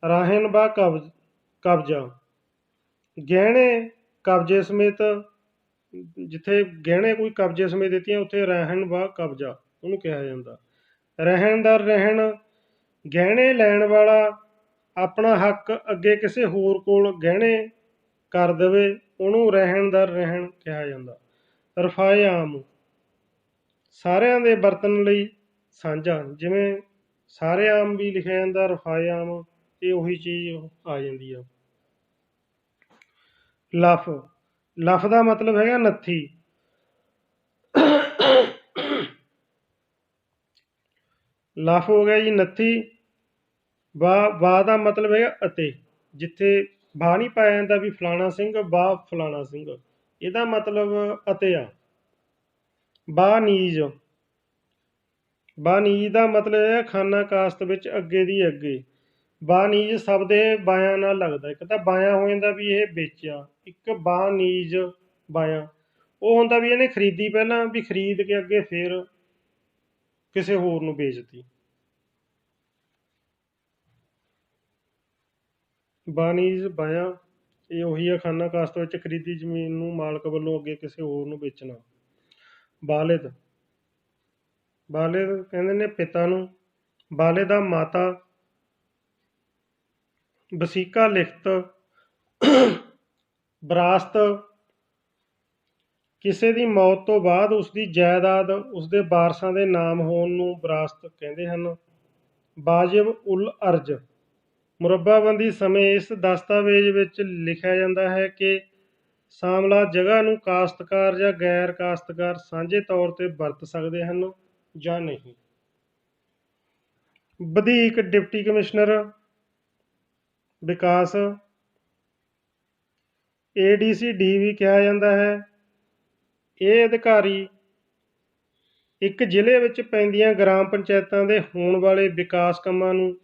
ਰਾਹਨ ਬਾ ਕਬਜ਼ਾ, ਗਹਿਣੇ ਕਬਜ਼ੇ ਸਮੇਤ, ਜਿੱਥੇ ਗਹਿਣੇ ਕੋਈ ਕਬਜ਼ੇ ਸਮੇਤ ਦਿੱਤੀਆਂ ਉੱਥੇ ਰਹਿਣ ਬਾ ਕਬਜ਼ਾ ਉਹਨੂੰ ਕਿਹਾ ਜਾਂਦਾ। ਰਹਿਣਦਾਰ ਰਹਿਣ, ਗਹਿਣੇ ਲੈਣ ਵਾਲਾ ਆਪਣਾ ਹੱਕ ਅੱਗੇ ਕਿਸੇ ਹੋਰ ਕੋਲ ਗਹਿਣੇ ਕਰ ਦੇਵੇ ਉਹਨੂੰ ਰਹਿਣਦਾਰ ਰਹਿਣ ਕਿਹਾ ਜਾਂਦਾ। ਰਫਾਏ ਆਮ, ਸਾਰਿਆਂ ਦੇ ਵਰਤਣ ਲਈ ਸਾਂਝਾ, ਜਿਵੇਂ ਸਾਰੇ ਆਮ ਵੀ ਲਿਖਿਆ ਜਾਂਦਾ, ਰਫਾਏ ਆਮ ਇਹ ਉਹੀ ਚੀਜ਼ ਆ ਜਾਂਦੀ ਆ। ਲਫ, ਲਫ ਦਾ ਮਤਲਬ ਹੈਗਾ ਨੱਥੀ। ਲਫ ਹੋ ਗਿਆ ਜੀ ਨੱਥੀ। ਬਾ ਦਾ ਮਤਲਬ ਹੈਗਾ ਅਤੇ, ਜਿੱਥੇ ਬਾ ਨਹੀਂ ਪਾਇਆ ਜਾਂਦਾ ਵੀ ਫਲਾਣਾ ਸਿੰਘ ਬਾ ਫਲਾਣਾ ਸਿੰਘ, ਇਹਦਾ ਮਤਲਬ ਅਤੇ ਆ। ਬਾਨੀਜ਼, ਬਾਨੀਜ਼ ਦਾ ਮਤਲਬ ਹੈ ਖਾਨਾ ਕਾਸਤ ਵਿੱਚ ਅੱਗੇ ਦੀ ਅੱਗੇ। ਬਾਨੀਜ਼ ਸ਼ਬਦ ਇਹ ਬਾਇਆਂ ਨਾਲ ਲੱਗਦਾ, ਇੱਕ ਤਾਂ ਬਾਇਆਂ ਹੋ ਜਾਂਦਾ ਵੀ ਇਹ ਵੇਚਿਆ, ਇੱਕ ਬਾਨੀਜ਼ ਬਾਇਆਂ ਉਹ ਹੁੰਦਾ ਵੀ ਇਹਨੇ ਖਰੀਦੀ ਪਹਿਲਾਂ, ਵੀ ਖਰੀਦ ਕੇ ਅੱਗੇ ਫਿਰ ਕਿਸੇ ਹੋਰ ਨੂੰ ਵੇਚਤੀ। ਬਾਨੀਜ਼ ਬਾਇਆਂ ਇਹ ਉਹੀ ਆ ਖਾਨਾ ਕਾਸਤ ਵਿੱਚ ਖਰੀਦੀ ਜ਼ਮੀਨ ਨੂੰ ਮਾਲਕ ਵੱਲੋਂ ਅੱਗੇ ਕਿਸੇ ਹੋਰ ਨੂੰ ਵੇਚਣਾ। ਵਾਲਿਦ, ਵਾਲਿਦ ਕਹਿੰਦੇ ਨੇ ਪਿਤਾ ਨੂੰ। ਵਾਲਿਦਾ ਮਾਤਾ। ਵਸੀਕਾ ਲਿਖਤ, ਵਿਰਾਸਤ, ਕਿਸੇ ਦੀ ਮੌਤ ਤੋਂ ਬਾਅਦ ਉਸਦੀ ਜਾਇਦਾਦ ਉਸਦੇ ਵਾਰਸਾਂ ਦੇ ਨਾਮ ਹੋਣ ਨੂੰ ਵਿਰਾਸਤ ਕਹਿੰਦੇ ਹਨ। ਵਾਜਿਬ ਉਲ ਅਰਜ਼, ਮੁਰੱਬਾਬੰਦੀ ਸਮੇਂ ਇਸ ਦਸਤਾਵੇਜ਼ ਵਿੱਚ ਲਿਖਿਆ ਜਾਂਦਾ ਹੈ ਕਿ ਸ਼ਾਮਲਾ ਜਗ੍ਹਾ ਨੂੰ ਕਾਸ਼ਤਕਾਰ ਜਾਂ ਗੈਰ ਕਾਸ਼ਤਕਾਰ ਸਾਂਝੇ ਤੌਰ 'ਤੇ ਵਰਤ ਸਕਦੇ ਹਨ ਜਾਂ ਨਹੀਂ। ਵਧੀਕ ਡਿਪਟੀ ਕਮਿਸ਼ਨਰ ਵਿਕਾਸ, ADCD ਵੀ ਕਿਹਾ ਜਾਂਦਾ ਹੈ। ਇਹ ਅਧਿਕਾਰੀ ਇੱਕ ਜ਼ਿਲ੍ਹੇ ਵਿੱਚ ਪੈਂਦੀਆਂ ਗ੍ਰਾਮ ਪੰਚਾਇਤਾਂ ਦੇ ਹੋਣ ਵਾਲੇ ਵਿਕਾਸ ਕੰਮਾਂ ਨੂੰ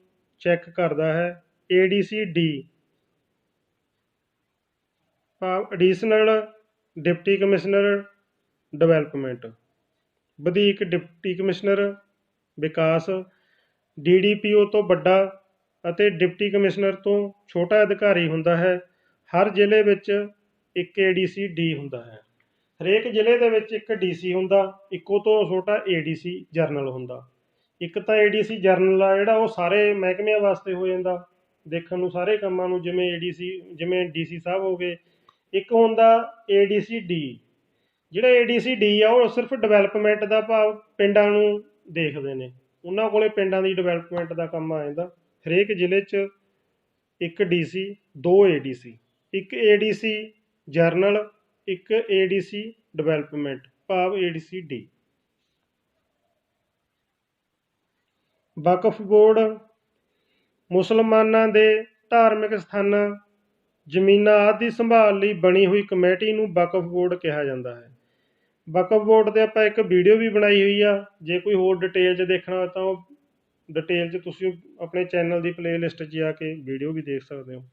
ਚੈੱਕ ਕਰਦਾ ਹੈ। ADCD additional deputy commissioner development. ਵਧੀਕ ਡਿਪਟੀ ਕਮਿਸ਼ਨਰ ਵਿਕਾਸ DDPO ਤੋਂ ਵੱਡਾ ਅਤੇ ਡਿਪਟੀ ਕਮਿਸ਼ਨਰ ਤੋਂ ਛੋਟਾ ਅਧਿਕਾਰੀ ਹੁੰਦਾ ਹੈ। ਹਰ ਜ਼ਿਲ੍ਹੇ ਵਿੱਚ ਇੱਕ ADCD ਹੁੰਦਾ ਹੈ। ਹਰੇਕ ਜ਼ਿਲ੍ਹੇ ਦੇ ਵਿੱਚ ਇੱਕ DC ਹੁੰਦਾ, ਇੱਕੋ ਤੋਂ ਛੋਟਾ ADC ਜਰਨਲ ਹੁੰਦਾ। ਇੱਕ ਤਾਂ ADC ਜਰਨਲ ਆ ਜਿਹੜਾ ਉਹ ਸਾਰੇ ਮਹਿਕਮਿਆਂ ਵਾਸਤੇ ਹੋ ਜਾਂਦਾ, ਦੇਖਣ ਨੂੰ ਸਾਰੇ ਕੰਮਾਂ ਨੂੰ, ਜਿਵੇਂ ADC ਜਿਵੇਂ DC ਸਾਹਿਬ ਹੋ ਗਏ। ਇੱਕ ਹੁੰਦਾ ADCD, ਜਿਹੜਾ ADCD ਆ ਉਹ ਸਿਰਫ ਡਿਵੈਲਪਮੈਂਟ ਦਾ, ਭਾਵ ਪਿੰਡਾਂ ਨੂੰ ਦੇਖਦੇ ਨੇ, ਉਹਨਾਂ ਕੋਲੇ ਪਿੰਡਾਂ ਦੀ ਡਿਵੈਲਪਮੈਂਟ ਦਾ ਕੰਮ ਆ ਜਾਂਦਾ। ਹਰੇਕ ਜ਼ਿਲ੍ਹੇ 'ਚ ਇੱਕ DC, 2 ADC, ਇੱਕ ADC ਜਰਨਲ, ਇੱਕ ADC ਡਿਵੈਲਪਮੈਂਟ ਭਾਵ ADCD। ਵਕਫ ਬੋਰਡ, ਮੁਸਲਮਾਨਾਂ ਦੇ ਧਾਰਮਿਕ ਸਥਾਨਾਂ, ਜ਼ਮੀਨਾਂ ਆਦਿ ਦੀ ਸੰਭਾਲ ਲਈ ਬਣੀ ਹੋਈ ਕਮੇਟੀ ਨੂੰ ਵਕਫ ਬੋਰਡ ਕਿਹਾ ਜਾਂਦਾ ਹੈ। ਵਕਫ ਬੋਰਡ 'ਤੇ ਆਪਾਂ ਇੱਕ ਵੀਡੀਓ ਵੀ ਬਣਾਈ ਹੋਈ ਆ, ਜੇ ਕੋਈ ਹੋਰ ਡਿਟੇਲ 'ਚ ਦੇਖਣਾ ਤਾਂ ਉਹ ਡਿਟੇਲ 'ਚ ਤੁਸੀਂ ਆਪਣੇ ਚੈਨਲ ਦੀ ਪਲੇਲਿਸਟ 'ਚ ਜਾ ਕੇ ਵੀਡੀਓ ਵੀ ਦੇਖ ਸਕਦੇ ਹੋ।